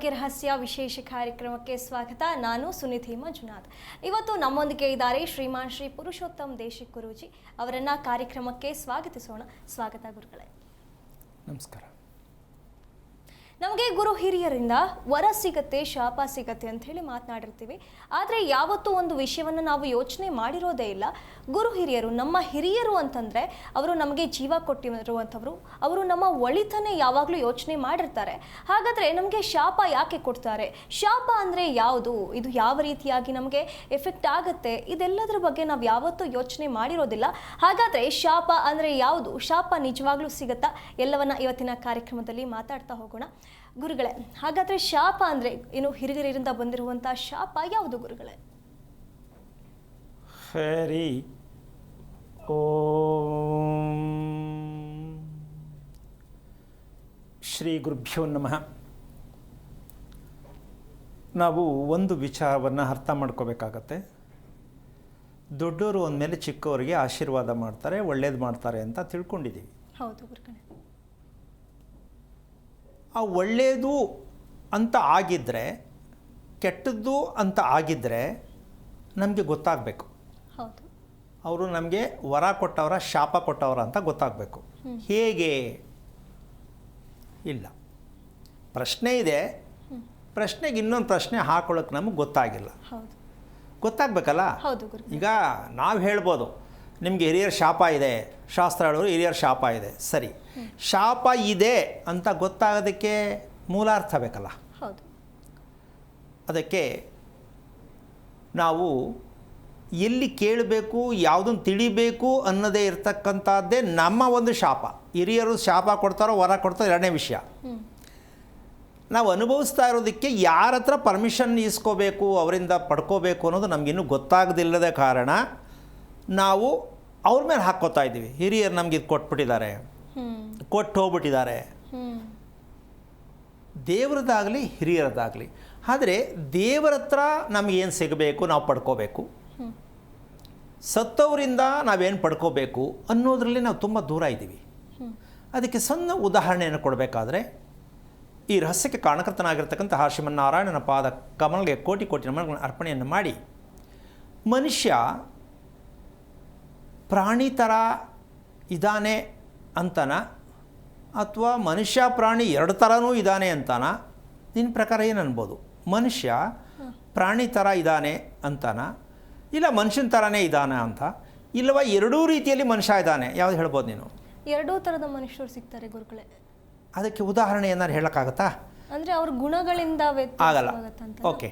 ಆರೋಗ್ಯ ರಹಸ್ಯ ವಿಶೇಷ ಕಾರ್ಯಕ್ರಮಕ್ಕೆ ಸ್ವಾಗತ. ನಾನು ಸುನಿಧಿ ಮಂಜುನಾಥ್. ಇವತ್ತು ನಮ್ಮೊಂದಿಗೆ ಇದ್ದಾರೆ ಶ್ರೀಮಾನ್ ಶ್ರೀ ಪುರುಷೋತ್ತಮ್ ದೇಶಿಕ್ ಗುರೂಜಿ. ಅವರನ್ನ ಕಾರ್ಯಕ್ರಮಕ್ಕೆ ಸ್ವಾಗತಿಸೋಣ. ಸ್ವಾಗತ ಗುರುಗಳೇ. ನಮಸ್ಕಾರ. ನಮಗೆ ಗುರು ಹಿರಿಯರಿಂದ ವರ ಸಿಗತ್ತೆ, ಶಾಪ ಸಿಗತ್ತೆ ಅಂತ ಹೇಳಿ ಮಾತನಾಡಿರ್ತೀವಿ. ಆದರೆ ಯಾವತ್ತೂ ಒಂದು ವಿಷಯವನ್ನು ನಾವು ಯೋಚನೆ ಮಾಡಿರೋದೇ ಇಲ್ಲ. ಗುರು ಹಿರಿಯರು, ನಮ್ಮ ಹಿರಿಯರು ಅಂತಂದರೆ ಅವರು ನಮಗೆ ಜೀವ ಕೊಟ್ಟಿರುವಂಥವ್ರು, ಅವರು ನಮ್ಮ ಒಳಿತನೇ ಯಾವಾಗಲೂ ಯೋಚನೆ ಮಾಡಿರ್ತಾರೆ. ಹಾಗಾದರೆ ನಮಗೆ ಶಾಪ ಯಾಕೆ ಕೊಡ್ತಾರೆ? ಶಾಪ ಅಂದರೆ ಯಾವುದು? ಇದು ಯಾವ ರೀತಿಯಾಗಿ ನಮಗೆ ಎಫೆಕ್ಟ್ ಆಗುತ್ತೆ? ಇದೆಲ್ಲದರ ಬಗ್ಗೆ ನಾವು ಯಾವತ್ತೂ ಯೋಚನೆ ಮಾಡಿರೋದಿಲ್ಲ. ಹಾಗಾದರೆ ಶಾಪ ಅಂದರೆ ಯಾವುದು? ಶಾಪ ನಿಜವಾಗ್ಲೂ ಸಿಗುತ್ತಾ? ಎಲ್ಲವನ್ನ ಇವತ್ತಿನ ಕಾರ್ಯಕ್ರಮದಲ್ಲಿ ಮಾತಾಡ್ತಾ ಹೋಗೋಣ. ಗುರುಗಳೇ, ಹಾಗಾದರೆ ಶಾಪ ಅಂದರೆ ಏನು? ಹಿರಿಯರಿಂದ ಬಂದಿರುವಂಥ ಶಾಪ ಯಾವುದು ಗುರುಗಳೇ? ಹರಿ ಓಂ ಶ್ರೀ ಗುರುಭ್ಯೋ ನಮಃ. ನಾವು ಒಂದು ವಿಚಾರವನ್ನು ಅರ್ಥ ಮಾಡ್ಕೋಬೇಕಾಗತ್ತೆ. ದೊಡ್ಡವರು ಅಂದಮೇಲೆ ಚಿಕ್ಕವರಿಗೆ ಆಶೀರ್ವಾದ ಮಾಡ್ತಾರೆ, ಒಳ್ಳೇದು ಮಾಡ್ತಾರೆ ಅಂತ ತಿಳ್ಕೊಂಡಿದ್ದೀವಿ. ಹೌದು ಗುರುಗಳೇ. ಆ ಒಳ್ಳೆಯದು ಅಂತ ಆಗಿದ್ದರೆ, ಕೆಟ್ಟದ್ದು ಅಂತ ಆಗಿದ್ದರೆ ನಮಗೆ ಗೊತ್ತಾಗಬೇಕು. ಹೌದು. ಅವರು ನಮಗೆ ವರ ಕೊಟ್ಟವರ, ಶಾಪ ಕೊಟ್ಟವರ ಅಂತ ಗೊತ್ತಾಗಬೇಕು. ಹೇಗೆ? ಇಲ್ಲ, ಪ್ರಶ್ನೆ ಇದೆ. ಪ್ರಶ್ನೆಗೆ ಇನ್ನೊಂದು ಪ್ರಶ್ನೆ ಹಾಕೊಳ್ಳೋಕೆ ನಮಗೆ ಗೊತ್ತಾಗಿಲ್ಲ. ಹೌದು. ಗೊತ್ತಾಗಬೇಕಲ್ಲ. ಹೌದು ಗುರು. ಈಗ ನಾವು ಹೇಳ್ಬೋದು, ನಿಮಗೆ ಹಿರಿಯರ ಶಾಪ ಇದೆ, ಶಾಸ್ತ್ರ ಹೇಳೋರು ಹಿರಿಯರ ಶಾಪ ಇದೆ. ಸರಿ, ಶಾಪ ಇದೆ ಅಂತ ಗೊತ್ತಾಗೋದಕ್ಕೆ ಮೂಲಾರ್ಥ ಬೇಕಲ್ಲ. ಹೌದು. ಅದಕ್ಕೆ ನಾವು ಎಲ್ಲಿ ಕೇಳಬೇಕು, ಯಾವುದನ್ನು ತಿಳಿಬೇಕು ಅನ್ನೋದೇ ಇರ್ತಕ್ಕಂಥದ್ದೇ ನಮ್ಮ ಒಂದು ಶಾಪ. ಹಿರಿಯರು ಶಾಪ ಕೊಡ್ತಾರೋ ವರ ಕೊಡ್ತಾರೋ ಎರಡನೇ ವಿಷಯ. ನಾವು ಅನುಭವಿಸ್ತಾ ಇರೋದಕ್ಕೆ ಯಾರ ಹತ್ರ ಪರ್ಮಿಷನ್ ಇಸ್ಕೋಬೇಕು, ಅವರಿಂದ ಪಡ್ಕೋಬೇಕು ಅನ್ನೋದು ನಮಗಿನ್ನೂ ಗೊತ್ತಾಗದಿಲ್ಲದ ಕಾರಣ ನಾವು ಅವ್ರ ಮೇಲೆ ಹಾಕ್ಕೋತಾ ಇದ್ದೀವಿ. ಹಿರಿಯರು ನಮ್ಗೆ ಇದು ಕೊಟ್ಬಿಟ್ಟಿದ್ದಾರೆ, ಕೊಟ್ಟು ಹೋಗ್ಬಿಟ್ಟಿದ್ದಾರೆ. ದೇವರದಾಗಲಿ ಹಿರಿಯರದಾಗಲಿ. ಆದರೆ ದೇವರ ಹತ್ರ ನಮಗೇನು ಸಿಗಬೇಕು, ನಾವು ಪಡ್ಕೋಬೇಕು. ಸತ್ತವರಿಂದ ನಾವೇನು ಪಡ್ಕೋಬೇಕು ಅನ್ನೋದರಲ್ಲಿ ನಾವು ತುಂಬ ದೂರ ಇದ್ದೀವಿ. ಅದಕ್ಕೆ ಸಣ್ಣ ಉದಾಹರಣೆಯನ್ನು ಕೊಡಬೇಕಾದ್ರೆ, ಈ ರಹಸ್ಯಕ್ಕೆ ಕಾರಣಕರ್ತನಾಗಿರ್ತಕ್ಕಂಥ ಶ್ರೀಮನ್ನಾರಾಯಣನ ಪಾದ ಕಮಲ್ಗೆ ಕೋಟಿ ಕೋಟಿ ನಮನಗಳನ್ನು ಅರ್ಪಣೆಯನ್ನು ಮಾಡಿ, ಮನುಷ್ಯ ಪ್ರಾಣಿ ಥರ ಇದ್ದಾನೆ ಅಂತನ, ಅಥವಾ ಮನುಷ್ಯ ಪ್ರಾಣಿ ಎರಡು ಥರನೂ ಇದ್ದಾನೆ ಅಂತಾನ? ನಿನ್ನ ಪ್ರಕಾರ ಏನು ಅನ್ಬೋದು? ಮನುಷ್ಯ ಪ್ರಾಣಿ ಥರ ಇದ್ದಾನೆ ಅಂತಾನ, ಇಲ್ಲ ಮನುಷ್ಯನ ಥರನೇ ಇದ್ದಾನೆ ಅಂತ, ಇಲ್ಲವ ಎರಡೂ ರೀತಿಯಲ್ಲಿ ಮನುಷ್ಯ ಇದ್ದಾನೆ? ಯಾವುದು ಹೇಳ್ಬೋದು ನೀನು? ಎರಡೂ ಥರದ ಮನುಷ್ಯರು ಸಿಗ್ತಾರೆ ಗುರುಗಳೇ. ಅದಕ್ಕೆ ಉದಾಹರಣೆ ಏನಾದ್ರು ಹೇಳೋಕ್ಕಾಗತ್ತಾ? ಅಂದರೆ ಅವ್ರ ಗುಣಗಳಿಂದ ಆಗಲ್ಲ. ಓಕೆ,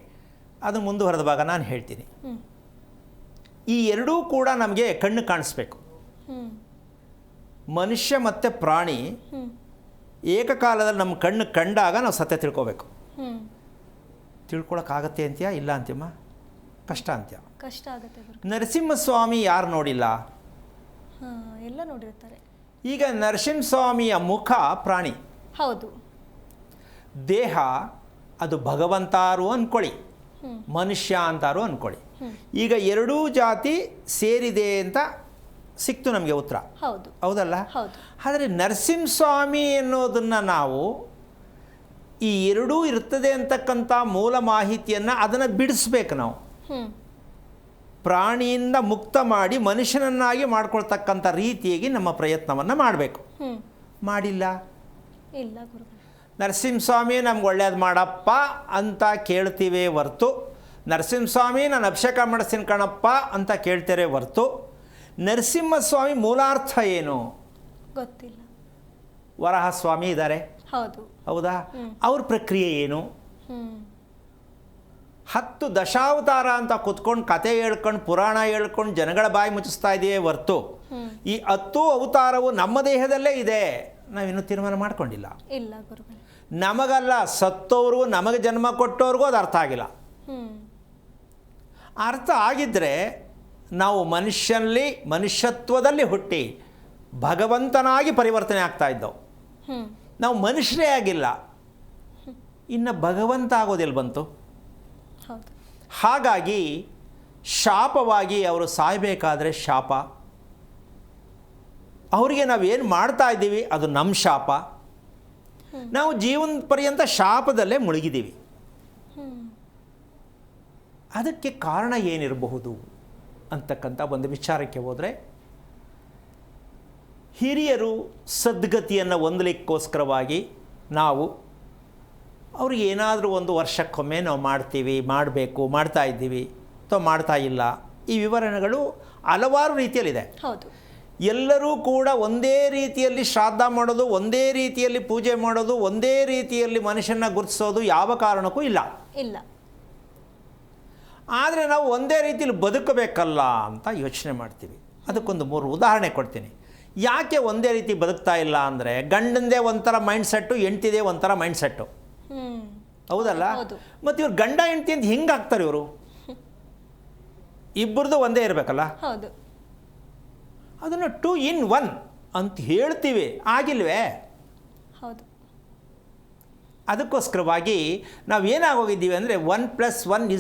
ಅದನ್ನು ಮುಂದುವರೆದ ಭಾಗ ನಾನು ಹೇಳ್ತೀನಿ. ಈ ಎರಡೂ ಕೂಡ ನಮಗೆ ಕಣ್ಣು ಕಾಣಿಸ್ಬೇಕು. ಮನುಷ್ಯ ಮತ್ತು ಪ್ರಾಣಿ ಏಕಕಾಲದಲ್ಲಿ ನಮ್ಮ ಕಣ್ಣು ಕಂಡಾಗ ನಾವು ಸತ್ಯ ತಿಳ್ಕೋಬೇಕು. ತಿಳ್ಕೊಳಕ್ಕಾಗತ್ತೆ ಅಂತೀಯಾ? ಇಲ್ಲ ಅಂತೀಯಮ್ಮ? ಕಷ್ಟ ಅಂತೀಯ? ಕಷ್ಟ ಆಗುತ್ತೆ. ನರಸಿಂಹಸ್ವಾಮಿ ಯಾರು ನೋಡಿಲ್ಲ? ಎಲ್ಲ ನೋಡಿರ್ತಾರೆ. ಈಗ ನರಸಿಂಹಸ್ವಾಮಿಯ ಮುಖ ಪ್ರಾಣಿ, ಹೌದು. ದೇಹ ಅದು ಭಗವಂತಾರು ಅಂದ್ಕೊಳ್ಳಿ, ಮನುಷ್ಯ ಅಂತಾರು ಅಂದ್ಕೊಳ್ಳಿ. ಈಗ ಎರಡೂ ಜಾತಿ ಸೇರಿದೆ ಅಂತ ಸಿಕ್ತು ನಮಗೆ ಉತ್ತರ. ಹೌದು. ಹೌದಲ್ಲ? ಹೌದು. ಆದರೆ ನರಸಿಂಹಸ್ವಾಮಿ ಅನ್ನೋದನ್ನು ನಾವು ಈ ಎರಡೂ ಇರ್ತದೆ ಅಂತಕ್ಕಂಥ ಮೂಲ ಮಾಹಿತಿಯನ್ನು ಅದನ್ನು ಬಿಡಿಸ್ಬೇಕು. ನಾವು ಪ್ರಾಣಿಯಿಂದ ಮುಕ್ತ ಮಾಡಿ ಮನುಷ್ಯನನ್ನಾಗಿ ಮಾಡ್ಕೊಳ್ತಕ್ಕಂಥ ರೀತಿಯಾಗಿ ನಮ್ಮ ಪ್ರಯತ್ನವನ್ನು ಮಾಡಬೇಕು. ಮಾಡಿಲ್ಲ. ಇಲ್ಲ ಗುರು. ನರಸಿಂಹಸ್ವಾಮಿ ನಮ್ಗೆ ಒಳ್ಳೇದು ಮಾಡಪ್ಪ ಅಂತ ಕೇಳ್ತೀವಿ ಹೊರ್ತು, ನರಸಿಂಹಸ್ವಾಮಿ ನಾನು ಅಭಿಷೇಕ ಮಾಡಿಸ್ತೀನಿ ಕಣಪ್ಪ ಅಂತ ಕೇಳ್ತಾರೆ ಹೊರ್ತು, ನರಸಿಂಹಸ್ವಾಮಿ ಮೂಲಾರ್ಥ ಏನು ಗೊತ್ತಿಲ್ಲ. ವರಾಹಸ್ವಾಮಿ ಇದ್ದಾರೆ, ಹೌದು. ಹೌದಾ? ಅವ್ರ ಪ್ರಕ್ರಿಯೆ ಏನು? 10 ದಶಾವತಾರ ಅಂತ ಕುತ್ಕೊಂಡು ಕತೆ ಹೇಳ್ಕೊಂಡು ಪುರಾಣ ಹೇಳ್ಕೊಂಡು ಜನಗಳ ಬಾಯಿ ಮುಚ್ಚಿಸ್ತಾ ಇದೆಯೇ ಹೊರ್ತು, ಈ 10 ಅವತಾರವು ನಮ್ಮ ದೇಹದಲ್ಲೇ ಇದೆ ನಾವಿನ್ನೂ ತೀರ್ಮಾನ ಮಾಡ್ಕೊಂಡಿಲ್ಲ. ಇಲ್ಲ ಗುರುಗಳೇ. ನಮಗಲ್ಲ, ಸತ್ತವರು ನಮಗೆ ಜನ್ಮ ಕೊಟ್ಟವ್ರಿಗೂ ಅದು ಅರ್ಥ ಆಗಿಲ್ಲ. ಅರ್ಥ ಆಗಿದ್ದರೆ ನಾವು ಮನುಷ್ಯತ್ವದಲ್ಲಿ ಹುಟ್ಟಿ ಭಗವಂತನಾಗಿ ಪರಿವರ್ತನೆ ಆಗ್ತಾ ಇದ್ದವು. ನಾವು ಮನುಷ್ಯರೇ ಆಗಿಲ್ಲ, ಇನ್ನು ಭಗವಂತ ಆಗೋದೆಲ್ಲಿ ಬಂತು? ಹಾಗಾಗಿ ಶಾಪವಾಗಿ ಅವರು ಸಾಯಬೇಕಾದ್ರೆ ಶಾಪ, ಅವರಿಗೆ ನಾವೇನು ಮಾಡ್ತಾ ಇದ್ದೀವಿ ಅದು ನಮ್ಮ ಶಾಪ. ನಾವು ಜೀವನ ಪರ್ಯಂತ ಶಾಪದಲ್ಲೇ ಮುಳುಗಿದ್ದೀವಿ. ಅದಕ್ಕೆ ಕಾರಣ ಏನಿರಬಹುದು ಅಂತಕ್ಕಂಥ ಒಂದು ವಿಚಾರಕ್ಕೆ ಹೋದರೆ, ಹಿರಿಯರು ಸದ್ಗತಿಯನ್ನು ಹೊಂದಲಿಕ್ಕೋಸ್ಕರವಾಗಿ ನಾವು ಅವ್ರಿಗೆ ಏನಾದರೂ ಒಂದು ವರ್ಷಕ್ಕೊಮ್ಮೆ ನಾವು ಮಾಡ್ತೀವಿ, ಮಾಡಬೇಕು, ಮಾಡ್ತಾ ಇದ್ದೀವಿ ಅಥವಾ ಮಾಡ್ತಾ ಇಲ್ಲ, ಈ ವಿವರಣೆಗಳು ಹಲವಾರು ರೀತಿಯಲ್ಲಿದೆ. ಹೌದು. ಎಲ್ಲರೂ ಕೂಡ ಒಂದೇ ರೀತಿಯಲ್ಲಿ ಶ್ರಾದ್ದ ಮಾಡೋದು, ಒಂದೇ ರೀತಿಯಲ್ಲಿ ಪೂಜೆ ಮಾಡೋದು, ಒಂದೇ ರೀತಿಯಲ್ಲಿ ಮನುಷ್ಯನ ಗುರುತಿಸೋದು ಯಾವ ಕಾರಣಕ್ಕೂ ಇಲ್ಲ. ಇಲ್ಲ. ಆದರೆ ನಾವು ಒಂದೇ ರೀತಿಯಲ್ಲಿ ಬದುಕಬೇಕಲ್ಲ ಅಂತ ಯೋಚನೆ ಮಾಡ್ತೀವಿ. ಅದಕ್ಕೊಂದು 3 ಉದಾಹರಣೆ ಕೊಡ್ತೀನಿ. ಯಾಕೆ ಒಂದೇ ರೀತಿ ಬದುಕ್ತಾ ಇಲ್ಲ ಅಂದರೆ, ಗಂಡಂದೇ ಒಂಥರ ಮೈಂಡ್ಸೆಟ್ಟು, ಹೆಂಡ್ತಿದೇ ಒಂಥರ ಮೈಂಡ್ಸೆಟ್ಟು. ಹೌದಲ್ಲ? ಮತ್ತು ಇವ್ರು ಗಂಡ ಹೆಂಡ್ತಿ ಅಂತ ಹಿಂಗೆ ಆಗ್ತಾರೆ ಇವರು. ಇಬ್ಬರದು ಒಂದೇ ಇರಬೇಕಲ್ಲ. ಹೌದು. ಅದನ್ನು 2 in 1 ಅಂತ ಹೇಳ್ತೀವಿ, ಆಗಿಲ್ವೇ? ಹೌದು. ಅದಕ್ಕೋಸ್ಕರವಾಗಿ ನಾವು ಏನಾಗೋಗಿದ್ದೀವಿ ಅಂದರೆ 1 + 1 =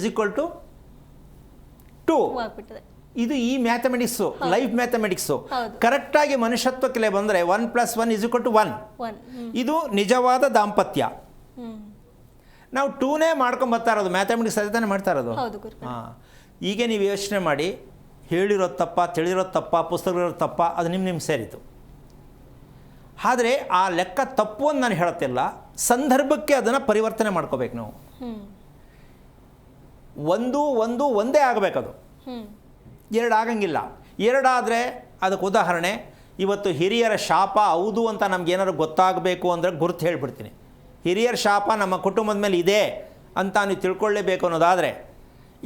2. ಇದು ಈ ಮ್ಯಾಥಮೆಟಿಕ್ಸು, ಲೈಫ್ ಮ್ಯಾಥಮೆಟಿಕ್ಸು. ಕರೆಕ್ಟಾಗಿ ಮನುಷ್ಯತ್ವಕ್ಕೆ ಬಂದರೆ 1 + 1 = 1. ಇದು ನಿಜವಾದ ದಾಂಪತ್ಯ. ನಾವು 2ನೇ ಮಾಡ್ಕೊಂಬರ್ತಾ ಇರೋದು, ಮ್ಯಾಥಮೆಟಿಕ್ಸ್ ಅದೇ ತಾನೇ ಮಾಡ್ತಾ ಇರೋದು. ಹಾಂ. ಈಗ ನೀವು ಯೋಚನೆ ಮಾಡಿ, ಹೇಳಿರೋದು ತಪ್ಪ, ತಿಳಿದಿರೋದು ತಪ್ಪ, ಪುಸ್ತಕಗಳಿರೋದು ತಪ್ಪ, ಅದು ನಿಮ್ಮ ಸೇರಿತು. ಆದರೆ ಆ ಲೆಕ್ಕ ತಪ್ಪು ಅಂತ ನಾನು ಹೇಳುತ್ತಿಲ್ಲ, ಸಂದರ್ಭಕ್ಕೆ ಅದನ್ನು ಪರಿವರ್ತನೆ ಮಾಡ್ಕೋಬೇಕು ನಾವು. 1 ಒಂದೇ ಆಗಬೇಕದು, 2 ಆಗಂಗಿಲ್ಲ. 2 ಆದರೆ ಅದಕ್ಕೆ ಉದಾಹರಣೆ, ಇವತ್ತು ಹಿರಿಯರ ಶಾಪ ಹೌದು ಅಂತ ನಮಗೇನಾದ್ರು ಗೊತ್ತಾಗಬೇಕು ಅಂದರೆ ಗುರುತು ಹೇಳಿಬಿಡ್ತೀನಿ. ಹಿರಿಯರ ಶಾಪ ನಮ್ಮ ಕುಟುಂಬದ ಮೇಲೆ ಇದೆ ಅಂತ ನೀವು ತಿಳ್ಕೊಳ್ಳೇಬೇಕು ಅನ್ನೋದಾದರೆ,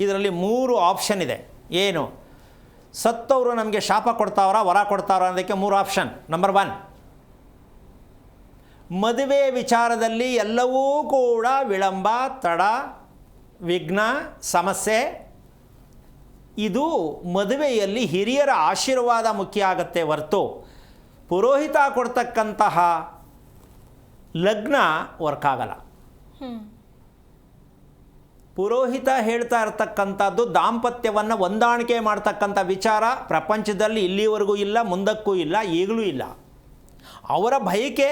ಇದರಲ್ಲಿ 3 ಆಪ್ಷನ್ ಇದೆ. ಏನು? ಸತ್ತವರು ನಮಗೆ ಶಾಪ ಕೊಡ್ತಾವ್ರ, ವರ ಕೊಡ್ತಾವ್ರ ಅನ್ನೋದಕ್ಕೆ 3 ಆಪ್ಷನ್. ನಂಬರ್ 1, ಮದುವೆ ವಿಚಾರದಲ್ಲಿ ಎಲ್ಲವೂ ಕೂಡ ವಿಳಂಬ, ತಡ, ವಿಘ್ನ, ಸಮಸ್ಯೆ. ಇದು ಮದುವೆಯಲ್ಲಿ ಹಿರಿಯರ ಆಶೀರ್ವಾದ ಮುಖ್ಯ ಆಗುತ್ತೆ ಹೊರತು ಪುರೋಹಿತ ಕೊಡ್ತಕ್ಕಂತಹ ಲಗ್ನ ವರ್ಕ್ ಆಗಲ್ಲ. ಪುರೋಹಿತ ಹೇಳ್ತಾ ಇರತಕ್ಕಂಥದ್ದು ದಾಂಪತ್ಯವನ್ನು ಹೊಂದಾಣಿಕೆ ಮಾಡ್ತಕ್ಕಂಥ ವಿಚಾರ ಪ್ರಪಂಚದಲ್ಲಿ ಇಲ್ಲಿವರೆಗೂ ಇಲ್ಲ, ಮುಂದಕ್ಕೂ ಇಲ್ಲ, ಈಗಲೂ ಇಲ್ಲ. ಅವರ ಬಯಕೆ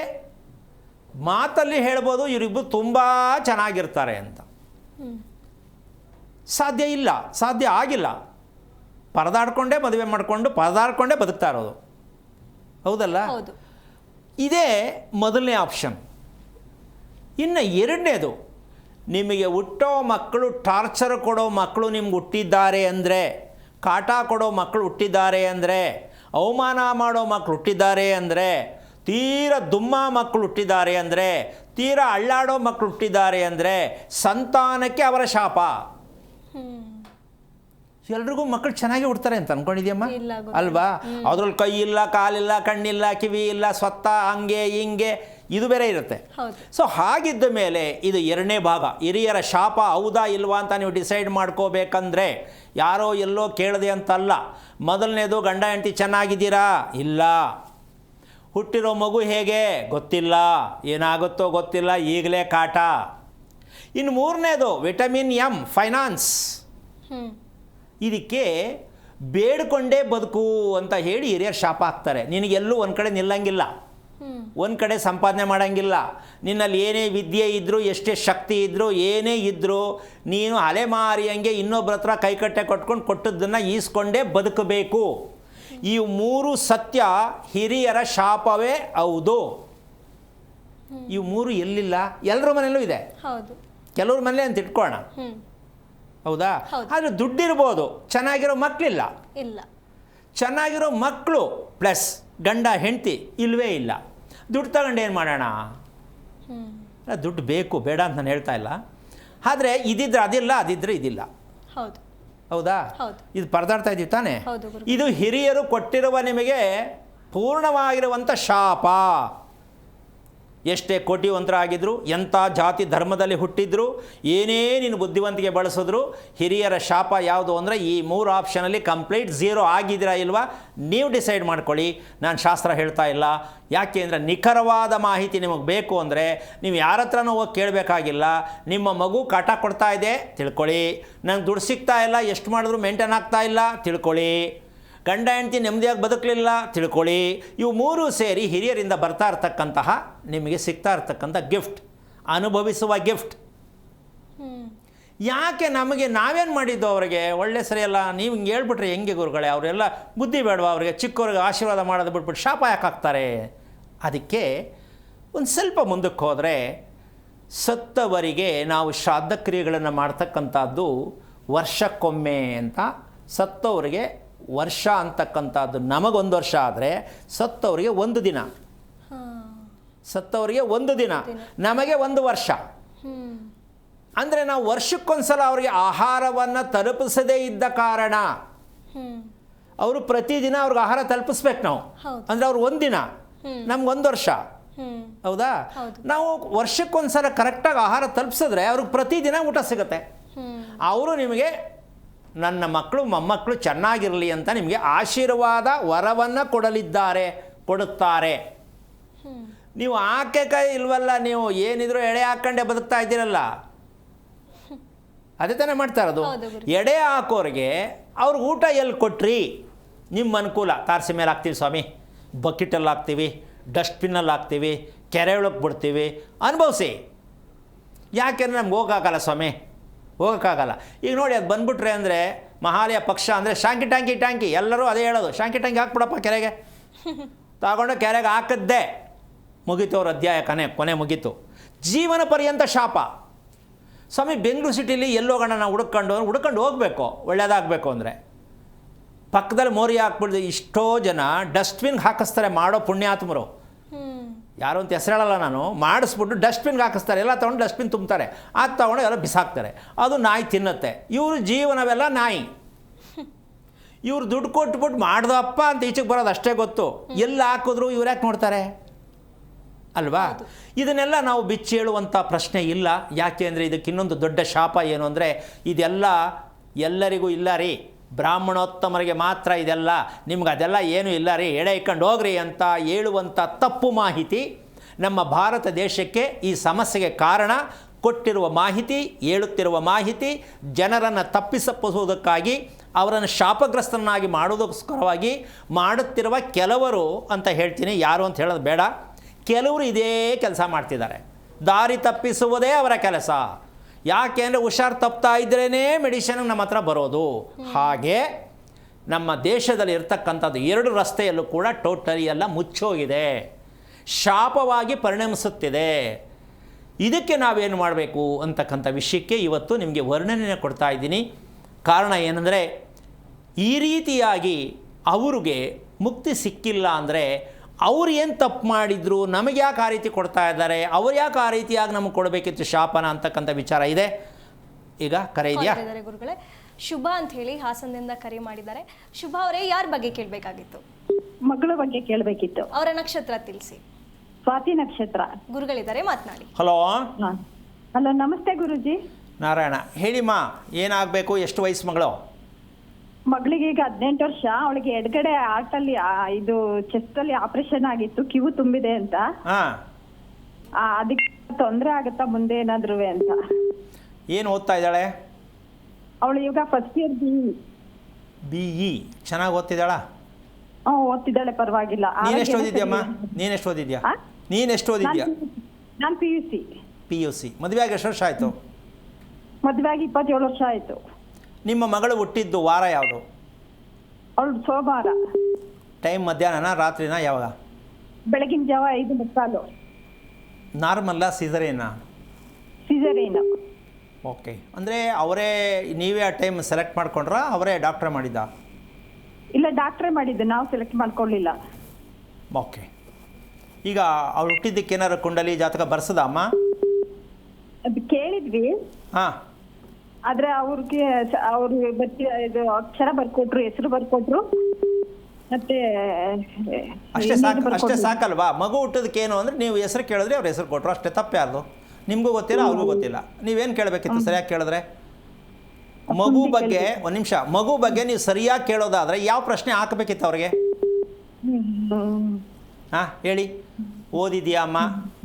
ಮಾತಲ್ಲಿ ಹೇಳ್ಬೋದು, ಇವರಿಬ್ಬರು ತುಂಬ ಚೆನ್ನಾಗಿರ್ತಾರೆ ಅಂತ. ಸಾಧ್ಯ ಇಲ್ಲ, ಸಾಧ್ಯ ಆಗಿಲ್ಲ. ಪರದಾಡ್ಕೊಂಡೇ ಮದುವೆ ಮಾಡಿಕೊಂಡು ಪರದಾಡ್ಕೊಂಡೇ ಬದುಕ್ತಾ ಇರೋದು. ಹೌದಲ್ಲ? ಇದೇ ಮೊದಲನೇ ಆಪ್ಷನ್. ಇನ್ನು 2ನೇದು, ನಿಮಗೆ ಹುಟ್ಟೋ ಮಕ್ಕಳು, ಟಾರ್ಚರ್ ಕೊಡೋ ಮಕ್ಕಳು ನಿಮ್ಗೆ ಹುಟ್ಟಿದ್ದಾರೆ ಅಂದರೆ, ಕಾಟ ಕೊಡೋ ಮಕ್ಕಳು ಹುಟ್ಟಿದ್ದಾರೆ ಅಂದರೆ, ಅವಮಾನ ಮಾಡೋ ಮಕ್ಕಳು ಹುಟ್ಟಿದ್ದಾರೆ ಅಂದರೆ, ತೀರ ದುಮ್ಮ ಮಕ್ಕಳು ಹುಟ್ಟಿದ್ದಾರೆ ಅಂದರೆ, ತೀರ ಅಳ್ಳಾಡೋ ಮಕ್ಕಳು ಹುಟ್ಟಿದ್ದಾರೆ ಅಂದರೆ, ಸಂತಾನಕ್ಕೆ ಅವರ ಶಾಪ. ಎಲ್ರಿಗೂ ಮಕ್ಕಳು ಚೆನ್ನಾಗಿ ಹುಡ್ತಾರೆ ಅಂತ ಅಂದ್ಕೊಂಡಿದ್ಯಮ್ಮ ಅಲ್ವಾ? ಅದ್ರಲ್ಲಿ ಕೈ ಇಲ್ಲ, ಕಾಲಿಲ್ಲ, ಕಣ್ಣಿಲ್ಲ, ಕಿವಿ ಇಲ್ಲ, ಸ್ವತ್ತ ಹಂಗೆ ಹಿಂಗೆ, ಇದು ಬೇರೆ ಇರುತ್ತೆ. ಸೊ ಹಾಗಿದ್ದ ಮೇಲೆ ಇದು 2ನೇ ಭಾಗ. ಹಿರಿಯರ ಶಾಪ ಹೌದಾ ಇಲ್ವಾ ಅಂತ ನೀವು ಡಿಸೈಡ್ ಮಾಡ್ಕೋಬೇಕಂದ್ರೆ ಯಾರೋ ಎಲ್ಲೋ ಕೇಳದೆ ಅಂತಲ್ಲ. ಮೊದಲನೇದು, ಗಂಡ ಹೆಂಡತಿ ಚೆನ್ನಾಗಿದ್ದೀರಾ? ಇಲ್ಲ. ಹುಟ್ಟಿರೋ ಮಗು ಹೇಗೆ? ಗೊತ್ತಿಲ್ಲ. ಏನಾಗುತ್ತೋ ಗೊತ್ತಿಲ್ಲ, ಈಗಲೇ ಕಾಟ. ಇನ್ನು 3ನೇದು, ವಿಟಮಿನ್ ಎಮ್, ಫೈನಾನ್ಸ್. ಇದಕ್ಕೆ ಬೇಡ್ಕೊಂಡೇ ಬದುಕು ಅಂತ ಹೇಳಿ ಹಿರಿಯರು ಶಾಪ ಹಾಕ್ತಾರೆ. ನಿನಗೆಲ್ಲೂ ಒಂದು ಕಡೆ ನಿಲ್ಲಂಗಿಲ್ಲ, ಒಂದು ಕಡೆ ಸಂಪಾದನೆ ಮಾಡೋಂಗಿಲ್ಲ. ನಿನ್ನಲ್ಲಿ ಏನೇ ವಿದ್ಯೆ ಇದ್ದರೂ, ಎಷ್ಟೇ ಶಕ್ತಿ ಇದ್ದರೂ, ಏನೇ ಇದ್ದರೂ ನೀನು ಅಲೆಮಾರಿಯಂಗೆ ಇನ್ನೊಬ್ಬರ ಹತ್ರ ಕೈಕಟ್ಟೆ ಕೊಟ್ಕೊಂಡು ಕೊಟ್ಟದ್ದನ್ನು ಈಸ್ಕೊಂಡೇ ಬದುಕಬೇಕು. ಈ 3 ಸತ್ಯ ಹಿರಿಯರ ಶಾಪವೇ ಹೌದು. ಈ 3 ಎಲ್ಲಿಲ್ಲ? ಎಲ್ಲರ ಮನೆಯಲ್ಲೂ ಇದೆ. ಕೆಲವ್ರ ಮನೇಲಿ ಅಂತ ಇಟ್ಕೋಣ, ಹೌದಾ? ಆದರೆ ದುಡ್ಡಿರ್ಬೋದು, ಚೆನ್ನಾಗಿರೋ ಮಕ್ಕಳಿಲ್ಲ. ಚೆನ್ನಾಗಿರೋ ಮಕ್ಕಳು ಪ್ಲಸ್ ಗಂಡ ಹೆಂಡತಿ ಇಲ್ಲವೇ ಇಲ್ಲ. ದುಡ್ಡು ತಗೊಂಡು ಏನು ಮಾಡೋಣ? ದುಡ್ಡು ಬೇಕು, ಬೇಡ ಅಂತ ನಾನು ಹೇಳ್ತಾ ಇಲ್ಲ. ಆದರೆ ಇದಿದ್ರೆ ಅದಿಲ್ಲ, ಅದಿದ್ರೆ ಇದಿಲ್ಲ. ಹೌದಾ? ಇದು ಪರದಾಡ್ತಾ ಇದ್ದೀವಿ ತಾನೇ? ಇದು ಹಿರಿಯರು ಕೊಟ್ಟಿರುವ ನಿಮಗೆ ಪೂರ್ಣವಾಗಿರುವಂಥ ಶಾಪ. ಎಷ್ಟೇ ಕೋಟಿವಂತರಾಗಿದ್ದರು, ಎಂಥ ಜಾತಿ ಧರ್ಮದಲ್ಲಿ ಹುಟ್ಟಿದ್ರು, ಏನೇ ನೀನು ಬುದ್ಧಿವಂತಿಕೆ ಬಳಸಿದ್ರು, ಹಿರಿಯರ ಶಾಪ ಯಾವುದು ಅಂದರೆ ಈ 3 ಆಪ್ಷನಲ್ಲಿ ಕಂಪ್ಲೀಟ್ 0 ಆಗಿದ್ದೀರಾ ಇಲ್ವಾ ನೀವು ಡಿಸೈಡ್ ಮಾಡ್ಕೊಳ್ಳಿ. ನಾನು ಶಾಸ್ತ್ರ ಹೇಳ್ತಾ ಇಲ್ಲ. ಯಾಕೆ ಅಂದರೆ ನಿಖರವಾದ ಮಾಹಿತಿ ನಿಮಗೆ ಬೇಕು ಅಂದರೆ ನೀವು ಯಾರ ಹತ್ರನೂ ಹೋಗಿ ಕೇಳಬೇಕಾಗಿಲ್ಲ. ನಿಮ್ಮ ಮಗು ಕಾಟ ಕೊಡ್ತಾ ಇದೆ ತಿಳ್ಕೊಳ್ಳಿ, ನಂಗೆ ದುಡ್ಡು ಸಿಗ್ತಾ ಇಲ್ಲ, ಎಷ್ಟು ಮಾಡಿದ್ರು ಮೇಂಟೈನ್ ಆಗ್ತಾ ಇಲ್ಲ ತಿಳ್ಕೊಳ್ಳಿ, ಗಂಡ ಹೆಂಡತಿ ನೆಮ್ಮದಿಯಾಗಿ ಬದುಕಲಿಲ್ಲ ತಿಳ್ಕೊಳ್ಳಿ. ಇವು 3 ಸೇರಿ ಹಿರಿಯರಿಂದ ಬರ್ತಾ ಇರ್ತಕ್ಕಂತಹ ನಿಮಗೆ ಸಿಗ್ತಾ ಇರ್ತಕ್ಕಂಥ ಗಿಫ್ಟ್, ಅನುಭವಿಸುವ ಗಿಫ್ಟ್. ಯಾಕೆ ನಮಗೆ ನಾವೇನು ಮಾಡಿದ್ದು ಅವರಿಗೆ ಒಳ್ಳೆ ಸರಿಯಲ್ಲ, ನೀವು ಹಿಂಗೆ ಹೇಳ್ಬಿಟ್ರೆ ಹೆಂಗೆ ಗುರುಗಳೇ, ಅವರೆಲ್ಲ ಬುದ್ಧಿ ಬೇಡವಾ ಅವರಿಗೆ, ಚಿಕ್ಕವ್ರಿಗೆ ಆಶೀರ್ವಾದ ಮಾಡೋದು ಬಿಟ್ಬಿಟ್ಟು ಶಾಪ ಯಾಕೆ ಹಾಕ್ತಾರೆ? ಅದಕ್ಕೆ ಒಂದು ಸ್ವಲ್ಪ ಮುಂದಕ್ಕೆ ಹೋದರೆ ಸತ್ತವರಿಗೆ ನಾವು ಶ್ರಾದ್ದ ಕ್ರಿಯೆಗಳನ್ನು ಮಾಡ್ತಕ್ಕಂಥದ್ದು ವರ್ಷಕ್ಕೊಮ್ಮೆ ಅಂತ. ಸತ್ತವರಿಗೆ ವರ್ಷ ಅಂತಕ್ಕಂಥದ್ದು ನಮಗೊಂದು ವರ್ಷ ಆದರೆ ಸತ್ತವರಿಗೆ ಒಂದು ದಿನ, ಸತ್ತವರಿಗೆ ಒಂದು ದಿನ, ನಮಗೆ ಒಂದು ವರ್ಷ. ಅಂದರೆ ನಾವು ವರ್ಷಕ್ಕೊಂದ್ಸಲ ಅವರಿಗೆ ಆಹಾರವನ್ನು ತಲುಪಿಸದೇ ಇದ್ದ ಕಾರಣ ಅವರು ಪ್ರತಿದಿನ ಅವ್ರಿಗೆ ಆಹಾರ ತಲುಪಿಸ್ಬೇಕು ನಾವು. ಅಂದರೆ ಅವ್ರು ಒಂದಿನ, ನಮ್ಗೊಂದು ವರ್ಷ. ಹೌದಾ? ನಾವು ವರ್ಷಕ್ಕೊಂದ್ಸಲ ಕರೆಕ್ಟಾಗಿ ಆಹಾರ ತಲುಪಿಸಿದ್ರೆ ಅವ್ರಿಗೆ ಪ್ರತಿದಿನ ಊಟ ಸಿಗುತ್ತೆ. ಅವರು ನಿಮಗೆ ನನ್ನ ಮಕ್ಕಳು ಮೊಮ್ಮಕ್ಕಳು ಚೆನ್ನಾಗಿರಲಿ ಅಂತ ನಿಮಗೆ ಆಶೀರ್ವಾದ ವರವನ್ನು ಕೊಡುತ್ತಾರೆ. ನೀವು ಆಕೆ ಕೈ ಇಲ್ವಲ್ಲ, ನೀವು ಏನಿದ್ರು ಎಡೆ ಹಾಕ್ಕೊಂಡೆ ಬದುಕ್ತಾ ಇದ್ದೀರಲ್ಲ, ಅದೇ ತಾನೇ ಮಾಡ್ತಾ ಇರೋದು. ಎಡೆ ಹಾಕೋರಿಗೆ ಅವ್ರಿಗೆ ಊಟ ಎಲ್ಲಿ ಕೊಟ್ರಿ? ನಿಮ್ಮ ಅನುಕೂಲ. ತಾರಸಿ ಮೇಲೆ ಹಾಕ್ತೀವಿ ಸ್ವಾಮಿ, ಬಕೆಟಲ್ಲಿ ಹಾಕ್ತೀವಿ, ಡಸ್ಟ್ಬಿನ್ನಲ್ಲಿ ಹಾಕ್ತೀವಿ, ಕೆರೆ ಒಳಗೆ ಬಿಡ್ತೀವಿ, ಅನುಭವಿಸಿ. ಯಾಕೆಂದರೆ ನಮ್ಗೆ ಹೋಗೋಕ್ಕಾಗಲ್ಲ ಸ್ವಾಮಿ, ಹೋಗೋಕ್ಕಾಗಲ್ಲ. ಈಗ ನೋಡಿ, ಅದು ಬಂದ್ಬಿಟ್ರೆ ಅಂದರೆ ಮಹಾಲಯ ಪಕ್ಷ ಅಂದರೆ ಶಾಂಕಿ ಟ್ಯಾಂಕಿ ಎಲ್ಲರೂ ಅದೇ ಹೇಳೋದು, ಶಾಂಕಿ ಟ್ಯಾಂಕಿ ಹಾಕ್ಬಿಡಪ್ಪ ಕೆರೆಗೆ. ತಗೊಂಡು ಕೆರೆಗೆ ಹಾಕಿದ್ದೆ, ಮುಗೀತು ಅವ್ರ ಅಧ್ಯಾಯ, ಕೊನೆ ಮುಗೀತು. ಜೀವನ ಪರ್ಯಂತ ಶಾಪ. ಸ್ವಾಮಿ ಬೆಂಗಳೂರು ಸಿಟಿಲಿ ಎಲ್ಲೋಗೋಣ ನಾವು ಹುಡ್ಕೊಂಡು ಹೋಗಬೇಕು, ಒಳ್ಳೇದಾಗಬೇಕು ಅಂದರೆ ಪಕ್ಕದಲ್ಲಿ ಮೋರಿ ಹಾಕ್ಬಿಡ್ದು. ಇಷ್ಟೋ ಜನ ಡಸ್ಟ್ಬಿನ್ಗೆ ಹಾಕಿಸ್ತಾರೆ, ಮಾಡೋ ಪುಣ್ಯಾತ್ಮರು. ಯಾರು ಅಂತ ಹೆಸರು ಹೇಳಲ್ಲ ನಾನು, ಮಾಡಿಸ್ಬಿಟ್ಟು ಡಸ್ಟ್ಬಿನ್ಗೆ ಹಾಕಿಸ್ತಾರೆ, ಎಲ್ಲ ತೊಗೊಂಡು ಡಸ್ಟ್ಬಿನ್ ತುಂಬ್ತಾರೆ, ಅದು ತೊಗೊಂಡು ಎಲ್ಲ ಬಿಸಾಕ್ತಾರೆ, ಅದು ನಾಯಿ ತಿನ್ನುತ್ತೆ. ಇವರು ಜೀವನವೆಲ್ಲ ನಾಯಿ. ಇವ್ರು ದುಡ್ಡು ಕೊಟ್ಬಿಟ್ಟು ಮಾಡ್ದಪ್ಪ ಅಂತ ಈಚೆಗೆ ಬರೋದು ಅಷ್ಟೇ ಗೊತ್ತು. ಎಲ್ಲ ಹಾಕಿದ್ರು ಇವ್ರು ಯಾಕೆ ನೋಡ್ತಾರೆ ಅಲ್ವಾ? ಇದನ್ನೆಲ್ಲ ನಾವು ಬಿಚ್ಚಿ ಹೇಳುವಂಥ ಪ್ರಶ್ನೆ ಇಲ್ಲ. ಯಾಕೆ ಅಂದರೆ ಇದಕ್ಕೆ ಇನ್ನೊಂದು ದೊಡ್ಡ ಶಾಪ ಏನು ಅಂದರೆ, ಇದೆಲ್ಲ ಎಲ್ಲರಿಗೂ ಇಲ್ಲ ರೀ, ಬ್ರಾಹ್ಮಣೋತ್ತಮರಿಗೆ ಮಾತ್ರ ಇದೆಲ್ಲ, ನಿಮ್ಗೆ ಅದೆಲ್ಲ ಏನೂ ಇಲ್ಲ ರೀ, ಎಡೆ ಇಕ್ಕೊಂಡು ಹೋಗ್ರಿ ಅಂತ ಹೇಳುವಂಥ ತಪ್ಪು ಮಾಹಿತಿ ನಮ್ಮ ಭಾರತ ದೇಶಕ್ಕೆ ಈ ಸಮಸ್ಯೆಗೆ ಕಾರಣ. ಕೊಟ್ಟಿರುವ ಮಾಹಿತಿ, ಹೇಳುತ್ತಿರುವ ಮಾಹಿತಿ ಜನರನ್ನು ತಪ್ಪಿಸಪ್ಪುವುದಕ್ಕಾಗಿ, ಅವರನ್ನು ಶಾಪಗ್ರಸ್ತನಾಗಿ ಮಾಡೋದಕ್ಕೋಸ್ಕರವಾಗಿ ಮಾಡುತ್ತಿರುವ ಕೆಲವರು ಅಂತ ಹೇಳ್ತೀನಿ. ಯಾರು ಅಂತ ಹೇಳೋದು ಬೇಡ, ಕೆಲವರು ಇದೇ ಕೆಲಸ ಮಾಡ್ತಿದ್ದಾರೆ. ದಾರಿ ತಪ್ಪಿಸುವುದೇ ಅವರ ಕೆಲಸ. ಯಾಕೆ ಅಂದರೆ ಹುಷಾರು ತಪ್ತಾ ಇದ್ರೇ ಮೆಡಿಷನ್ಗೆ ನಮ್ಮ ಹತ್ರ ಬರೋದು. ಹಾಗೆ ನಮ್ಮ ದೇಶದಲ್ಲಿ ಇರ್ತಕ್ಕಂಥದ್ದು 2 ರಸ್ತೆಯಲ್ಲೂ ಕೂಡ ಟೋಟಲಿ ಎಲ್ಲ ಮುಚ್ಚೋಗಿದೆ, ಶಾಪವಾಗಿ ಪರಿಣಮಿಸುತ್ತಿದೆ. ಇದಕ್ಕೆ ನಾವೇನು ಮಾಡಬೇಕು ಅಂತಕ್ಕಂಥ ವಿಷಯಕ್ಕೆ ಇವತ್ತು ನಿಮಗೆ ವರ್ಣನೆ ಕೊಡ್ತಾ ಇದ್ದೀನಿ. ಕಾರಣ ಏನಂದರೆ, ಈ ರೀತಿಯಾಗಿ ಅವ್ರಿಗೆ ಮುಕ್ತಿ ಸಿಕ್ಕಿಲ್ಲ ಅಂದರೆ ಅವ್ರು ಏನು ತಪ್ಪು ಮಾಡಿದ್ರು, ನಮಗೆ ಯಾಕೆ ಆ ರೀತಿ ಕೊಡ್ತಾ ಇದ್ದಾರೆ, ಅವ್ರು ಯಾಕೆ ಆ ರೀತಿಯಾಗಿ ನಮಗೆ ಕೊಡಬೇಕಿತ್ತು ಶಾಪನ ಅಂತಕ್ಕಂಥ ವಿಚಾರ ಇದೆ. ಈಗ ಕರೆ ಇದೆಯಾ ಗುರುಗಳೇ? ಶುಭ ಅಂತ ಹೇಳಿ ಹಾಸನದಿಂದ ಕರೆ ಮಾಡಿದ್ದಾರೆ. ಶುಭ ಅವರೇ, ಯಾರ ಬಗ್ಗೆ ಕೇಳಬೇಕಾಗಿತ್ತು? ಮಗಳ ಬಗ್ಗೆ ಕೇಳಬೇಕಿತ್ತು. ಅವರ ನಕ್ಷತ್ರ ತಿಳಿಸಿ. ಸ್ವಾತಿ ನಕ್ಷತ್ರ. ಗುರುಗಳಿದ್ದಾರೆ, ಮಾತನಾಡಿ. ಹಲೋ. ಹಲೋ, ನಮಸ್ತೆ ಗುರುಜಿ. ನಾರಾಯಣ, ಹೇಳಿಮ್ಮ, ಏನಾಗಬೇಕು? ಎಷ್ಟು ವಯಸ್ಸು ಮಗಳು? ಮಗಳಿಗೆ ಈಗ 18 ವರ್ಷ. ಅವಳಿಗೆ ಎಡಗಡೆ ಆರ್ಟಲ್ಲಿ ಇದು ಚೆಸ್ಟ್ ಅಲ್ಲಿ ಆಪರೇಷನ್ ಆಗಿತ್ತು, ಕಿವು ತುಂಬಿದೆ ಅಂತ. ಅದಕ್ಕೆ ತೊಂದರೆ ಆಗುತ್ತಾ ಮುಂದೆ ಏನಾದ್ರು ಅಂತ. ಏನು ಓದ್ತಾ ಇದ್ದಾಳೆ ಅವಳು? ಈಗ ಫಸ್ಟ್ ಇಯರ್ BE. ಚೆನ್ನಾಗಿ ಓದ್ತಿದ್ದಾಳ? ಓದ್ತಿದ್ದಾಳೆ, ಪರವಾಗಿಲ್ಲ. ನೀನೆಷ್ಟು ಓದಿದ್ಯಮ್ಮ? ನೀನೆಷ್ಟು ಓದಿದ್ಯಾ? ನಾನು PUC. ಮದುವೆ ಆಗಿ ಎಷ್ಟು ವರ್ಷ ಆಯಿತು? ಮದುವೆ ಆಗಿ 27 ವರ್ಷ ಆಯ್ತು. ನಿಮ್ಮ ಮಗಳು ಹುಟ್ಟಿದ್ದು ವಾರ ಯಾವುದು? ಅವಳು ಸೋಮವಾರ. ಟೈಮ್ ಮಧ್ಯಾಹ್ನನ ರಾತ್ರಿನ ಯಾವಾಗ? ಬೆಳಗಿನ ಜಾವ 5:30. ನಾರ್ಮಲ್ಲ ಸಿಸರೇನಾ? ಸಿಸರೇನು. ಓಕೆ. ಅಂದರೆ ಅವರೇ, ನೀವೇ ಆ ಟೈಮ್ ಸೆಲೆಕ್ಟ್ ಮಾಡ್ಕೊಂಡ್ರಾ, ಅವರೇ ಡಾಕ್ಟ್ರೇ ಮಾಡಿದ್ದ? ಇಲ್ಲ, ಡಾಕ್ಟ್ರೇ ಮಾಡಿದ್ದು, ನಾವು ಸೆಲೆಕ್ಟ್ ಮಾಡ್ಕೊಳ್ಳಿಲ್ಲ. ಓಕೆ. ಈಗ ಅವ್ರು ಹುಟ್ಟಿದ್ದಕ್ಕೆ ಏನಾದ್ರು ಕುಂಡಲಿ ಜಾತಕ ಬರ್ಸದ ಅಮ್ಮ? ಅದು ಕೇಳಿದ್ವಿ. ಹಾಂ. ಆದ್ರೆ ಅವ್ರಿಗೆ ಅವರು ಇದು ಅಕ್ಷರ ಬರ್ಕೊಟ್ರು, ಹೆಸರು ಬರ್ಕೊಟ್ರು, ಮತ್ತೆ ಅಷ್ಟೇ ಸಾಕಲ್ವಾ? ಮಗು ಹುಟ್ಟೋದಕ್ಕೆ ಏನು ಅಂದರೆ ನೀವು ಹೆಸರು ಕೇಳಿದ್ರೆ ಅವ್ರ ಹೆಸರು ಕೊಟ್ಟರು, ಅಷ್ಟೇ. ತಪ್ಪೇ ಅದು. ನಿಮಗೂ ಗೊತ್ತಿಲ್ಲ, ಅವ್ರಿಗೂ ಗೊತ್ತಿಲ್ಲ. ನೀವೇನು ಕೇಳಬೇಕಿತ್ತು ಸರಿಯಾಗಿ ಕೇಳಿದ್ರೆ? ಮಗು ಬಗ್ಗೆ ಒಂದು ನಿಮಿಷ, ಮಗು ಬಗ್ಗೆ ನೀವು ಸರಿಯಾಗಿ ಕೇಳೋದಾದರೆ ಯಾವ ಪ್ರಶ್ನೆ ಹಾಕಬೇಕಿತ್ತು ಅವ್ರಿಗೆ? ಹಾಂ, ಹೇಳಿ. ಓದಿದ್ಯಾ ಅಮ್ಮ?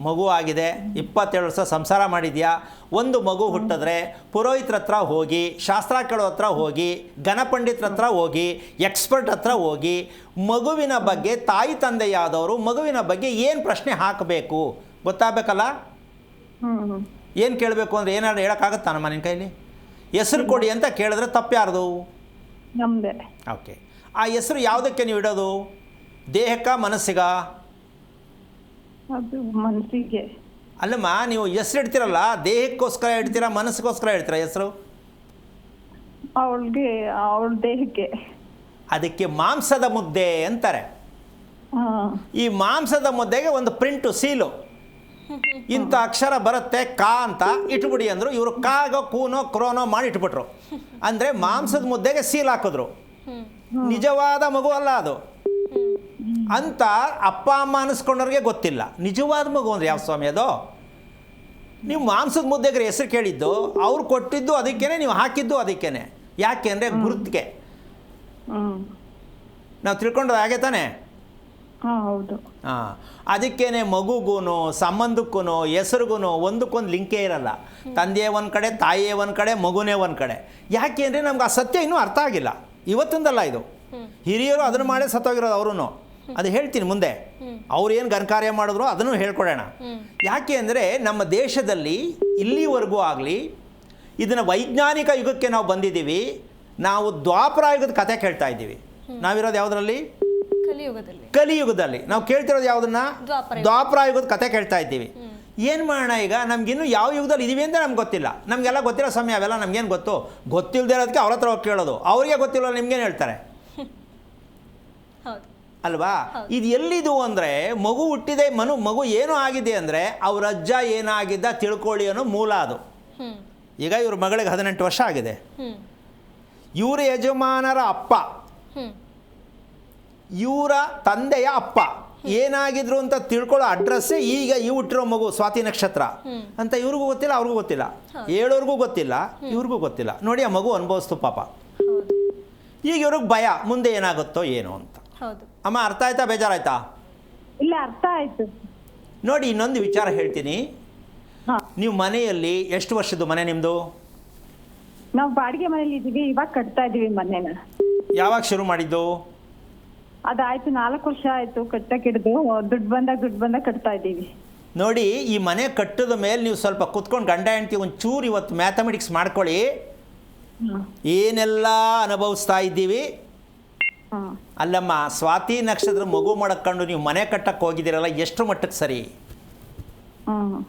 ಮಗು ಆಗಿದೆ, 27 ವರ್ಷ ಸಂಸಾರ ಮಾಡಿದ್ಯಾ? ಒಂದು ಮಗು ಹುಟ್ಟಿದ್ರೆ ಪುರೋಹಿತರ ಹತ್ರ ಹೋಗಿ, ಶಾಸ್ತ್ರ ಕೇಳೋ ಹತ್ರ ಹೋಗಿ, ಗಣಪಂಡಿತರ ಹತ್ರ ಹೋಗಿ, ಎಕ್ಸ್ಪರ್ಟ್ ಹತ್ರ ಹೋಗಿ, ಮಗುವಿನ ಬಗ್ಗೆ ತಾಯಿ ತಂದೆಯಾದವರು ಮಗುವಿನ ಬಗ್ಗೆ ಏನು ಪ್ರಶ್ನೆ ಹಾಕಬೇಕು ಗೊತ್ತಾಗಬೇಕಲ್ಲ? ಏನು ಕೇಳಬೇಕು ಅಂದರೆ ಏನಾದ್ರು ಹೇಳೋಕ್ಕಾಗತ್ತಾ ನಮ್ಮ ನಿನ್ನ ಕೈಲಿ? ಹೆಸರು ಕೊಡಿ ಅಂತ ಕೇಳಿದ್ರೆ ತಪ್ಪು ಯಾರ್ದು? ನಮ್ದೆ. ಓಕೆ. ಆ ಹೆಸರು ಯಾವುದಕ್ಕೆ ನೀವು ಇಡೋದು? ದೇಹಕ್ಕ ಮನಸ್ಸಿಗ? ಅದು ಮನಸ್ಸಿಗೆ. ಅಲ್ಲಮ್ಮ, ನೀವು ಹೆಸರು ಇಡ್ತೀರಲ್ಲ, ದೇಹಕ್ಕೋಸ್ಕರ ಇಡ್ತೀರಾ ಮನಸ್ಸಿಗೋಸ್ಕರ ಇಡ್ತೀರಾ ಹೆಸರು? ಅವಳ ದೇಹಕ್ಕೆ. ಅದಕ್ಕೆ ಮಾಂಸದ ಮುದ್ದೆ ಅಂತಾರೆ. ಹಾ. ಈ ಮಾಂಸದ ಮುದ್ದೆಗೆ ಒಂದು ಪ್ರಿಂಟು, ಸೀಲು, ಇಂಥ ಅಕ್ಷರ ಬರುತ್ತೆ ಕಾ ಅಂತ ಇಟ್ಬಿಡಿ ಅಂದರು. ಇವರು ಕಾಗೋ ಕೂನೋ ಕ್ರೋನೋ ಮಾಡಿ ಇಟ್ಬಿಟ್ರು. ಅಂದರೆ ಮಾಂಸದ ಮುದ್ದೆಗೆ ಸೀಲ್ ಹಾಕಿದ್ರು. ನಿಜವಾದ ಮಗು ಅಲ್ಲ ಅದು ಅಂತ ಅಪ್ಪ ಅಮ್ಮ ಅನ್ನಿಸ್ಕೊಂಡವ್ರಿಗೆ ಗೊತ್ತಿಲ್ಲ. ನಿಜವಾದ ಮಗು ಅಂದರೆ ಯಾವ ಸ್ವಾಮಿ ಅದು? ನೀವು ಮಾಂಸದ ಮುದ್ದೆಗೆ ಹೆಸರು ಕೇಳಿದ್ದು, ಅವ್ರು ಕೊಟ್ಟಿದ್ದು ಅದಕ್ಕೇನೆ, ನೀವು ಹಾಕಿದ್ದು ಅದಕ್ಕೇನೆ. ಯಾಕೆ ಅಂದರೆ ಗುರುತಿಗೆ. ನಾವು ತಿಳ್ಕೊಂಡದ್ದು ಹಾಗೆ ತಾನೆ? ಹೌದು. ಹಾಂ, ಅದಕ್ಕೇನೆ ಮಗುಗೂ ಸಂಬಂಧಕ್ಕೂ ಹೆಸರಿಗೂ ಒಂದಕ್ಕೊಂದು ಲಿಂಕೇ ಇರಲ್ಲ. ತಂದೆಯೇ ಒಂದು ಕಡೆ, ತಾಯಿಯೇ ಒಂದು ಕಡೆ, ಮಗುನೇ ಒಂದು ಕಡೆ. ಯಾಕೆ ಅಂದರೆ ನಮ್ಗೆ ಆ ಸತ್ಯ ಇನ್ನೂ ಅರ್ಥ ಆಗಿಲ್ಲ. ಇವತ್ತಿಂದಲ್ಲ ಇದು. ಹಿರಿಯರು ಅದನ್ನು ಮಾಡೇ ಸತ್ತೋಗಿರೋದು ಅವರು. ಅದು ಹೇಳ್ತೀನಿ ಮುಂದೆ. ಅವ್ರು ಏನು ಘನಕಾರ್ಯ ಮಾಡಿದ್ರು ಅದನ್ನು ಹೇಳ್ಕೊಡೋಣ. ಯಾಕೆ ಅಂದರೆ ನಮ್ಮ ದೇಶದಲ್ಲಿ ಇಲ್ಲಿವರೆಗೂ ಆಗಲಿ ಇದನ್ನು ವೈಜ್ಞಾನಿಕ ಯುಗಕ್ಕೆ ನಾವು ಬಂದಿದ್ದೀವಿ. ನಾವು ದ್ವಾಪರ ಯುಗದ ಕಥೆ ಕೇಳ್ತಾ ಇದ್ದೀವಿ. ನಾವಿರೋದು ಯಾವುದರಲ್ಲಿ? ಕಲಿಯುಗದಲ್ಲಿ. ನಾವು ಕೇಳ್ತಿರೋದು ಯಾವುದನ್ನ? ದ್ವಾಪರ ಯುಗದ ಕಥೆ ಕೇಳ್ತಾ ಇದ್ದೀವಿ. ಏನು ಮಾಡೋಣ ಈಗ? ನಮಗಿನ್ನೂ ಯಾವ ಯುಗದಲ್ಲಿ ಇದೀವಿ ಅಂತ ನಮ್ಗೆ ಗೊತ್ತಿಲ್ಲ. ನಮಗೆಲ್ಲ ಗೊತ್ತಿರೋ ಸಮಯ ಅವೆಲ್ಲ ನಮಗೇನು ಗೊತ್ತು? ಗೊತ್ತಿಲ್ಲದೆ ಇರೋದಕ್ಕೆ ಅವ್ರ ಹತ್ರ ಹೋಗಿ ಕೇಳೋದು. ಅವ್ರಿಗೆ ಗೊತ್ತಿಲ್ಲ, ನಿಮ್ಗೇನು ಹೇಳ್ತಾರೆ ಅಲ್ವಾ? ಇದು ಎಲ್ಲಿದು ಅಂದರೆ, ಮಗು ಹುಟ್ಟಿದೆ, ಮಗು ಏನೂ ಆಗಿದೆ ಅಂದರೆ ಅವ್ರ ಅಜ್ಜ ಏನಾಗಿದ್ದ ತಿಳ್ಕೊಳ್ಳಿ ಅನ್ನೋ ಮೂಲ ಅದು. ಈಗ ಇವ್ರ ಮಗಳಿಗೆ 18 ವರ್ಷ ಆಗಿದೆ. ಇವರ ಯಜಮಾನರ ಅಪ್ಪ, ಇವರ ತಂದೆಯ ಅಪ್ಪ ಏನಾಗಿದ್ರು ಅಂತ ತಿಳ್ಕೊಳ್ಳೋ ಅಡ್ರೆಸ್ಸೇ ಈಗ ಈ ಹುಟ್ಟಿರೋ ಮಗು ಸ್ವಾತಿ ನಕ್ಷತ್ರ ಅಂತ. ಇವ್ರಿಗೂ ಗೊತ್ತಿಲ್ಲ, ಅವ್ರಿಗೂ ಗೊತ್ತಿಲ್ಲ, ಹೇಳೋರ್ಗೂ ಗೊತ್ತಿಲ್ಲ, ಇವ್ರಿಗೂ ಗೊತ್ತಿಲ್ಲ. ನೋಡಿ, ಆ ಮಗು ಅನುಭವಿಸ್ತು ಪಾಪ. ಈಗ ಇವ್ರಿಗೆ ಭಯ, ಮುಂದೆ ಏನಾಗುತ್ತೋ ಏನೋ ಅಂತ. ಅಮ್ಮ, ಅರ್ಥ ಆಯ್ತಾ? ಬೇಜಾರಾಯ್ತಾ? ಇಲ್ಲ, ಅರ್ಥ ಆಯ್ತು. ನೋಡಿ, ಇನ್ನೊಂದು ವಿಚಾರ ಹೇಳ್ತೀನಿ. ನೀವು ಮನೆಯಲ್ಲಿ ಎಷ್ಟು ವರ್ಷದ್ದು ಮನೆ ನಿಮ್ಮದು? ನಾವು ಬಾಡಿಗೆ ಮನೇಲಿ ಇದ್ದೀವಿ. ಇವಾಗ ಕಟ್ತಾ ಇದೀವಿ ಮನೇನ. ಯಾವಾಗ ಶುರು ಮಾಡಿದ್ದು? ಅದಾಯ್ತು, 4 ವರ್ಷ ಆಯ್ತು ಕಟ್ಟಕ್ಕೆ ಹಿಡಿದು. ದುಡ್ಡು ಬಂದಾಗ ಕಟ್ತಾ ಇದ್ದೀವಿ. ನೋಡಿ, ಈ ಮನೆ ಕಟ್ಟಿದ ಮೇಲೆ ನೀವು ಸ್ವಲ್ಪ ಕುತ್ಕೊಂಡು ಗಂಡ ಹೆಂಡತಿ ಒಂಚೂರು ಇವತ್ತು ಮ್ಯಾಥಮೆಟಿಕ್ಸ್ ಮಾಡ್ಕೊಳ್ಳಿ. ಏನೆಲ್ಲ ಅನುಭವಿಸ್ತಾ ಇದ್ದೀವಿ. ಅಲ್ಲಮ್ಮ, ಸ್ವಾತಿ ನಕ್ಷತ್ರ ಮಗು ಮಾಡಕೊಂಡು ನೀವು ಮನೆ ಕಟ್ಟಕ್ಕೆ ಹೋಗಿದ್ದೀರಲ್ಲ, ಎಷ್ಟು ಮಟ್ಟಕ್ಕೆ ಸರಿ?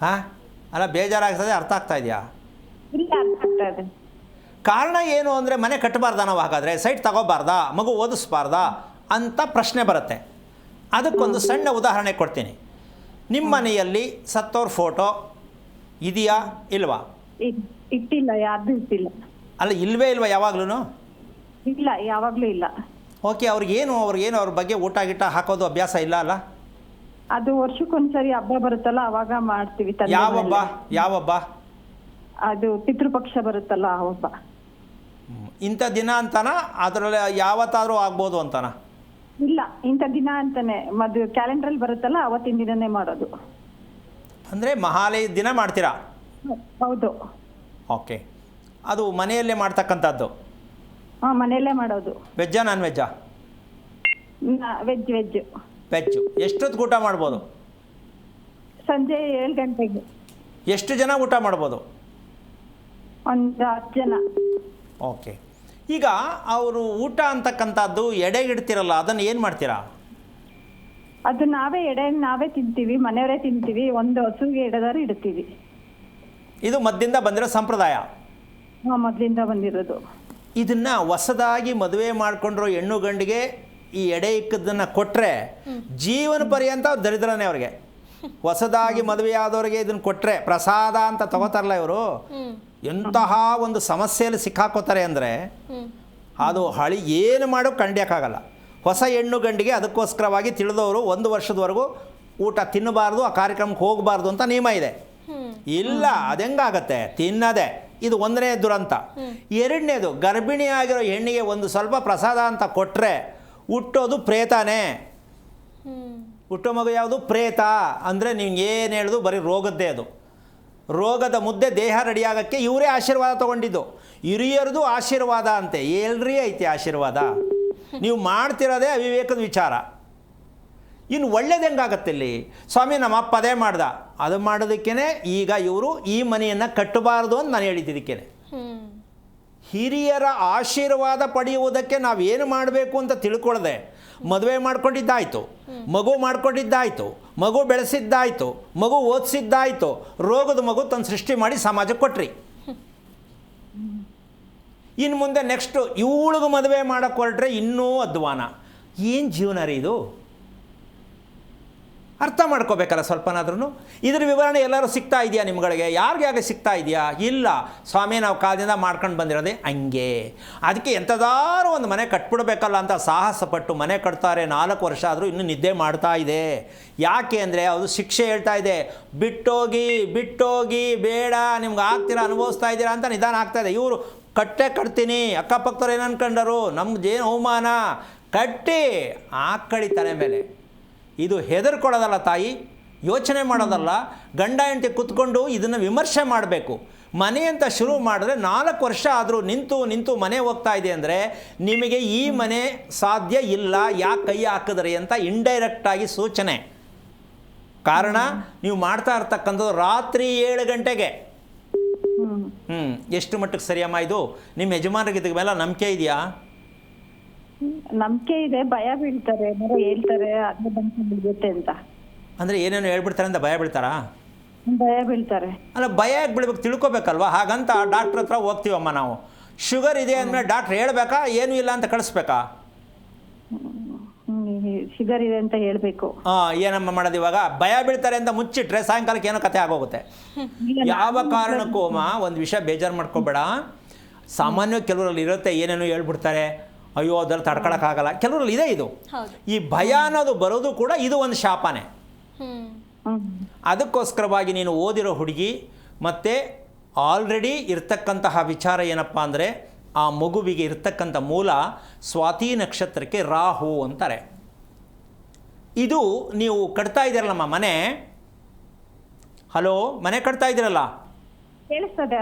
ಹಾಂ, ಅಲ್ಲ, ಬೇಜಾರಾಗ್ತದೆ. ಅರ್ಥ ಆಗ್ತಾ ಇದೆಯಾ? ಕಾರಣ ಏನು ಅಂದರೆ, ಮನೆ ಕಟ್ಟಬಾರ್ದ ನಾವು? ಹಾಗಾದರೆ ಸೈಟ್ ತಗೋಬಾರ್ದಾ? ಮಗು ಓದಿಸ್ಬಾರ್ದಾ ಅಂತ ಪ್ರಶ್ನೆ ಬರುತ್ತೆ. ಅದಕ್ಕೊಂದು ಸಣ್ಣ ಉದಾಹರಣೆ ಕೊಡ್ತೀನಿ. ನಿಮ್ಮ ಮನೆಯಲ್ಲಿ ಸತ್ತೋರ ಫೋಟೋ ಇದೆಯಾ ಇಲ್ವಾ? ಇಟ್ಟಿಲ್ಲ, ಯಾರ್ದು ಇಟ್ಟಿಲ್ಲ. ಅಲ್ಲ, ಇಲ್ವೇ ಇಲ್ವಾ ಯಾವಾಗ್ಲೂ? ಇಲ್ಲ, ಯಾವಾಗಲೂ ಇಲ್ಲ. ಓಕೆ. ಅವ್ರಿಗೇನು ಅವ್ರ ಬಗ್ಗೆ ಊಟ ಗೀಟ ಹಾಕೋದು ಅಭ್ಯಾಸ ಇಲ್ಲ ಅಲ್ಲ? ಅದು ವರ್ಷಕ್ಕೊಂದ್ಸರಿ ಹಬ್ಬ ಬರುತ್ತಲ್ಲ, ಅವಾಗ ಮಾಡ್ತೀವಿ. ಯಾವಬ್ಬ? ಅದು ಪಿತೃಪಕ್ಷ ಬರುತ್ತಲ್ಲ, ಆ ಹಬ್ಬ. ಇಂಥ ದಿನ ಅಂತಾನ? ಅದರಲ್ಲಿ ಯಾವತ್ತಾದರೂ ಆಗ್ಬೋದು ಅಂತಾನ? ಇಲ್ಲ, ಇಂಥ ದಿನ ಅಂತಾನೆ. ಮದುವೆ ಕ್ಯಾಲೆಂಡ್ರಲ್ಲಿ ಬರುತ್ತಲ್ಲ, ಅವತ್ತಿನ ದಿನನೇ ಮಾಡೋದು. ಅಂದರೆ ಮಹಾಲಯದ ದಿನ ಮಾಡ್ತೀರಾ? ಹೌದು. ಓಕೆ. ಅದು ಮನೆಯಲ್ಲೇ ಮಾಡ್ತಕ್ಕಂಥದ್ದು? ಹಾಂ, ಮನೆಯಲ್ಲೇ ಮಾಡೋದು. ವೆಜ್ಜಾ ನಾನ್ ವೆಜ್ಜಾ? ವೆಜ್. ವೆಜ್ಜು. ಎಷ್ಟೊತ್ತು ಊಟ ಮಾಡ್ಬೋದು? ಸಂಜೆ 7 ಗಂಟೆಗೆ. ಎಷ್ಟು ಜನ ಊಟ ಮಾಡ್ಬೋದು? ಒಂದು 10 ಜನ. ಓಕೆ. ಈಗ ಅವರು ಊಟ ಅಂತಕ್ಕಂಥದ್ದು ಎಡೆಗಿಡ್ತಿರಲ್ಲ, ಅದನ್ನು ಏನು ಮಾಡ್ತೀರಾ? ಅದು ನಾವೇ ತಿಂತೀವಿ, ಮನೆಯವರೇ ತಿಂತೀವಿ. ಒಂದು ಹಸುಗೆ ಎಡೆದಾರು ಇಡ್ತೀವಿ. ಇದು ಮದ್ದಿಂದ ಬಂದಿರೋ ಸಂಪ್ರದಾಯ? ಹಾಂ, ಮೊದಲಿಂದ ಬಂದಿರೋದು. ಇದನ್ನು ಹೊಸದಾಗಿ ಮದುವೆ ಮಾಡಿಕೊಂಡ್ರು ಹೆಣ್ಣು ಗಂಡಿಗೆ ಈ ಎಡೆ ಇಕ್ಕದನ್ನು ಕೊಟ್ಟರೆ ಜೀವನ ಪರ್ಯಂತ ದರಿದ್ರನೇ ಅವ್ರಿಗೆ. ಹೊಸದಾಗಿ ಮದುವೆ ಆದವ್ರಿಗೆ ಇದನ್ನು ಕೊಟ್ಟರೆ ಪ್ರಸಾದ ಅಂತ ತಗೋತಾರಲ್ಲ ಇವರು, ಎಂತಹ ಒಂದು ಸಮಸ್ಯೆಯಲ್ಲಿ ಸಿಕ್ಕಾಕೋತಾರೆ ಅಂದರೆ ಅದು ಏನು ಮಾಡೋ ಕಂಡ್ಯಕ್ಕಾಗಲ್ಲ. ಹೊಸ ಹೆಣ್ಣು ಗಂಡಿಗೆ ಅದಕ್ಕೋಸ್ಕರವಾಗಿ ತಿಳಿದವರು 1 ವರ್ಷದವರೆಗೂ ಊಟ ತಿನ್ನಬಾರ್ದು, ಆ ಕಾರ್ಯಕ್ರಮಕ್ಕೆ ಹೋಗಬಾರ್ದು ಅಂತ ನಿಯಮ ಇದೆ. ಇಲ್ಲ, ಅದೆಂಗಾಗತ್ತೆ? ತಿನ್ನದೆ. ಇದು 1ನೇ ದುರಂತ. 2ನೇದು, ಗರ್ಭಿಣಿ ಆಗಿರೋ ಹೆಣ್ಣಿಗೆ ಒಂದು ಸ್ವಲ್ಪ ಪ್ರಸಾದ ಅಂತ ಕೊಟ್ಟರೆ ಹುಟ್ಟೋದು ಪ್ರೇತಾನೇ. ಹುಟ್ಟೋ ಮಗು ಯಾವುದು? ಪ್ರೇತ. ಅಂದರೆ ನೀವು ಏನು ಹೇಳೋದು ಬರೀ ರೋಗದ್ದೇ ಅದು. ರೋಗದ ಮುದ್ದೆ ದೇಹ ರೆಡಿಯಾಗಕ್ಕೆ ಇವರೇ ಆಶೀರ್ವಾದ ತೊಗೊಂಡಿದ್ದು. ಹಿರಿಯರದು ಆಶೀರ್ವಾದ ಅಂತೆ. ಎಲ್ರಿ ಐತೆ ಆಶೀರ್ವಾದ? ನೀವು ಮಾಡ್ತಿರೋದೇ ಅವಿವೇಕದ ವಿಚಾರ. ಇನ್ನು ಒಳ್ಳೇದು ಹೆಂಗಾಗತ್ತೆ ಇಲ್ಲಿ? ಸ್ವಾಮಿ, ನಮ್ಮ ಅಪ್ಪ ಅದೇ ಮಾಡ್ದ, ಅದು ಮಾಡೋದಕ್ಕೇ ಈಗ ಇವರು ಈ ಮನೆಯನ್ನು ಕಟ್ಟಬಾರ್ದು ಅಂತ ನಾನು ಹೇಳಿದ್ದಕ್ಕೇ. ಹಿರಿಯರ ಆಶೀರ್ವಾದ ಪಡೆಯುವುದಕ್ಕೆ ನಾವೇನು ಮಾಡಬೇಕು ಅಂತ ತಿಳ್ಕೊಳ್ಳದೆ ಮದುವೆ ಮಾಡ್ಕೊಂಡಿದ್ದಾಯಿತು, ಮಗು ಮಾಡ್ಕೊಂಡಿದ್ದಾಯಿತು, ಮಗು ಬೆಳೆಸಿದ್ದಾಯಿತು, ಮಗು ಓದಿಸಿದ್ದಾಯಿತು, ರೋಗದ ಮಗು ತಂದು ಸೃಷ್ಟಿ ಮಾಡಿ ಸಮಾಜಕ್ಕೆ ಕೊಟ್ರಿ. ಇನ್ನು ಮುಂದೆ ನೆಕ್ಸ್ಟು ಇವಳಿಗೆ ಮದುವೆ ಮಾಡೋಕ್ಕೆ ಹೊರಟ್ರೆ ಇನ್ನೂ ಅಧ್ವಾನ. ಏನು ಜೀವನ ರೀ ಇದು? ಅರ್ಥ ಮಾಡ್ಕೋಬೇಕಲ್ಲ ಸ್ವಲ್ಪನಾದ್ರೂ. ಇದ್ರ ವಿವರಣೆ ಎಲ್ಲರೂ ಸಿಗ್ತಾ ಇದೆಯಾ ನಿಮ್ಗಳಿಗೆ? ಯಾರಿಗೆ ಸಿಗ್ತಾ ಇದೆಯಾ? ಇಲ್ಲ ಸ್ವಾಮಿ, ನಾವು ಕಾಲದಿಂದ ಮಾಡ್ಕೊಂಡು ಬಂದಿರೋದೇ ಹಂಗೆ. ಅದಕ್ಕೆ ಎಂಥದಾರು ಒಂದು ಮನೆ ಕಟ್ಬಿಡ್ಬೇಕಲ್ಲ ಅಂತ ಸಾಹಸ ಪಟ್ಟು ಮನೆ ಕಟ್ತಾರೆ. 4 ವರ್ಷ ಆದರೂ ಇನ್ನೂ ನಿದ್ದೆ ಮಾಡ್ತಾ ಇದೆ. ಯಾಕೆ ಅಂದರೆ ಅದು ಶಿಕ್ಷೆ ಹೇಳ್ತಾ ಇದೆ, ಬಿಟ್ಟೋಗಿ ಬೇಡ, ನಿಮ್ಗೆ ಆಗ್ತೀರಾ, ಅನುಭವಿಸ್ತಾ ಇದ್ದೀರಾ ಅಂತ ನಿಧಾನ ಆಗ್ತಾಯಿದೆ. ಇವರು ಕಟ್ತೀನಿ, ಅಕ್ಕಪಕ್ಕದವ್ರು ಏನು ಅನ್ಕೊಂಡರು, ನಮ್ಗೇನು ಅವಮಾನ, ಕಟ್ಟಿ ಆಕಳಿ ತಲೆ ಮೇಲೆ. ಇದು ಹೆದರ್ಕೊಳ್ಳೋದಲ್ಲ ತಾಯಿ, ಯೋಚನೆ ಮಾಡೋದಲ್ಲ. ಗಂಡ ಹೆಂಡತಿ ಕೂತ್ಕೊಂಡು ಇದನ್ನು ವಿಮರ್ಶೆ ಮಾಡಬೇಕು. ಮನೆ ಅಂತ ಶುರು ಮಾಡಿದ್ರೆ 4 ವರ್ಷ ಆದರೂ ನಿಂತು ಮನೆ ಹೋಗ್ತಾ ಇದೆ ಅಂದರೆ ನಿಮಗೆ ಈ ಮನೆ ಸಾಧ್ಯ ಇಲ್ಲ, ಯಾಕೆ ಕೈ ಹಾಕಿದ್ರಿ ಅಂತ ಇಂಡೈರೆಕ್ಟಾಗಿ ಸೂಚನೆ. ಕಾರಣ ನೀವು ಮಾಡ್ತಾ ಇರ್ತಕ್ಕಂಥದ್ದು ರಾತ್ರಿ 7 ಗಂಟೆಗೆ. ಎಷ್ಟು ಮಟ್ಟಕ್ಕೆ ಸರಿಯಮ್ಮ ಇದು? ನಿಮ್ಮ ಯಜಮಾನರಿಗೆ ಇದಕ್ಕೆ ಮೇಲೆ ನಂಬಿಕೆ ಇದೆಯಾ? ನಂಬಿಕೆ ಇದೆ, ಭಯ ಬೀಳ್ತಾರೆ, ಏನಾರು ಹೇಳ್ತಾರೆ, ಅದೇ ಬಂದು ಬಿಡುತ್ತೆ ಅಂತ. ಅಂದರೆ ಏನೇನು ಹೇಳ್ಬಿಡ್ತಾರೆ ಅಂತ ಭಯ ಬೀಳ್ತಾರಾ? ಭಯ ಬೀಳ್ತಾರೆ. ಅಲ್ಲ, ಭಯ ಯಾಕೆ ಬೀಳ್ಬೇಕು, ತಿಳ್ಕೊಬೇಕಲ್ವ. ಹಾಗಂತ ಡಾಕ್ಟ್ರ್ ಹತ್ರ ಹೋಗ್ತೀವಮ್ಮ ನಾವು. ಶುಗರ್ ಇದೆ ಅಂದಮೇಲೆ ಡಾಕ್ಟ್ರ್ ಹೇಳ್ಬೇಕಾ, ಏನೂ ಇಲ್ಲ ಅಂತ ಕಳಿಸ್ಬೇಕಾ? ಶುಗರ್ ಇದೆ ಅಂತ ಹೇಳ್ಬೇಕು. ಏನಮ್ಮ ಮಾಡೋದು ಇವಾಗ? ಭಯ ಬೀಳ್ತಾರೆ ಅಂತ ಮುಚ್ಚಿಟ್ರೆ ಸಾಯಂಕಾಲಕ್ಕೆ ಏನೋ ಕತೆ ಆಗೋಗುತ್ತೆ. ಯಾವ ಕಾರಣಕ್ಕೂ ಅಮ್ಮ ಒಂದು ವಿಷಯ ಬೇಜಾರು ಮಾಡ್ಕೋಬೇಡ. ಸಾಮಾನ್ಯವಾಗಿ ಕೆಲವರಲ್ಲಿ ಇರುತ್ತೆ, ಏನೇನೋ ಹೇಳ್ಬಿಡ್ತಾರೆ, ಅಯ್ಯೋ ಅದ್ರಲ್ಲಿ ತಡ್ಕೊಳಕ್ಕಾಗಲ್ಲ. ಕೆಲವರಲ್ಲಿ ಇದೆ ಇದು. ಈ ಭಯ ಅನ್ನೋದು ಬರೋದು ಕೂಡ ಇದು ಒಂದು ಶಾಪನೇ. ಅದಕ್ಕೋಸ್ಕರವಾಗಿ ನೀನು ಓದಿರೋ ಹುಡುಗಿ ಮತ್ತು ಆಲ್ರೆಡಿ ಇರ್ತಕ್ಕಂತಹ ವಿಚಾರ ಏನಪ್ಪ ಅಂದರೆ, ಆ ಮಗುವಿಗೆ ಇರ್ತಕ್ಕಂಥ ಮೂಲ ಸ್ವಾತಿ ನಕ್ಷತ್ರಕ್ಕೆ ರಾಹು ಅಂತಾರೆ. ಇದು ನೀವು ಕಟ್ತಾ ಇದ್ದೀರಲ್ಲಮ್ಮ ಮನೆ, ಹಲೋ, ಮನೆ ಕಟ್ತಾ ಇದ್ದೀರಲ್ಲ, ಕೇಳಿಸ್ತದೆ.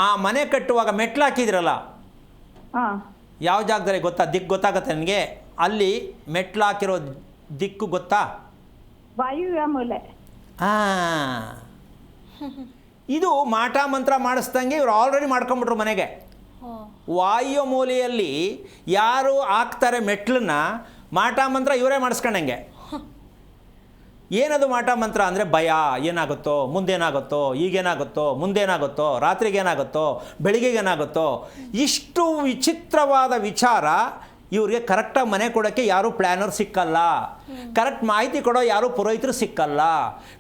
ಆ ಮನೆ ಕಟ್ಟುವಾಗ ಮೆಟ್ಲು ಹಾಕಿದಿರಲ್ಲ, ಯಾವ ಜಾಗದಲ್ಲಿ ಗೊತ್ತಾ? ದಿಕ್ಕು ಗೊತ್ತಾಗತ್ತೆ ನನಗೆ. ಅಲ್ಲಿ ಮೆಟ್ಲು ಹಾಕಿರೋ ದಿಕ್ಕು ಗೊತ್ತಾ? ವಾಯುವ್ಯ ಮೂಲೆ. ಇದು ಮಾಟ ಮಂತ್ರ ಮಾಡಿಸ್ದಂಗೆ ಇವ್ರು ಆಲ್ರೆಡಿ ಮಾಡ್ಕೊಂಬಿಟ್ರು ಮನೆಗೆ. ವಾಯು ಮೂಲೆಯಲ್ಲಿ ಯಾರು ಹಾಕ್ತಾರೆ ಮೆಟ್ಲನ್ನ, ಮಾಟ ಮಂತ್ರ ಇವರೇ ಮಾಡಿಸ್ಕೊಂಡಂಗೆ. ಏನದು ಮಾಟ ಮಂತ್ರ ಅಂದರೆ ಭಯ. ಏನಾಗುತ್ತೋ, ಮುಂದೇನಾಗುತ್ತೋ, ಈಗೇನಾಗುತ್ತೋ, ಮುಂದೇನಾಗುತ್ತೋ, ರಾತ್ರಿಗೇನಾಗುತ್ತೋ, ಬೆಳಿಗ್ಗೆಗೇನಾಗುತ್ತೋ, ಇಷ್ಟು ವಿಚಿತ್ರವಾದ ವಿಚಾರ. ಇವ್ರಿಗೆ ಕರೆಕ್ಟಾಗಿ ಮನೆ ಕೊಡೋಕ್ಕೆ ಯಾರೂ ಪ್ಲ್ಯಾನರ್ ಸಿಕ್ಕಲ್ಲ, ಕರೆಕ್ಟ್ ಮಾಹಿತಿ ಕೊಡೋ ಯಾರೂ ಪುರೋಹಿತರು ಸಿಕ್ಕಲ್ಲ.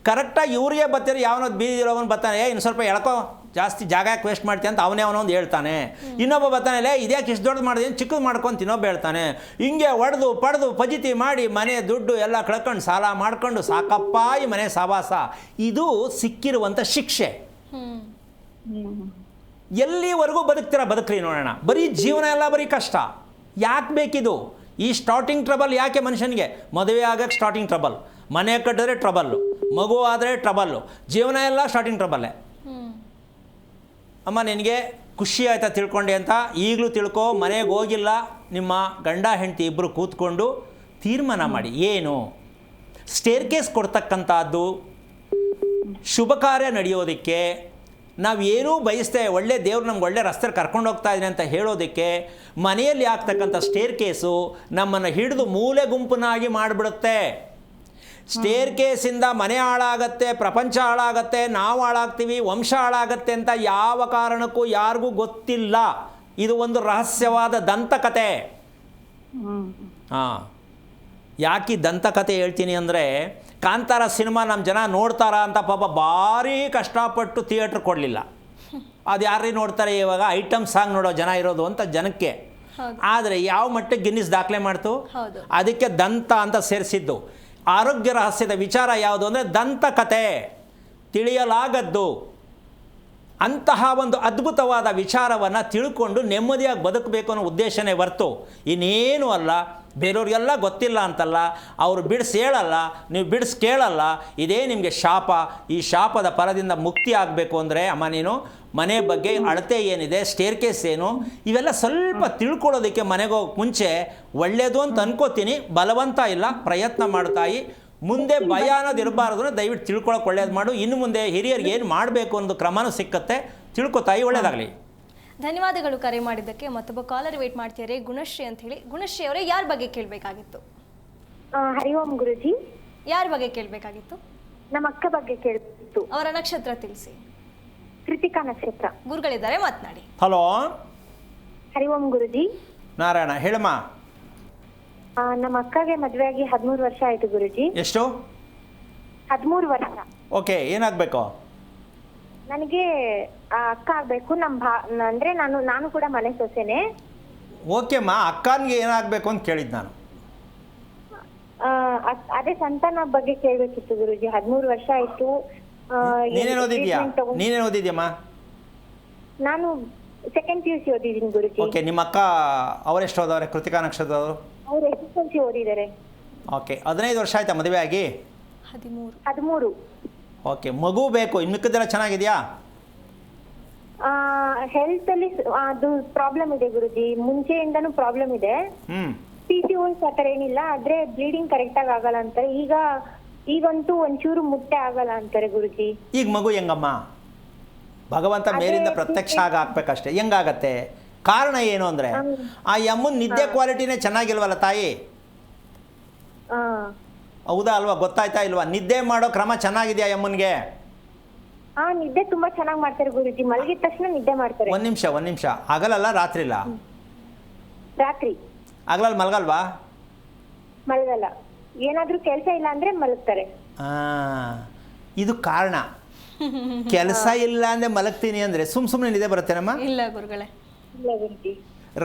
ಕರೆಕ್ಟಾಗಿ ಇವ್ರಿಗೆ ಬರ್ತಾರೆ, ಯಾವನೊಂದು ಬೀದಿರೋವನು ಬರ್ತಾನೆ, ಇನ್ನು ಸ್ವಲ್ಪ ಎಳ್ಕೋ, ಜಾಸ್ತಿ ಜಾಗ ಯಾಕೆ ವೇಸ್ಟ್ ಮಾಡ್ತೀಯ ಅಂತ ಅವನೊಂದು ಹೇಳ್ತಾನೆ. ಇನ್ನೊಬ್ಬ ಬರ್ತಾನೆ, ಇದ್ಯಾಕೆ ಇಷ್ಟು ದೊಡ್ಡದು ಮಾಡಿದೆ, ಚಿಕ್ಕದು ಮಾಡ್ಕೊಂಡು ಇನ್ನೊಬ್ಬ ಹೇಳ್ತಾನೆ. ಹಿಂಗೆ ಹೊಡೆದು ಪಡೆದು ಫಜಿತಿ ಮಾಡಿ ಮನೆ ದುಡ್ಡು ಎಲ್ಲ ಕಳ್ಕೊಂಡು ಸಾಲ ಮಾಡ್ಕೊಂಡು ಸಾಕಪ್ಪ ಈ ಮನೆ ಸಾವಾಸ. ಇದು ಸಿಕ್ಕಿರುವಂಥ ಶಿಕ್ಷೆ. ಎಲ್ಲಿವರೆಗೂ ಬದುಕ್ರಿ ನೋಡೋಣ. ಬರೀ ಜೀವನ ಎಲ್ಲ ಬರೀ ಕಷ್ಟ. ಯಾಕೆ ಬೇಕಿದು? ಈ ಸ್ಟಾರ್ಟಿಂಗ್ ಟ್ರಬಲ್ ಯಾಕೆ ಮನುಷ್ಯನಿಗೆ? ಮದುವೆ ಆಗಕ್ಕೆ ಸ್ಟಾರ್ಟಿಂಗ್ ಟ್ರಬಲ್, ಮನೆ ಕಟ್ಟಿದ್ರೆ ಟ್ರಬಲ್ಲು, ಮಗು ಆದರೆ ಟ್ರಬಲ್ಲು, ಜೀವನ ಎಲ್ಲ ಸ್ಟಾರ್ಟಿಂಗ್ ಟ್ರಬಲ್ಲೇ. ಅಮ್ಮ ನಿನಗೆ ಖುಷಿ ಆಯ್ತಾ ತಿಳ್ಕೊಂಡೆ ಅಂತ? ಈಗಲೂ ತಿಳ್ಕೊ. ಮನೆಗೆ ಹೋಗಿಲ್ಲ, ನಿಮ್ಮ ಗಂಡ ಹೆಂಡತಿ ಇಬ್ಬರು ಕೂತ್ಕೊಂಡು ತೀರ್ಮಾನ ಮಾಡಿ. ಏನು ಸ್ಟೇರ್ಕೇಸ್ ಕೊಡ್ತಕ್ಕಂಥದ್ದು, ಶುಭ ಕಾರ್ಯ ನಡೆಯೋದಕ್ಕೆ, ನಾವು ಏನೂ ಬಯಸ್ತೇವೆ, ಒಳ್ಳೆ ದೇವ್ರು ನಮ್ಗೆ ಒಳ್ಳೆ ರಸ್ತೆಯಲ್ಲಿ ಕರ್ಕೊಂಡು ಹೋಗ್ತಾ ಇದ್ದೀನಿ ಅಂತ ಹೇಳೋದಕ್ಕೆ ಮನೆಯಲ್ಲಿ ಆಗ್ತಕ್ಕಂಥ ಸ್ಟೇರ್ ಕೇಸು ನಮ್ಮನ್ನು ಹಿಡಿದು ಮೂಲೆ ಗುಂಪನ್ನಾಗಿ ಮಾಡಿಬಿಡುತ್ತೆ. ಸ್ಟೇರ್ ಕೇಸಿಂದ ಮನೆ ಹಾಳಾಗತ್ತೆ, ಪ್ರಪಂಚ ಹಾಳಾಗತ್ತೆ, ನಾವು ಹಾಳಾಗ್ತೀವಿ, ವಂಶ ಹಾಳಾಗತ್ತೆ ಅಂತ ಯಾವ ಕಾರಣಕ್ಕೂ ಯಾರಿಗೂ ಗೊತ್ತಿಲ್ಲ. ಇದು ಒಂದು ರಹಸ್ಯವಾದ ದಂತಕತೆ. ಯಾಕೆ ದಂತಕತೆ ಹೇಳ್ತೀನಿ ಅಂದರೆ, ಕಾಂತಾರ ಸಿನಿಮಾ ನಮ್ಮ ಜನ ನೋಡ್ತಾರ ಅಂತ ಪಾಪ ಭಾರಿ ಕಷ್ಟಪಟ್ಟು ಥಿಯೇಟ್ರ್ ಕೊಡಲಿಲ್ಲ. ಅದು ಯಾರೇ ನೋಡ್ತಾರೆ ಇವಾಗ? ಐಟಮ್ ಸಾಂಗ್ ನೋಡೋ ಜನ ಇರೋದು ಅಂತ ಜನಕ್ಕೆ. ಆದರೆ ಯಾವ ಮಟ್ಟಕ್ಕೆ ಗಿನ್ನಿಸ್ ದಾಖಲೆ ಮಾಡ್ತು? ಅದಕ್ಕೆ ದಂತ ಅಂತ ಸೇರಿಸಿದ್ದು. ಆರೋಗ್ಯ ರಹಸ್ಯದ ವಿಚಾರ ಯಾವುದು ಅಂದರೆ ದಂತಕತೆ, ತಿಳಿಯಲಾಗದ್ದು. ಅಂತಹ ಒಂದು ಅದ್ಭುತವಾದ ವಿಚಾರವನ್ನು ತಿಳ್ಕೊಂಡು ನೆಮ್ಮದಿಯಾಗಿ ಬದುಕಬೇಕು ಅನ್ನೋ ಉದ್ದೇಶನೇ ಹೊರ್ತು ಇನ್ನೇನು ಅಲ್ಲ. ಬೇರೆಯವ್ರಿಗೆಲ್ಲ ಗೊತ್ತಿಲ್ಲ ಅಂತಲ್ಲ, ಅವರು ಬಿಡಿಸಿ ಹೇಳಲ್ಲ, ನೀವು ಬಿಡಿಸಿ ಕೇಳಲ್ಲ. ಇದೇ ನಿಮಗೆ ಶಾಪ. ಈ ಶಾಪದ ಫಲದಿಂದ ಮುಕ್ತಿ ಆಗಬೇಕು ಅಂದರೆ ಅಮ್ಮ ನೀನು ಮನೆ ಬಗ್ಗೆ ಅಳತೆ ಏನಿದೆ, ಸ್ಟೇರ್ ಕೇಸ್ ಏನು, ಇವೆಲ್ಲ ಸ್ವಲ್ಪ ತಿಳ್ಕೊಳ್ಳೋದಕ್ಕೆ ಮನೆಗೆ ಹೋಗೋಕ್ಕೆ ಮುಂಚೆ ಒಳ್ಳೆಯದು ಅಂತ ಅನ್ಕೋತೀನಿ. ಬಲವಂತ ಇಲ್ಲ, ಪ್ರಯತ್ನ ಮಾಡ್ತಾಯಿ. ಮುಂದೆ ಭಯ ಅನ್ನೋದು ಇರಬಾರ್ದು, ದಯವಿಟ್ಟು ತಿಳ್ಕೊಳಕ್ಕೆ ಒಳ್ಳೇದು ಮಾಡು. ಇನ್ನು ಮುಂದೆ ಹಿರಿಯರಿಗೆ ಏನು ಮಾಡಬೇಕು ಅನ್ನೋದು ಕ್ರಮನೂ ಸಿಕ್ಕತ್ತೆ. ತಿಳ್ಕೊತಾಯಿ, ಒಳ್ಳೇದಾಗಲಿ. ಧನ್ಯವಾದಗಳು ಕರೆ ಮಾಡಿದ್ದಕ್ಕೆ. ಮತ್ತೊಬ್ಬ ಕಾಲರ್ ವೇಟ್ ಮಾಡ್ತಿದ್ದಾರೆ, ಗುಣಶ್ರೀ ಅಂತ ಹೇಳಿ. ಗುಣಶ್ರೀ ಅವರೇ, ಯಾರ ಬಗ್ಗೆ ಕೇಳಬೇಕಾಗಿತ್ತು? ಹರಿ ಓಂ ಗುರುಜಿ. ಯಾರ ಬಗ್ಗೆ ಕೇಳಬೇಕಾಗಿತ್ತು? ನಮ್ಮ ಅಕ್ಕ ಬಗ್ಗೆ ಕೇಳಬೇಕಿತ್ತು. ಅವರ ನಕ್ಷತ್ರ ತಿಳಿಸಿ. ಕೃತಿಕಾ ನಕ್ಷತ್ರ. ಗುರುಗಳಿದ್ದಾರೆ, ಮಾತನಾಡಿ. ಹಲೋ ಹರಿ ಓಂ ಗುರುಜಿ. ನಾರಾಯಣ, ಹೇಳಮ್ಮ. ನಮ್ಮ ಅಕ್ಕಗೆ ಮದುವೆ ಆಗಿ 13 ವರ್ಷ ಆಯ್ತು ಗುರುಜಿ. ಎಷ್ಟು? 13 ವರ್ಷ. ಓಕೆ, ಏನಾಗಬೇಕು? ನನಗೆ ಅಕ್ಕ ಆಗ್ಬೇಕು. ಅಂದ್ರೆ ನಾನು ಕೂಡ ಮನೆ ಸೊಸೆನೆ. ಓಕೆಮ್ಮ, ಅಕ್ಕನಿಗೆ ಏನಾಗಬೇಕು ಅಂತ ಕೇಳಿದ್ದು ನಾನು. ಅದೇ ಸಂತಾನ ಬಗ್ಗೆ ಕೇಳಬೇಕಿತ್ತು ಗುರುಜಿ. 13 ವರ್ಷ ಆಯ್ತು. ನೀನೇನು ಓದಿದ್ಯಮ್ಮ? ನಾನು ಸೆಕೆಂಡ್ PUC ಓದಿದ್ದೀನಿ ಗುರುಜಿ. ಓಕೆ, ನಿಮ್ಮ ಅಕ್ಕ ಅವರೆಷ್ಟು ಓದವ್ರೆ? ಕೃತಿಕಾ ನಕ್ಷತ್ರದವರು ಅವ್ರು SSLC ಓದಿದ್ದಾರೆ. ಓಕೆ, 15 ವರ್ಷ ಆಯ್ತಾ ಮದುವೆ ಆಗಿ? 13. ಓಕೆ, ಮಗು ಬೇಕು. ಇನ್ನು ಮಿಕ್ಕದೆಲ್ಲ ಚೆನ್ನಾಗಿದೆಯಾ? ಹೆಲ್ತ್ ಅಲ್ಲಿ ಅದು ಪ್ರಾಬ್ಲಮ್ ಇದೆ ಗುರುಜಿ. ಮುಂಚೆಯಿಂದನೂ ಪ್ರಾಬ್ಲಮ್ ಇದೆ. PCOS ಆ ಥರ ಏನಿಲ್ಲ, ಆದ್ರೆ ಬ್ಲೀಡಿಂಗ್ ಕರೆಕ್ಟ್ ಆಗಿ ಆಗಲ್ಲ ಅಂತಾರೆ. ಈಗಂತೂ ಒಂಚೂರು ಮುಟ್ಟೆ ಆಗಲ್ಲ ಅಂತಾರೆ ಗುರುಜಿ. ಈಗ ಮಗು ಹೆಂಗಮ್ಮ? ಭಗವಂತ ಮೇಲಿಂದ ಪ್ರತ್ಯಕ್ಷ ಹಾಕ್ಬೇಕಷ್ಟೇ. ಹೆಂಗಾಗತ್ತೆ? ಕಾರಣ ಏನು ಅಂದರೆ, ಆ ಅಮ್ಮನ ನಿದ್ದೆ ಕ್ವಾಲಿಟಿನೇ ಚೆನ್ನಾಗಿಲ್ವಲ್ಲ ತಾಯಿ. ಹೌದಾ ಅಲ್ವಾ? ಗೊತ್ತಾಯ್ತಾ ಇಲ್ವಾ? ನಿದ್ದೆ ಮಾಡೋ ಕ್ರಮ ಚೆನ್ನಾಗಿದೆಯಾ ಅಮ್ಮನಿಗೆ? ನಿದ್ದೆ ತುಂಬಾ ಚೆನ್ನಾಗಿ ಮಾಡ್ತಾರೆ ಗುರುಜಿ. ಮಲಗಿದ ತಕ್ಷಣ ನಿದ್ದೆ ಮಾಡ್ತಾರೆ. ಒಂದು ನಿಮಿಷ. ಹಗಲಲ್ಲ, ರಾತ್ರಿಲ್ಲ? ರಾತ್ರಿ. ಹಗಲಲ್ಲಿ ಮಲಗಲ್ವಾ? ಮಲಗಲ್ಲ. ಏನಾದ್ರೂ ಕೆಲಸ ಇಲ್ಲ ಅಂದ್ರೆ ಮಲಗ್ತಾರೆ. ಇದು ಕಾರಣ. ಕೆಲಸ ಇಲ್ಲ ಅಂದ್ರೆ ಮಲಗ್ತೀನಿ ಅಂದ್ರೆ ಸುಮ್ಮನೆ ನಿದ್ದೆ ಬರುತ್ತೇನಮ್ಮ? ಇಲ್ಲ ಗುರುಗಳೇ. ಇಲ್ಲ ಗುರುಜಿ.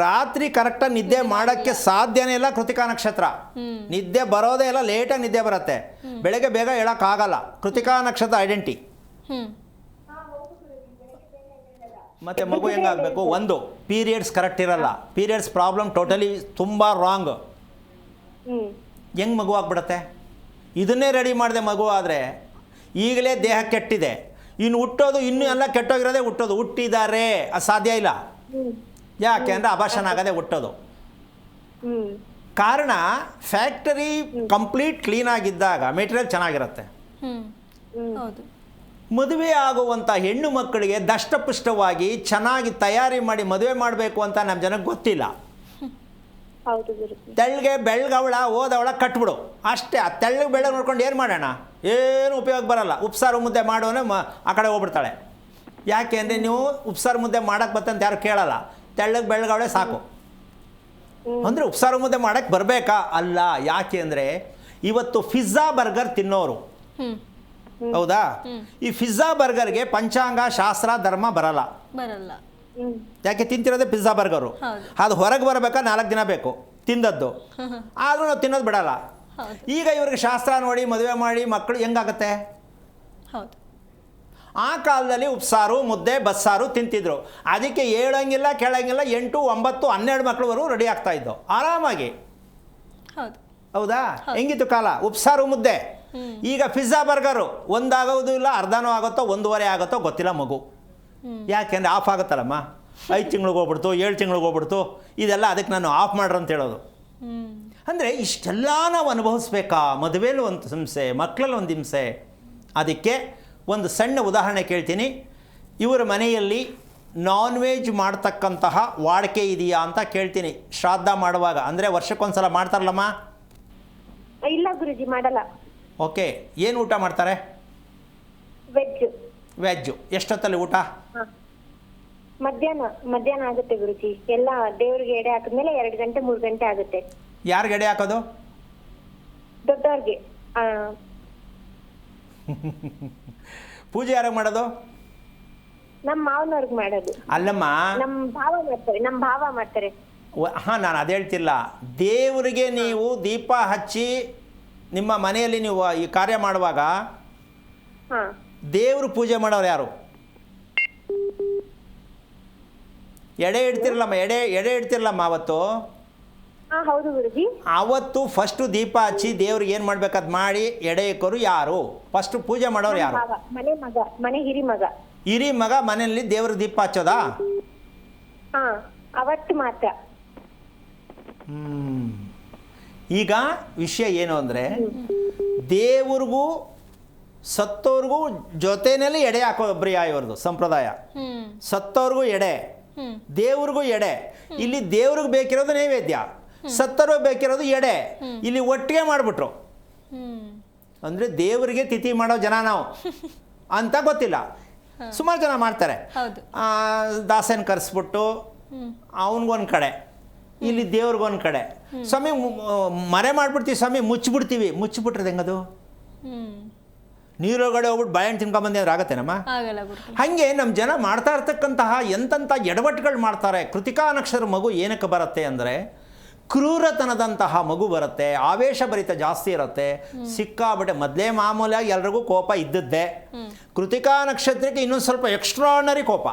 ರಾತ್ರಿ ಕರೆಕ್ಟಾಗಿ ನಿದ್ದೆ ಮಾಡೋಕ್ಕೆ ಸಾಧ್ಯನೇ ಇಲ್ಲ. ಕೃತಿಕಾ ನಕ್ಷತ್ರ ನಿದ್ದೆ ಬರೋದೇ ಇಲ್ಲ, ಲೇಟಾಗಿ ನಿದ್ದೆ ಬರುತ್ತೆ. ಬೆಳಗ್ಗೆ ಬೇಗ ಹೇಳೋಕ್ಕಾಗಲ್ಲ. ಕೃತಿಕಾ ನಕ್ಷತ್ರ ಐಡೆಂಟಿ. ಮತ್ತು ಮಗು ಹೆಂಗಾಗಬೇಕು? ಒಂದು, ಪೀರಿಯಡ್ಸ್ ಕರೆಕ್ಟ್ ಇರಲ್ಲ. ಪೀರಿಯಡ್ಸ್ ಪ್ರಾಬ್ಲಮ್ ಟೋಟಲಿ ತುಂಬ ರಾಂಗ್. ಹೆಂಗೆ ಮಗು ಆಗ್ಬಿಡುತ್ತೆ? ಇದನ್ನೇ ರೆಡಿ ಮಾಡಿದೆ ಮಗು ಆದರೆ ಈಗಲೇ ದೇಹ ಕೆಟ್ಟಿದೆ. ಇನ್ನು ಹುಟ್ಟೋದು ಇನ್ನೂ ಎಲ್ಲ ಕೆಟ್ಟೋಗಿರೋದೇ ಹುಟ್ಟೋದು. ಹುಟ್ಟಿದ್ದಾರೆ, ಅದು ಸಾಧ್ಯ ಇಲ್ಲ. ಯಾಕೆ ಅಂದರೆ ಅಭಾಷಣ ಆಗದೆ ಹುಟ್ಟೋದು. ಕಾರಣ ಫ್ಯಾಕ್ಟರಿ ಕಂಪ್ಲೀಟ್ ಕ್ಲೀನ್ ಆಗಿದ್ದಾಗ ಮೆಟೀರಿಯಲ್ ಚೆನ್ನಾಗಿರುತ್ತೆ. ಮದುವೆ ಆಗುವಂಥ ಹೆಣ್ಣು ಮಕ್ಕಳಿಗೆ ದಷ್ಟಪುಷ್ಟವಾಗಿ ಚೆನ್ನಾಗಿ ತಯಾರಿ ಮಾಡಿ ಮದುವೆ ಮಾಡಬೇಕು ಅಂತ ನಮ್ಮ ಜನಕ್ಕೆ ಗೊತ್ತಿಲ್ಲ. ತೆಳ್ಳಗೆ ಬೆಳಗವಳ ಓದವಳ ಕಟ್ಬಿಡು ಅಷ್ಟೇ. ಆ ತೆಳ್ಳಗೆ ಬೆಳಗ್ಗೆ ನೋಡ್ಕೊಂಡು ಏನು ಮಾಡೋಣ? ಏನು ಉಪಯೋಗ ಬರಲ್ಲ. ಉಪ್ಸಾರು ಮುದ್ದೆ ಮಾಡೋನೆ ಆ ಕಡೆ ಹೋಗ್ಬಿಡ್ತಾಳೆ. ಯಾಕೆ ಅಂದರೆ ನೀವು ಉಪ್ಸಾರು ಮುದ್ದೆ ಮಾಡೋಕ್ಕೆ ಬರ್ತಂತ ಯಾರು ಕೇಳಲ್ಲ. ತೆಳ್ಳಗೆ ಬೆಳಗವಳೆ ಸಾಕು. ಅಂದರೆ ಉಪ್ಸಾರು ಮುದ್ದೆ ಮಾಡೋಕ್ಕೆ ಬರಬೇಕಾ? ಅಲ್ಲ. ಯಾಕೆ ಅಂದರೆ ಇವತ್ತು ಪಿಜ್ಜಾ ಬರ್ಗರ್ ತಿನ್ನೋರು, ಹೌದಾ? ಈ ಪಿಜ್ಜಾ ಬರ್ಗರ್ಗೆ ಪಂಚಾಂಗ, ಶಾಸ್ತ್ರ, ಧರ್ಮ ಬರಲ್ಲ. ಯಾಕೆ? ತಿಂತಿರೋದೇ ಪಿಜ್ಜಾ ಬರ್ಗರು. ಅದು ಹೊರಗೆ ಬರಬೇಕಾ 4 ದಿನ ಬೇಕು ತಿಂದದ್ದು. ಆದರೂ ನಾವು ತಿನ್ನೋದು ಬಿಡಲ್ಲ. ಈಗ ಇವ್ರಿಗೆ ಶಾಸ್ತ್ರ ನೋಡಿ ಮದುವೆ ಮಾಡಿ ಮಕ್ಕಳು ಹೆಂಗಾಗತ್ತೆ? ಆ ಕಾಲದಲ್ಲಿ ಉಪ್ಸಾರು, ಮುದ್ದೆ, ಬಸ್ಸಾರು ತಿಂತಿದ್ರು. ಅದಕ್ಕೆ ಹೇಳಂಗಿಲ್ಲ ಕೇಳಂಗಿಲ್ಲ 8, 9, 12 ಮಕ್ಕಳವರೆಗೂ ರೆಡಿ ಆಗ್ತಾ ಇದ್ದು ಆರಾಮಾಗಿ. ಹೌದಾ? ಹೆಂಗಿತ್ತು ಕಾಲ? ಉಪ್ಸಾರು ಮುದ್ದೆ. ಈಗ ಪಿಜ್ಜಾ ಬರ್ಗರು ಒಂದಾಗೋದು ಇಲ್ಲ, ಅರ್ಧನೂ ಆಗುತ್ತೋ 1.5 ಆಗುತ್ತೋ ಗೊತ್ತಿಲ್ಲ ಮಗು. ಯಾಕೆಂದರೆ ಆಫ್ ಆಗುತ್ತಲ್ಲಮ್ಮ. 5 ತಿಂಗಳಿಗೆ ಹೋಗ್ಬಿಡ್ತು, 7 ತಿಂಗಳಿಗೆ ಹೋಗ್ಬಿಡ್ತು. ಇದೆಲ್ಲ ಅದಕ್ಕೆ ನಾನು ಆಫ್ ಮಾಡ್ರಿ ಅಂತ ಹೇಳೋದು. ಅಂದರೆ ಇಷ್ಟೆಲ್ಲ ನಾವು ಅನುಭವಿಸ್ಬೇಕಾ? ಮದುವೆಯಲ್ಲಿ ಒಂದು ಹಿಂಸೆ, ಮಕ್ಕಳಲ್ಲಿ ಒಂದು ಹಿಂಸೆ. ಅದಕ್ಕೆ ಒಂದು ಸಣ್ಣ ಉದಾಹರಣೆ ಕೇಳ್ತೀನಿ. ಇವರ ಮನೆಯಲ್ಲಿ ನಾನ್ ವೆಜ್ ಮಾಡ್ತಕ್ಕಂತಹ ವಾಡಿಕೆ ಇದೆಯಾ ಅಂತ ಕೇಳ್ತೀನಿ. ಶ್ರಾದ್ದ ಮಾಡುವಾಗ, ಅಂದರೆ ವರ್ಷಕ್ಕೊಂದ್ಸಲ ಮಾಡ್ತಾರಲ್ಲಮ್ಮ? ಇಲ್ಲ ಗುರುಜಿ, ಮಾಡಲ್ಲ. ಓಕೆ, ಏನು ಊಟ ಮಾಡ್ತಾರೆ? ವೆಜ್ಜು. ಎಷ್ಟೊತ್ತಲ್ಲಿ ಊಟ? ಮಧ್ಯಾಹ್ನ ಆಗುತ್ತೆ ಗುರುಜಿ. ಎಲ್ಲ ದೇವ್ರಿಗೆ ಎಡೆ ಹಾಕಿದ್ಮೇಲೆ 2 ಗಂಟೆ 3 ಗಂಟೆ ಆಗುತ್ತೆ. ಯಾರಿಗೆ ಎಡೆ ಹಾಕೋದು? ದೊಡ್ಡವ್ರಿಗೆ. ಪೂಜೆ ಯಾರಿಗೆ ಮಾಡೋದು? ನಮ್ಮ ಮಾವನವ್ರಿಗೆ ಮಾಡೋದು. ಅಲ್ಲಮ್ಮ, ನಮ್ಮ ಭಾವ ಮಾಡ್ತಾರೆ. ನಾನು ಅದು ಹೇಳ್ತಿಲ್ಲ. ದೇವರಿಗೆ ನೀವು ದೀಪ ಹಚ್ಚಿ ನಿಮ್ಮ ಮನೆಯಲ್ಲಿ ನೀವು ಈ ಕಾರ್ಯ ಮಾಡುವಾಗ ದೇವರು ಪೂಜೆ ಮಾಡೋರು ಯಾರು? ಎಡೆ ಇಡ್ತಿರಲ್ಲಮ್ಮ, ಎಡೆ ಇಡ್ತಿರಲ್ಲಮ್ಮ ಅವತ್ತು. ಹೌದು ಗುರುಜಿ. ಅವತ್ತು ಫಸ್ಟು ದೀಪ ಹಚ್ಚಿ ದೇವ್ರಿಗೆ ಏನು ಮಾಡ್ಬೇಕದು ಮಾಡಿ ಎಡೆ ಇಕ್ಕೋರು ಯಾರು? ಫಸ್ಟು ಪೂಜೆ ಮಾಡೋರು ಯಾರು? ಮನೆ ಹಿರಿ ಮಗ ಮನೆಯಲ್ಲಿ ದೇವ್ರಿಗೆ ದೀಪ ಹಚ್ಚೋದಾ? ಅವತ್ತು ಮಾತ್ರ. ಈಗ ವಿಷಯ ಏನು ಅಂದರೆ, ದೇವ್ರಿಗೂ ಸತ್ತೋರ್ಗೂ ಜೊತೆಯಲ್ಲಿ ಎಡೆ ಹಾಕೋ ಒಬ್ಬರು ಇವ್ರದ್ದು ಸಂಪ್ರದಾಯ. ಸತ್ತೋರ್ಗೂ ಎಡೆ, ದೇವ್ರಿಗೂ ಎಡೆ. ಇಲ್ಲಿ ದೇವ್ರಿಗೆ ಬೇಕಿರೋದು ನೈವೇದ್ಯ, ಸತ್ತರೂ ಬೇಕಿರೋದು ಎಡೆ. ಇಲ್ಲಿ ಒಟ್ಟಿಗೆ ಮಾಡಿಬಿಟ್ರು. ಅಂದರೆ ದೇವರಿಗೆ ತಿಥಿ ಮಾಡೋ ಜನ ನಾವು ಅಂತ ಗೊತ್ತಿಲ್ಲ. ಸುಮಾರು ಜನ ಮಾಡ್ತಾರೆ. ದಾಸನ ಕರೆಸ್ಬಿಟ್ಟು ಅವನಿಗೊಂದು ಕಡೆ, ಇಲ್ಲಿ ದೇವ್ರಿಗೊಂದು ಕಡೆ. ಸ್ವಾಮಿ ಮರೆ ಮಾಡಿಬಿಡ್ತೀವಿ, ಸ್ವಾಮಿ ಮುಚ್ಚಿಬಿಡ್ತೀವಿ. ಮುಚ್ಚಿಬಿಟ್ರೆ ಹೆಂಗದು? ನೀರೊಳಗಡೆ ಹೋಗ್ಬಿಟ್ಟು ಬಾಳೆಹಣ್ಣು ತಿನ್ಕೊಂಬಂದು ಅಂದ್ರೆ ಆಗತ್ತೇನಮ್ಮ? ಹಾಗೆ ನಮ್ಮ ಜನ ಮಾಡ್ತಾ ಇರ್ತಕ್ಕಂತಹ ಎಂತೆಂಥ ಎಡವಟ್ಟುಗಳು ಮಾಡ್ತಾರೆ. ಕೃತಿಕಾ ನಕ್ಷತ್ರ ಮಗು ಏನಕ್ಕೆ ಬರುತ್ತೆ ಅಂದರೆ ಕ್ರೂರತನದಂತಹ ಮಗು ಬರುತ್ತೆ, ಆವೇಶಭರಿತ ಜಾಸ್ತಿ ಇರುತ್ತೆ, ಸಿಕ್ಕಾಬಿಟ್ಟೆ. ಮೊದಲೇ ಮಾಮೂಲಾಗಿ ಎಲ್ರಿಗೂ ಕೋಪ ಇದ್ದದ್ದೇ, ಕೃತಿಕಾ ನಕ್ಷತ್ರಕ್ಕೆ ಇನ್ನೊಂದು ಸ್ವಲ್ಪ ಎಕ್ಸ್ಟ್ರಾರ್ನರಿ ಕೋಪ.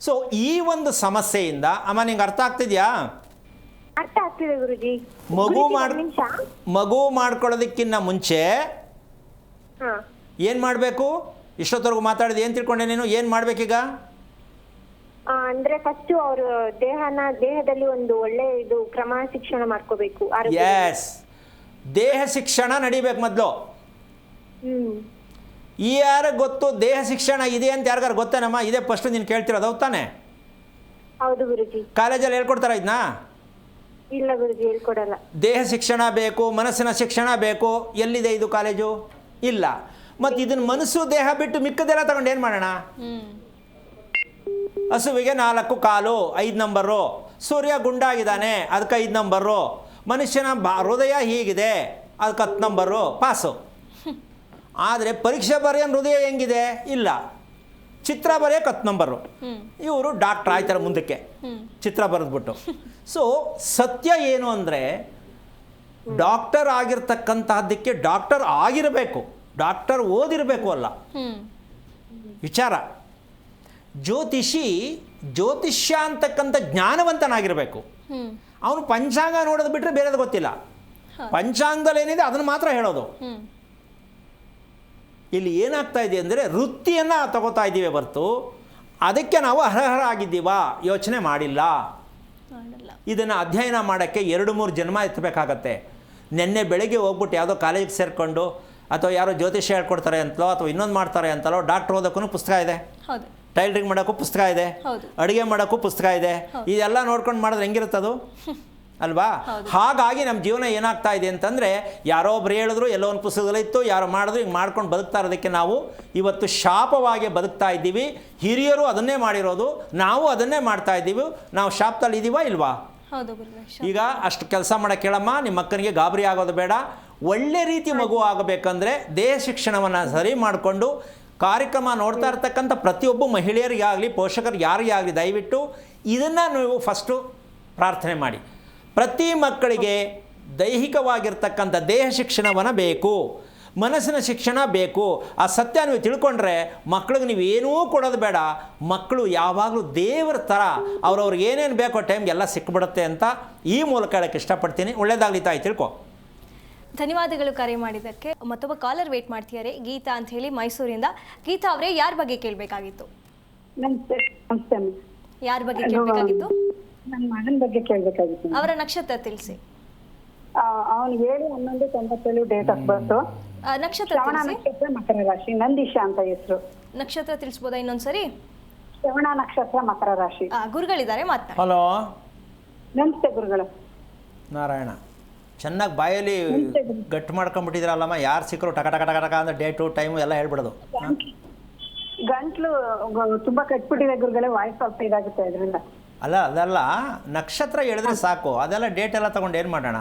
ಸೊ ಈ ಒಂದು ಸಮಸ್ಯೆಯಿಂದ ಅಮ್ಮ ನಿಂಗೆ ಅರ್ಥ ಆಗ್ತಿದ್ಯಾ? ಅರ್ಥ ಆಗ್ತಿದೆ ಗುರುಜಿ. ಮಗು ಮಾಡ್ಕೊಳ್ಳೋದಕ್ಕಿಂತ ಮುಂಚೆ ಏನು ಮಾಡಬೇಕು? ಇಷ್ಟೊತ್ತವರೆಗೂ ಮಾತಾಡಿದ ಏನು ತಿಳ್ಕೊಂಡೆ ನೀನು? ಏನು ಮಾಡ್ಬೇಕೀಗ? ಅಂದ್ರೆ ಫಸ್ಟ್ ಅವರು ದೇಹದಲ್ಲಿ ಒಂದು ಒಳ್ಳೆ ಇದು ಕ್ರಮ ಶಿಕ್ಷಣ ಮಾಡ್ಕೋಬೇಕು. ಎಸ್, ದೇಹ ಶಿಕ್ಷಣ ನಡಿಬೇಕು ಮೊದಲು. ಯಾರ ಗೊತ್ತು ದೇಹ ಶಿಕ್ಷಣ ಇದೆ ಅಂತ ಯಾರಿಗಾರು ಗೊತ್ತೇನಮ್ಮ? ಇದೇ ಫಸ್ಟ್ ನೀನು ಕೇಳ್ತಿರೋದು, ಹೌದು ತಾನೆ? ಹೌದು ಗುರುಜಿ. ಕಾಲೇಜಲ್ಲಿ ಹೇಳ್ಕೊಡ್ತಾರ ಇದನ್ನ? ಇಲ್ಲ ಗುರುಜಿ, ಹೇಳ್ಕೊಡಲ್ಲ. ದೇಹ ಶಿಕ್ಷಣ ಬೇಕು, ಮನಸ್ಸಿನ ಶಿಕ್ಷಣ ಬೇಕು. ಎಲ್ಲಿದೆ ಇದು ಕಾಲೇಜು? ಇಲ್ಲ. ಮತ್ತು ಇದನ್ನ ಮನಸ್ಸು ದೇಹ ಬಿಟ್ಟು ಮಿಕ್ಕದೆಲ್ಲ ತಗೊಂಡು ಏನು ಮಾಡೋಣ? ಹಸುವಿಗೆ 4 ಕಾಲು 5 ನಂಬರು, ಸೂರ್ಯ ಗುಂಡಾಗಿದ್ದಾನೆ ಅದಕ್ಕೆ 5 ನಂಬರು, ಮನುಷ್ಯನ ಹೃದಯ ಹೀಗಿದೆ ಅದಕ್ಕೆ 10 ನಂಬರು, ಪಾಸು. ಆದರೆ ಪರೀಕ್ಷೆ ಬರೆಯೋನು ಹೃದಯ ಹೆಂಗಿದೆ? ಇಲ್ಲ. ಚಿತ್ರ ಬರೆಯೋಕೆ 10 ನಂಬರು. ಇವರು ಡಾಕ್ಟ್ರ್ ಆಯ್ತಾರೆ ಮುಂದಕ್ಕೆ ಚಿತ್ರ ಬರೆದ್ಬಿಟ್ಟು. ಸೊ ಸತ್ಯ ಏನು ಅಂದರೆ ಡಾಕ್ಟರ್ ಆಗಿರ್ತಕ್ಕಂತಹದ್ದಕ್ಕೆ ಡಾಕ್ಟರ್ ಆಗಿರಬೇಕು, ಡಾಕ್ಟರ್ ಓದಿರಬೇಕು ಅಲ್ಲ ವಿಚಾರ. ಜ್ಯೋತಿಷ್ಯ ಅಂತಕ್ಕಂಥ ಜ್ಞಾನವಂತನಾಗಿರಬೇಕು. ಅವನು ಪಂಚಾಂಗ ನೋಡೋದು ಬಿಟ್ಟರೆ ಬೇರೆದು ಗೊತ್ತಿಲ್ಲ. ಪಂಚಾಂಗದಲ್ಲಿ ಏನಿದೆ ಅದನ್ನು ಮಾತ್ರ ಹೇಳೋದು. ಇಲ್ಲಿ ಏನಾಗ್ತಾ ಇದೆ ಅಂದರೆ ವೃತ್ತಿಯನ್ನು ತಗೋತಾ ಇದ್ದೀವಿ ಹೊರತು ಅದಕ್ಕೆ ನಾವು ಅರ್ಹರಾಗಿದ್ದೀವಾ ಯೋಚನೆ ಮಾಡಿಲ್ಲ. ಇದನ್ನು ಅಧ್ಯಯನ ಮಾಡೋಕ್ಕೆ 2-3 ಜನ್ಮ ಎತ್ತಬೇಕಾಗತ್ತೆ. ನಿನ್ನೆ ಬೆಳಗ್ಗೆ ಹೋಗ್ಬಿಟ್ಟು ಯಾವುದೋ ಕಾಲೇಜಿಗೆ ಸೇರಿಕೊಂಡು ಅಥವಾ ಯಾರೋ ಜ್ಯೋತಿಷ್ಯ ಹೇಳ್ಕೊಡ್ತಾರೆ ಅಂತಲೋ ಅಥವಾ ಇನ್ನೊಂದು ಮಾಡ್ತಾರೆ ಅಂತಲೋ ಡಾಕ್ಟ್ರ್ ಓದೋಕ್ಕೂ ಪುಸ್ತಕ ಇದೆ, ಟೈಲರಿಂಗ್ ಮಾಡೋಕ್ಕೂ ಪುಸ್ತಕ ಇದೆ, ಅಡುಗೆ ಮಾಡೋಕ್ಕೂ ಪುಸ್ತಕ ಇದೆ. ಇದೆಲ್ಲ ನೋಡ್ಕೊಂಡು ಮಾಡಿದ್ರೆ ಹೆಂಗಿರುತ್ತದು ಅಲ್ವಾ? ಹಾಗಾಗಿ ನಮ್ಮ ಜೀವನ ಏನಾಗ್ತಾ ಇದೆ ಅಂತಂದರೆ ಯಾರೋ ಒಬ್ರು ಹೇಳಿದ್ರು, ಎಲ್ಲೋ ಒಂದು ಪುಸ್ತಕದಲ್ಲಿ ಇತ್ತು, ಯಾರೋ ಮಾಡಿದ್ರು, ಹಿಂಗೆ ಮಾಡ್ಕೊಂಡು ಬದುಕ್ತಾ ಇರೋದಕ್ಕೆ ನಾವು ಇವತ್ತು ಶಾಪವಾಗಿ ಬದುಕ್ತಾ ಇದ್ದೀವಿ. ಹಿರಿಯರು ಅದನ್ನೇ ಮಾಡಿರೋದು, ನಾವು ಅದನ್ನೇ ಮಾಡ್ತಾ ಇದ್ದೀವಿ. ನಾವು ಶಾಪದಲ್ಲಿ ಇದ್ದೀವಾ ಇಲ್ವಾ? ಈಗ ಅಷ್ಟು ಕೆಲಸ ಮಾಡೋಕ್ಕೆ ಕೇಳಮ್ಮ. ನಿಮ್ಮ ಅಕ್ಕನಿಗೆ ಗಾಬರಿ ಆಗೋದು ಬೇಡ. ಒಳ್ಳೆ ರೀತಿ ಮಗು ಆಗಬೇಕಂದ್ರೆ ದೇಹ ಶಿಕ್ಷಣವನ್ನು ಸರಿ ಮಾಡಿಕೊಂಡು ಕಾರ್ಯಕ್ರಮ ನೋಡ್ತಾ ಇರ್ತಕ್ಕಂಥ ಪ್ರತಿಯೊಬ್ಬ ಮಹಿಳೆಯರಿಗಾಗಲಿ ಪೋಷಕರಿಗೆ ಯಾರಿಗೇ ಆಗಲಿ ದಯವಿಟ್ಟು ಇದನ್ನು ನೀವು ಫಸ್ಟು ಪ್ರಾರ್ಥನೆ ಮಾಡಿ. ಪ್ರತಿ ಮಕ್ಕಳಿಗೆ ದೈಹಿಕವಾಗಿರ್ತಕ್ಕಂಥ ದೇಹ ಶಿಕ್ಷಣವನ್ನು ಬೇಕು, ಮನಸ್ಸಿನ ಶಿಕ್ಷಣ ಬೇಕು. ಆ ಸತ್ಯ ನೀವು ತಿಳ್ಕೊಂಡ್ರೆ ಮಕ್ಕಳಿಗೆ ನೀವು ಏನೂ ಕೊಡೋದು ಬೇಡ. ಮಕ್ಕಳು ಯಾವಾಗಲೂ ದೇವರ ಥರ ಅವ್ರವ್ರಿಗೆ ಏನೇನು ಬೇಕೋ ಟೈಮ್ಗೆ ಎಲ್ಲ ಸಿಕ್ಬಿಡುತ್ತೆ ಅಂತ ಈ ಮೂಲಕ ಹೇಳೋಕ್ಕೆ ಇಷ್ಟಪಡ್ತೀನಿ. ಒಳ್ಳೆಯದಾಗಲಿ ತಾಯಿ, ತಿಳ್ಕೊ. ಧನ್ಯವಾದಗಳು ಕರೆ ಮಾಡಿದ್ದಕ್ಕೆ. ಮತ್ತೊಬ್ಬ ಕಾಲರ್ ವೇಟ್ ಮಾಡ್ತಿದ್ದಾರೆ, ಗೀತಾ ಅಂತ ಹೇಳಿ ಮೈಸೂರಿಂದ. ಗೀತಾ ಅವರೇ, ಯಾರ ಬಗ್ಗೆ ಕೇಳಬೇಕಾಗಿತ್ತು? ಯಾರ ಬಗ್ಗೆ ಕೇಳಬೇಕಾಗಿತ್ತು? ನನ್ನ ಮಗನ ಬಗ್ಗೆ ಕೇಳಬೇಕಾಗಿತ್ತು. ಅವರ ನಕ್ಷತ್ರ ತಿಳಿಸಿ. ಅವನಿಗೆ 7/11/97 ಡೇಟ್ ಆಫ್ ಬರ್ತ್. ನಕ್ಷತ್ರ ನಕ್ಷತ್ರ ಮಕರ ರಾಶಿ. ನಂದೀಶ ಅಂತ ಹೆಸರು. ನಕ್ಷತ್ರ ತಿಳಿಸ್ಬೋದಾ ಇನ್ನೊಂದ್ಸರಿ? ಶ್ರವಣ ನಕ್ಷತ್ರ ಮಕರ ರಾಶಿ. ಗುರುಗಳಿದ್ದಾರೆ, ಮಾತನಾಡಿ. ಹಲೋ, ನಮಸ್ತೆ ಗುರುಗಳು. ನಾರಾಯಣ. ಚೆನ್ನಾಗಿ ಬಾಯಲ್ಲಿ ಗಟ್ಟು ಮಾಡ್ಕೊಂಡ್ಬಿಟ್ಟಿದ್ರಲ್ಲಮ್ಮ. ಯಾರು ಸಿಕ್ಕರು ಟಕ ಟಕ ಟಕ ಟಕ ಅಂದ್ರೆ ಡೇಟು ಟೈಮು ಎಲ್ಲ ಹೇಳ್ಬಿಡೋದು. ಗಂಟ್ಲು ತುಂಬಾ ಕಟ್ಬಿಟ್ಟಿದೆ ಗುರುಗಳೇ, ವಾಯ್ಸ್ ಸ್ವಲ್ಪ ಇದಾಗುತ್ತೆ ಇದರಿಂದ. ಅದಲ್ಲ ನಕ್ಷತ್ರ ಹೇಳಿದ್ರೆ ಸಾಕು, ಅದೆಲ್ಲ ಡೇಟ್ ಎಲ್ಲ ತಗೊಂಡು ಏನು ಮಾಡೋಣ?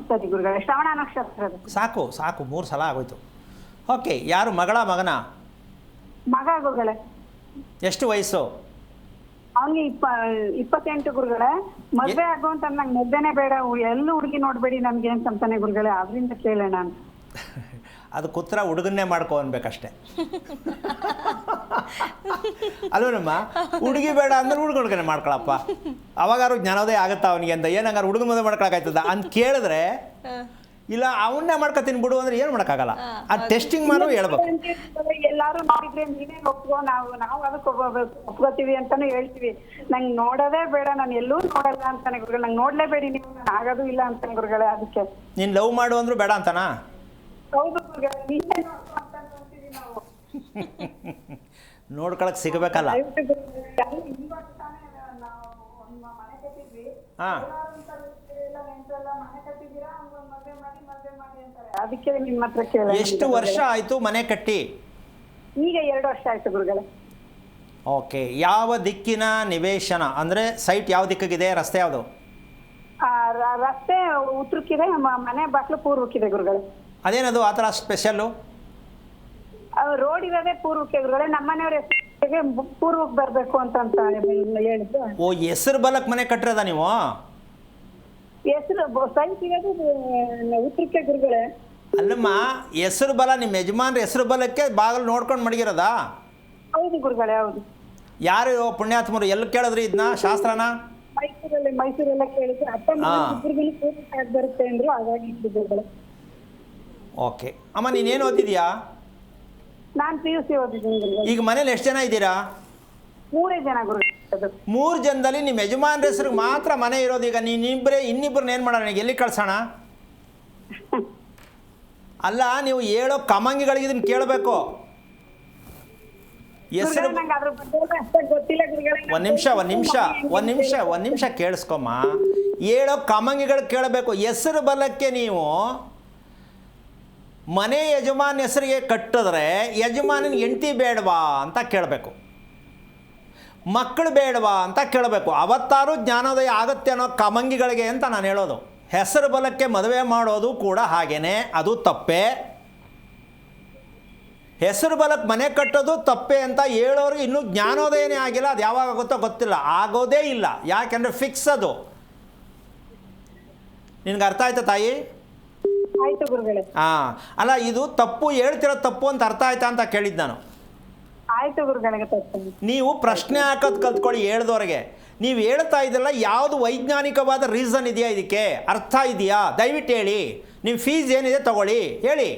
ಸರಿ ಗುರುಗಳೇ, ಶ್ರವಣ ನಕ್ಷತ್ರ ಸಾಕು 3 ಸಲ ಆಗೋಯ್ತು. ಓಕೆ, ಯಾರು ಮಗಳ ಮಗನ? ಮಗ ಗುರುಗಳೇ. ಎಷ್ಟು ವಯಸ್ಸು ಅವನಿಗೆ? 28 ಗುರುಗಳೇ. ಮದ್ವೆ ಆಗುವಂತ ನಂಗೆ ಮದ್ವೆನೇ ಬೇಡ, ಎಲ್ಲೂ ಹುಡುಗಿ ನೋಡ್ಬೇಡಿ ನನ್ಗೆ ಅಂತಂತಾನೆ ಗುರುಗಳೇ, ಅದರಿಂದ ಕೇಳೋಣ ಅಂತ. ಅದಕ್ಕೆ ಉತ್ತರ ಹುಡುಗನ್ನೇ ಮಾಡ್ಕೊ ಅನ್ಬೇಕಷ್ಟೆ ಅಲ್ವೇನಮ್ಮ? ಹುಡುಗಿ ಬೇಡ ಅಂದ್ರೆ ಹುಡುಗನೇ ಮಾಡ್ಕೊಳಪ್ಪ, ಅವಾಗಾರು ಜ್ಞಾನೋದಯ ಆಗುತ್ತಾ ಅವನಿಗೆ ಅಂತ. ಏನಂಗಾರು ಹುಡುಗನ ಮದುವೆ ಮಾಡ್ಕೊಳಕಾಯ್ತದ ಅಂತ ಕೇಳಿದ್ರೆ, ಇಲ್ಲ ಅವನ್ನೇ ಮಾಡ್ಕೊತೀನಿ ಬಿಡು ಅಂದ್ರೆ ಏನು ಮಾಡೋಕ್ಕಾಗಲ್ಲ. ಅದು ಟೆಸ್ಟಿಂಗ್ ಮಾಡೋ ಹೇಳ್ಬೇಕು. ಎಲ್ಲಾರು ನೋಡಿದ್ರೆ ನೀನೇ ಒಪ್ಕೋ, ನಾವು ಅದಕ್ಕೆ ಒಪ್ಕೋತೀವಿ ಅಂತಾನು ಹೇಳ್ತೀವಿ. ನಂಗೆ ನೋಡೋದೇ ಬೇಡ, ನಾನು ಎಲ್ಲೂ ನೋಡಲ್ಲ ಅಂತಾನೆ ಗುರುಗಳು. ನಂಗೆ ನೋಡ್ಲೇಬೇಡಿ ನೀವು, ಆಗೋದು ಇಲ್ಲ ಅಂತಾನೆ ಗುರುಗಳೇ. ಅದಕ್ಕೆ ನೀನು ಲವ್ ಮಾಡು ಅಂದ್ರು ಬೇಡ ಅಂತಾನಾ? ಹೌದು ಗುರುಗಳೇ, ನೀನೇ ನೋಡ್ಕೊ ಅಂತ ಅಂತೀವಿ ನಾವು. ನೋಡ್ಕೊಳಕ್ಕೆ ಸಿಗಬೇಕಲ್ಲ. ದಯವಿಟ್ಟು ಇವಾಗ ತಾನೇ ನಾವು ಒಂದು ಮನೆ ಕಟ್ಟಿದ್ವಿ, ಹಾಂ, ಎಲ್ಲ ನೆಂಟರೆಲ್ಲ ಮನೆ ಕಟ್ಟಿದ್ದೀರಾ, ಒಂದು ಮದುವೆ ಮಾಡಿ ಅಂತಾರೆ. ಅದಕ್ಕೆ ನಿಮ್ಮ ಹತ್ರ ಕೇಳ. ಎಷ್ಟು ವರ್ಷ ಆಯಿತು ಮನೆ ಕಟ್ಟಿ? ಈಗ 2 ವರ್ಷ ಆಯ್ತು ಗುರುಗಳೇ. ಓಕೆ. ಯಾವ ದಿಕ್ಕಿನ ನಿವೇಶನ ಅಂದರೆ ಸೈಟ್ ಯಾವ ದಿಕ್ಕಿಗಿದೆ, ರಸ್ತೆ ಯಾವುದು? ರಸ್ತೆ ಉತ್ತರಕ್ಕಿದೆ, ಮನೆ ಬಾಕ್ಲು ಪೂರ್ವಕ್ಕಿದೆ ಗುರುಗಳೇ. ಅದೇನದು ಆ ಥರ ಸ್ಪೆಷಲ್ಲು? ರೋಡ್ ಇರೋದೇ ಪೂರ್ವಕ್ಕೆ ಗುರುಗಳೇ. ನಮ್ಮನೆಯವ್ರ ಹೆಸರಿಗೆ ಪೂರ್ವಕ್ಕೆ ಬರಬೇಕು ಅಂತ ಹೇಳಿದ್ದು. ಓ, ಹೆಸರು ಬಲಕ್ಕೆ ಮನೆ ಕಟ್ಟಿರೋದ ನೀವು? ಹೆಸರು ಸೈಟ್ ಇರೋದು ಉತ್ತರಕ್ಕೆ ಗುರುಗಳೇ. ಅಲ್ಲಮ್ಮ, ಹೆಸರು ಬಲ ನಿಮ್ಮ ಯಜಮಾನ್ರ ಹೆಸರು ಬಲಕ್ಕೆ ಬಾಗಿಲು ನೋಡ್ಕೊಂಡು ಮಡಗಿರೋದಾ? ಹೌದು ಗುರುಗಳೇ, ಹೌದು. ಯಾರು ಪುಣ್ಯಾತ್ಮರು ಎಲ್ಲಿ ಕೇಳಿದ್ರಿ ಇದನ್ನ ಶಾಸ್ತ್ರನ? ಮೈಸೂರೆಲ್ಲ ಕೇಳಿದ್ರೆ ಅಪ್ಪ ಇಬ್ಬರಿಗೂ ಪೂರ್ವಕ್ಕೆ ಆಗಿ ಬರುತ್ತೆ ಅಂದ್ರು, ಹಾಗಾಗಿ ಗುರುಗಳೇ. ಓಕೆ ಅಮ್ಮ, ನೀನೇನು ಓದಿದ್ಯಾ? ನಾನು PUC ಓದಿದ್ದೀನಿ ಗುರುಗಳೇ. ಈಗ ಮನೇಲಿ ಎಷ್ಟು ಜನ ಇದ್ದೀರಾ? 3 ಜನ ಗುರುಗಳೇ. 3 ಜನದಲ್ಲಿ ನಿಮ್ಮ ಯಜಮಾನ್ರ ಹೆಸರಿಗೆ ಮಾತ್ರ ಮನೆ ಇರೋದು. ಈಗ ಇನ್ನಿಬ್ಬರನ್ನ ಏನು ಮಾಡೋಣ, ಎಲ್ಲಿ ಕಳ್ಸೋಣ? ಅಲ್ಲ, ನೀವು ಹೇಳೋ ಕಮಂಗಿಗಳಿಗೆ ಇದನ್ನು ಕೇಳಬೇಕು. ಹೆಸರು ಒಂದು ನಿಮಿಷ ಕೇಳಿಸ್ಕೊಮ್ಮ. ಹೇಳೋ ಕಮಂಗಿಗಳು ಕೇಳಬೇಕು. ಹೆಸರು ಬಲಕ್ಕೆ ನೀವು ಮನೆ ಯಜಮಾನ್ ಹೆಸರಿಗೆ ಕಟ್ಟಿದ್ರೆ ಯಜಮಾನಿನ ಹೆಂಡತಿ ಬೇಡವಾ ಅಂತ ಕೇಳಬೇಕು, ಮಕ್ಕಳು ಬೇಡವಾ ಅಂತ ಕೇಳಬೇಕು. ಅವತ್ತಾರು ಜ್ಞಾನೋದಯ ಆಗುತ್ತೆ ಅನ್ನೋ ಕಮಂಗಿಗಳಿಗೆ ಅಂತ ನಾನು ಹೇಳೋದು. ಹೆಸರು ಬಲಕ್ಕೆ ಮದುವೆ ಮಾಡೋದು ಕೂಡ ಹಾಗೇನೆ, ಅದು ತಪ್ಪೇ. ಹೆಸರು ಬಲಕ್ಕೆ ಮನೆ ಕಟ್ಟೋದು ತಪ್ಪೇ ಅಂತ ಹೇಳೋರಿಗೆ ಇನ್ನೂ ಜ್ಞಾನೋದಯನೇ ಆಗಿಲ್ಲ. ಅದು ಯಾವಾಗ ಆಗುತ್ತೋ ಗೊತ್ತಿಲ್ಲ, ಆಗೋದೇ ಇಲ್ಲ. ಯಾಕೆಂದರೆ ಫಿಕ್ಸ್ ಅದು. ನಿನ್ಗೆ ಅರ್ಥ ಆಯ್ತಾ ತಾಯಿ? ಆಯ್ತು ಗುರುಗಳೇ. ಹಾಂ, ಅಲ್ಲ ಇದು ತಪ್ಪು, ಹೇಳ್ತಿರೋ ತಪ್ಪು ಅಂತ ಅರ್ಥ ಆಯ್ತಾ ಅಂತ ಕೇಳಿದ್ದು ನಾನು. ಆಯ್ತು ಗುರುಗಳೇ. ನೀವು ಪ್ರಶ್ನೆ ಹಾಕೋದು ಕಲ್ತ್ಕೊಳ್ಳಿ ಹೇಳ್ದವ್ರಿಗೆ. ನೀವು ಹೇಳ್ತಾ ಇದ್ದಲ್ಲ, ಯಾವುದು ವೈಜ್ಞಾನಿಕವಾದ ರೀಸನ್ ಇದೆಯಾ, ಇದಕ್ಕೆ ಅರ್ಥ ಇದೆಯಾ, ದಯವಿಟ್ಟು ಹೇಳಿ. ನಿಮ್ಮ ಫೀಸ್ ಏನಿದೆ ತಗೊಳ್ಳಿ, ಹೇಳಿ.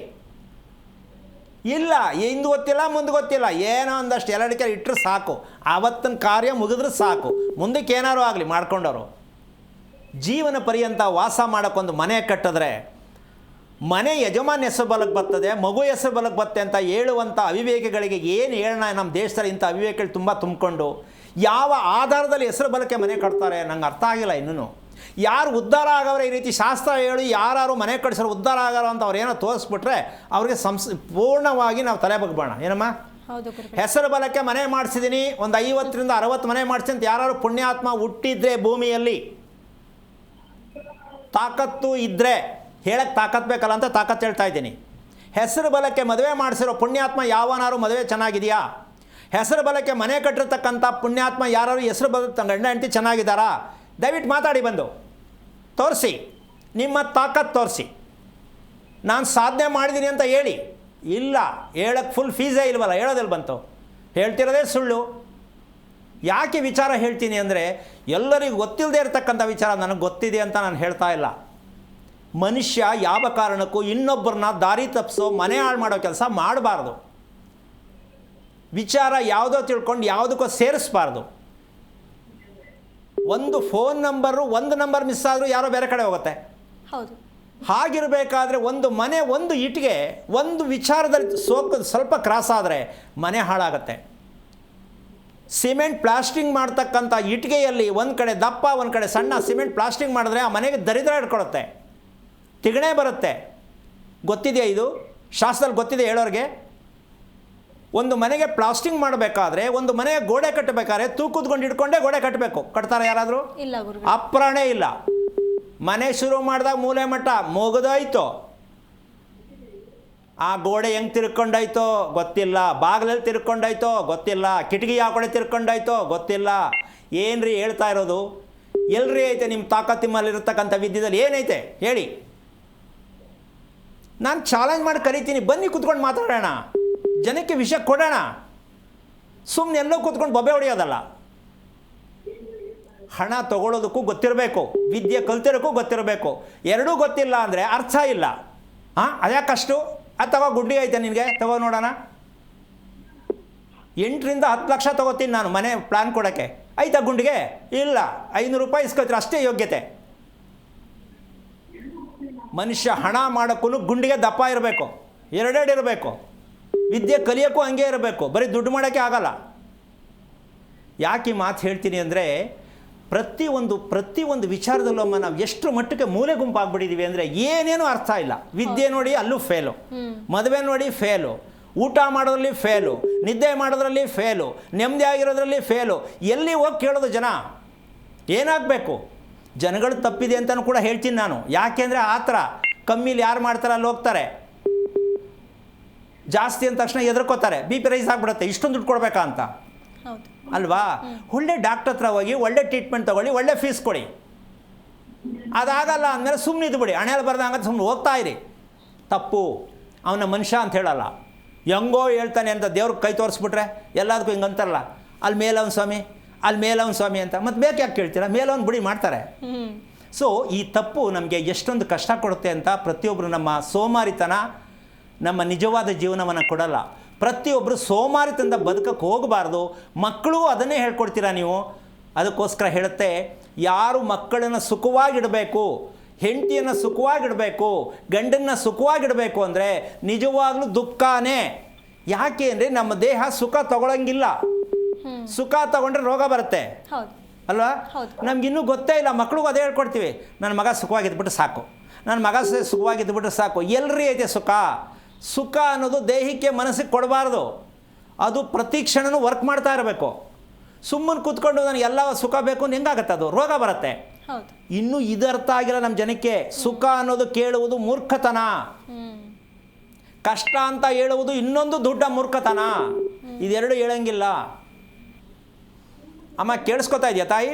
ಇಲ್ಲ, ಹಿಂದೆ ಗೊತ್ತಿಲ್ಲ ಮುಂದೆ ಗೊತ್ತಿಲ್ಲ, ಏನೋ ಒಂದಷ್ಟು ಎರಡಕ್ಕೆ ಇಟ್ಟರೆ ಸಾಕು. ಆವತ್ತಿನ ಕಾರ್ಯ ಮುಗಿದ್ರೆ ಸಾಕು, ಮುಂದಕ್ಕೆ ಏನಾರು ಆಗಲಿ ಮಾಡ್ಕೊಂಡವರು. ಜೀವನ ಪರ್ಯಂತ ವಾಸ ಮಾಡೋಕ್ಕೊಂದು ಮನೆ ಕಟ್ಟಿದ್ರೆ ಮನೆ ಯಜಮಾನ್ ಹೆಸರು ಬಲಕ್ಕೆ ಬರ್ತದೆ, ಮಗು ಹೆಸರು ಬಲಕ್ಕೆ ಬರುತ್ತೆ ಅಂತ ಹೇಳುವಂಥ ಅವಿವೇಕಿಗಳಿಗೆ ಏನು ಹೇಳೋಣ? ನಮ್ಮ ದೇಶದಲ್ಲಿ ಇಂಥ ಅವಿವೇಕಗಳು ತುಂಬ ತುಂಬಿಕೊಂಡು ಯಾವ ಆಧಾರದಲ್ಲಿ ಹೆಸರು ಬಲಕ್ಕೆ ಮನೆ ಕಟ್ತಾರೆ ನಂಗೆ ಅರ್ಥ ಆಗಿಲ್ಲ ಇನ್ನೂ. ಯಾರು ಉದ್ಧಾರ ಆಗವ್ರೆ ಈ ರೀತಿ ಶಾಸ್ತ್ರ ಹೇಳಿ ಯಾರು ಮನೆ ಕಟ್ಸೋರು ಉದ್ಧಾರ ಆಗಾರೋ ಅಂತ ಅವ್ರು ಏನೋ ತೋರಿಸ್ಬಿಟ್ರೆ ಅವ್ರಿಗೆ ಪೂರ್ಣವಾಗಿ ನಾವು ತಲೆ ಬಗ್ಬೋಣ. ಏನಮ್ಮ? ಹೆಸರು ಬಲಕ್ಕೆ ಮನೆ ಮಾಡಿಸಿದ್ದೀನಿ, ಒಂದು 50ರಿಂದ 60 ಮನೆ ಮಾಡಿಸಿ ಅಂತ ಯಾರು ಪುಣ್ಯಾತ್ಮ ಹುಟ್ಟಿದ್ರೆ ಭೂಮಿಯಲ್ಲಿ ತಾಕತ್ತು ಇದ್ದರೆ, ಹೇಳಕ್ಕೆ ತಾಕತ್ತು ಬೇಕಲ್ಲ ಅಂತ ತಾಕತ್ತು ಹೇಳ್ತಾ ಇದ್ದೀನಿ. ಹೆಸರು ಬಲಕ್ಕೆ ಮದುವೆ ಮಾಡಿಸಿರೋ ಪುಣ್ಯಾತ್ಮ ಯಾವನಾರು ಮದುವೆ ಚೆನ್ನಾಗಿದೆಯಾ? ಹೆಸರು ಬಲಕ್ಕೆ ಮನೆ ಕಟ್ಟಿರ್ತಕ್ಕಂಥ ಪುಣ್ಯಾತ್ಮ ಯಾರು ಹೆಸರು ಬಲ ಗಂಡ ಹೆಂಡತಿ ಚೆನ್ನಾಗಿದ್ದಾರಾ? ದಯವಿಟ್ಟು ಮಾತಾಡಿ, ಬಂದು ತೋರಿಸಿ, ನಿಮ್ಮ ತಾಕತ್ತು ತೋರಿಸಿ. ನಾನು ಸಾಧನೆ ಮಾಡಿದ್ದೀನಿ ಅಂತ ಹೇಳಿ. ಇಲ್ಲ, ಹೇಳಕ್ಕೆ ಫುಲ್ ಫೀಸೇ ಇಲ್ವಲ್ಲ, ಹೇಳೋದಲ್ಲಿ ಬಂತು. ಹೇಳ್ತಿರೋದೇ ಸುಳ್ಳು. ಯಾಕೆ ವಿಚಾರ ಹೇಳ್ತೀನಿ ಅಂದರೆ, ಎಲ್ಲರಿಗೂ ಗೊತ್ತಿಲ್ಲದೆ ಇರತಕ್ಕಂಥ ವಿಚಾರ ನನಗೆ ಗೊತ್ತಿದೆ ಅಂತ ನಾನು ಹೇಳ್ತಾ ಇಲ್ಲ. ಮನುಷ್ಯ ಯಾವ ಕಾರಣಕ್ಕೂ ಇನ್ನೊಬ್ಬರನ್ನ ದಾರಿ ತಪ್ಪಿಸೋ, ಮನೆ ಹಾಳು ಮಾಡೋ ಕೆಲಸ ಮಾಡಬಾರ್ದು. ವಿಚಾರ ಯಾವುದೋ ತಿಳ್ಕೊಂಡು ಯಾವುದಕ್ಕೋ ಸೇರಿಸಬಾರ್ದು. ಒಂದು ಫೋನ್ ನಂಬರು, ಒಂದು ನಂಬರ್ ಮಿಸ್ ಆದರೂ ಯಾರೋ ಬೇರೆ ಕಡೆ ಹೋಗುತ್ತೆ. ಹೌದು. ಹಾಗಿರಬೇಕಾದ್ರೆ ಒಂದು ಮನೆ, ಒಂದು ಇಟ್ಟಿಗೆ, ಒಂದು ವಿಚಾರದಲ್ಲಿ ಸ್ವಲ್ಪ ಕ್ರಾಸ್ ಆದರೆ ಮನೆ ಹಾಳಾಗತ್ತೆ. ಸಿಮೆಂಟ್ ಪ್ಲಾಸ್ಟಿಂಗ್ ಮಾಡ್ತಕ್ಕಂಥ ಇಟ್ಟಿಗೆಯಲ್ಲಿ ಒಂದು ಕಡೆ ದಪ್ಪ ಒಂದು ಕಡೆ ಸಣ್ಣ ಸಿಮೆಂಟ್ ಪ್ಲಾಸ್ಟಿಂಗ್ ಮಾಡಿದ್ರೆ ಆ ಮನೆಗೆ ದರಿದ್ರ ಇಟ್ಕೊಳುತ್ತೆ, ತಿಗಣೆ ಬರುತ್ತೆ. ಗೊತ್ತಿದೆಯಾ ಇದು? ಶಾಸ್ತ್ರದಲ್ಲಿ ಗೊತ್ತಿದೆ ಹೇಳೋರಿಗೆ. ಒಂದು ಮನೆಗೆ ಪ್ಲಾಸ್ಟಿಂಗ್ ಮಾಡಬೇಕಾದ್ರೆ, ಒಂದು ಮನೆಗೆ ಗೋಡೆ ಕಟ್ಟಬೇಕಾದ್ರೆ ತೂಕುದ್ಕೊಂಡು ಇಟ್ಕೊಂಡೇ ಗೋಡೆ ಕಟ್ಟಬೇಕು. ಕಟ್ತಾರೆ ಯಾರಾದರೂ? ಇಲ್ಲ ಗುರು. ಅಪ್ರಾಣೇ ಇಲ್ಲ. ಮನೆ ಶುರು ಮಾಡಿದಾಗ ಮೂಲೆ ಮಟ್ಟ ಮುಗಿದೋಯ್ತು. ಆ ಗೋಡೆ ಹೆಂಗೆ ತಿರ್ಕೊಂಡೋಯ್ತೋ ಗೊತ್ತಿಲ್ಲ, ಬಾಗಿಲಲ್ಲಿ ತಿರ್ಕೊಂಡೋಯ್ತೋ ಗೊತ್ತಿಲ್ಲ, ಕಿಟಕಿ ಯಾವ ಕಡೆ ತಿರ್ಕೊಂಡೋಯ್ತೋ ಗೊತ್ತಿಲ್ಲ. ಏನ್ರಿ ಹೇಳ್ತಾ ಇರೋದು? ಎಲ್ರಿ ಐತೆ ನಿಮ್ಮ ತಾಕತ್ತಿಮ್ಮಲ್ಲಿರ್ತಕ್ಕಂಥ ವಿದ್ಯೆದಲ್ಲಿ ಏನೈತೆ ಹೇಳಿ? ನಾನು ಚಾಲೆಂಜ್ ಮಾಡಿ ಕರಿತೀನಿ, ಬನ್ನಿ ಕೂತ್ಕೊಂಡು ಮಾತಾಡೋಣ, ಜನಕ್ಕೆ ವಿಷಯ ಕೊಡೋಣ. ಸುಮ್ಮನೆ ಎಲ್ಲೋ ಕೂತ್ಕೊಂಡು ಬೊಬ್ಬೆ ಹೊಡೆಯೋದಲ್ಲ. ಹಣ ತಗೊಳ್ಳೋದಕ್ಕೂ ಗೊತ್ತಿರಬೇಕು, ವಿದ್ಯೆ ಕಲ್ತಿರೋಕ್ಕೂ ಗೊತ್ತಿರಬೇಕು. ಎರಡೂ ಗೊತ್ತಿಲ್ಲ ಅಂದರೆ ಅರ್ಥ ಇಲ್ಲ. ಹಾಂ, ಅದ್ಯಾಕಷ್ಟು? ಅಥವಾ ಗುಡ್ಡಿ ಐತೆ ನಿನಗೆ? ತಗೋ ನೋಡೋಣ. 8ರಿಂದ 10 ಲಕ್ಷ ತೊಗೋತೀನಿ ನಾನು ಮನೆ ಪ್ಲ್ಯಾನ್ ಕೊಡೋಕ್ಕೆ. ಆಯ್ತಾ ಗುಂಡಿಗೆ? ಇಲ್ಲ, 500 ರೂಪಾಯಿ ಇಸ್ಕೊತೀರ, ಅಷ್ಟೇ ಯೋಗ್ಯತೆ. ಮನುಷ್ಯ ಹಣ ಮಾಡೋಕ್ಕೂ ಗುಂಡಿಗೆ ದಪ್ಪ ಇರಬೇಕು, ಎರಡೆರಡು ಇರಬೇಕು. ವಿದ್ಯೆ ಕಲಿಯೋಕ್ಕೂ ಹಂಗೆ ಇರಬೇಕು, ಬರೀ ದುಡ್ಡು ಮಾಡೋಕ್ಕೆ ಆಗಲ್ಲ. ಯಾಕೆ ಈ ಮಾತು ಹೇಳ್ತೀನಿ ಅಂದರೆ ಪ್ರತಿಯೊಂದು ವಿಚಾರದಲ್ಲಮ್ಮ ನಾವು ಎಷ್ಟು ಮಟ್ಟಕ್ಕೆ ಮೂಲೆ ಗುಂಪಾಗ್ಬಿಟ್ಟಿದ್ದೀವಿ ಅಂದರೆ ಏನೇನೂ ಅರ್ಥ ಇಲ್ಲ. ವಿದ್ಯೆ ನೋಡಿ ಅಲ್ಲೂ ಫೇಲು, ಮದುವೆ ನೋಡಿ ಫೇಲು, ಊಟ ಮಾಡೋದ್ರಲ್ಲಿ ಫೇಲು, ನಿದ್ದೆ ಮಾಡೋದ್ರಲ್ಲಿ ಫೇಲು, ನೆಮ್ಮದಿ ಆಗಿರೋದ್ರಲ್ಲಿ ಫೇಲು. ಎಲ್ಲಿ ಹೋಗಿ ಕೇಳೋದು ಜನ ಏನಾಗಬೇಕು? ಜನಗಳು ತಪ್ಪಿದೆ ಅಂತಲೂ ಕೂಡ ಹೇಳ್ತೀನಿ ನಾನು. ಯಾಕೆಂದರೆ ಆ ಥರ ಕಮ್ಮಿಲಿ ಯಾರು ಮಾಡ್ತಾರೆ ಅಲ್ಲಿ ಹೋಗ್ತಾರೆ, ಜಾಸ್ತಿ ಅಂದ ತಕ್ಷಣ ಎದುರ್ಕೋತಾರೆ, ಬಿ ಪಿ ರೈಸ್ ಆಗಿಬಿಡುತ್ತೆ, ಇಷ್ಟೊಂದು ದುಡ್ಡು ಕೊಡಬೇಕಾ ಅಂತ ಅಲ್ವಾ? ಒಳ್ಳೆ ಡಾಕ್ಟರ್ ಹತ್ರ ಹೋಗಿ ಒಳ್ಳೆ ಟ್ರೀಟ್ಮೆಂಟ್ ತೊಗೊಳ್ಳಿ, ಒಳ್ಳೆ ಫೀಸ್ ಕೊಡಿ. ಅದಾಗಲ್ಲ ಅಂದಮೇಲೆ ಸುಮ್ಮನೆ ಇದ್ಬಿಡಿ, ಹಣೆಯಲ್ಲಿ ಬರ್ದಂಗೆ ಸುಮ್ಮನೆ ಹೋಗ್ತಾ ಇರಿ. ತಪ್ಪು. ಅವನ ಮನುಷ್ಯ ಅಂತ ಹೇಳಲ್ಲ, ಹೆಂಗೋ ಹೇಳ್ತಾನೆ ಅಂತ ದೇವ್ರಿಗೆ ಕೈ ತೋರಿಸ್ಬಿಟ್ರೆ ಎಲ್ಲದಕ್ಕೂ ಹಿಂಗೆ ಅಂತಾರಲ್ಲ, ಅಲ್ಲಿ ಮೇಲವನ್ ಸ್ವಾಮಿ, ಅಲ್ಲಿ ಮೇಲವನ್ ಸ್ವಾಮಿ ಅಂತ. ಮತ್ತು ಬೇಕು ಯಾಕೆ ಕೇಳ್ತೀರಾ? ಮೇಲವನ್ ಬಿಡಿ ಮಾಡ್ತಾರೆ. ಸೊ ಈ ತಪ್ಪು ನಮಗೆ ಎಷ್ಟೊಂದು ಕಷ್ಟ ಕೊಡುತ್ತೆ ಅಂತ ಪ್ರತಿಯೊಬ್ಬರು ನಮ್ಮ ಸೋಮಾರಿತನ ನಮ್ಮ ನಿಜವಾದ ಜೀವನವನ್ನು ಕೊಡಲ್ಲ. ಪ್ರತಿಯೊಬ್ಬರು ಸೋಮಾರಿತನದ ಬದುಕಕ್ಕೆ ಹೋಗಬಾರ್ದು. ಮಕ್ಕಳು ಅದನ್ನೇ ಹೇಳ್ಕೊಡ್ತೀರಾ ನೀವು. ಅದಕ್ಕೋಸ್ಕರ ಹೇಳುತ್ತೆ, ಯಾರು ಮಕ್ಕಳನ್ನು ಸುಖವಾಗಿಡಬೇಕು, ಹೆಂಡತಿಯನ್ನು ಸುಖವಾಗಿಡಬೇಕು, ಗಂಡನ್ನು ಸುಖವಾಗಿಡಬೇಕು ಅಂದರೆ ನಿಜವಾಗ್ಲೂ ದುಃಖನೇ. ಯಾಕೆ ಅಂದರೆ ನಮ್ಮ ದೇಹ ಸುಖ ತಗೊಳ್ಳಂಗಿಲ್ಲ. ಸುಖ ತಗೊಂಡ್ರೆ ರೋಗ ಬರುತ್ತೆ ಅಲ್ವಾ? ನಮಗಿನ್ನೂ ಗೊತ್ತೇ ಇಲ್ಲ. ಮಕ್ಳಿಗೂ ಅದೇ ಹೇಳ್ಕೊಡ್ತೀವಿ, ನನ್ನ ಮಗ ಸುಖವಾಗಿದ್ಬಿಟ್ಟು ಸಾಕು, ನನ್ನ ಮಗ ಸುಖವಾಗಿದ್ಬಿಟ್ಟು ಸಾಕು. ಎಲ್ರಿ ಐತೆ ಸುಖ? ಸುಖ ಅನ್ನೋದು ದೇಹಕ್ಕೆ ಮನಸ್ಸಿಗೆ ಕೊಡಬಾರ್ದು, ಅದು ಪ್ರತಿ ಕ್ಷಣನೂ ವರ್ಕ್ ಮಾಡ್ತಾ ಇರಬೇಕು. ಸುಮ್ಮನೆ ಕೂತ್ಕೊಂಡು ನನಗೆ ಎಲ್ಲ ಸುಖ ಬೇಕು ಅಂತ ಹೆಂಗಾಗತ್ತೆ? ಅದು ರೋಗ ಬರುತ್ತೆ. ಇನ್ನೂ ಇದರ್ಥ ಆಗಿಲ್ಲ ನಮ್ಮ ಜನಕ್ಕೆ. ಸುಖ ಅನ್ನೋದು ಕೇಳುವುದು ಮೂರ್ಖತನ, ಕಷ್ಟ ಅಂತ ಹೇಳುವುದು ಇನ್ನೊಂದು ದೊಡ್ಡ ಮೂರ್ಖತನ. ಇದೆರಡು ಹೇಳಂಗಿಲ್ಲ. ಅಮ್ಮ ಕೇಳಿಸ್ಕೊತಾ ಇದೆಯಾ ತಾಯಿ?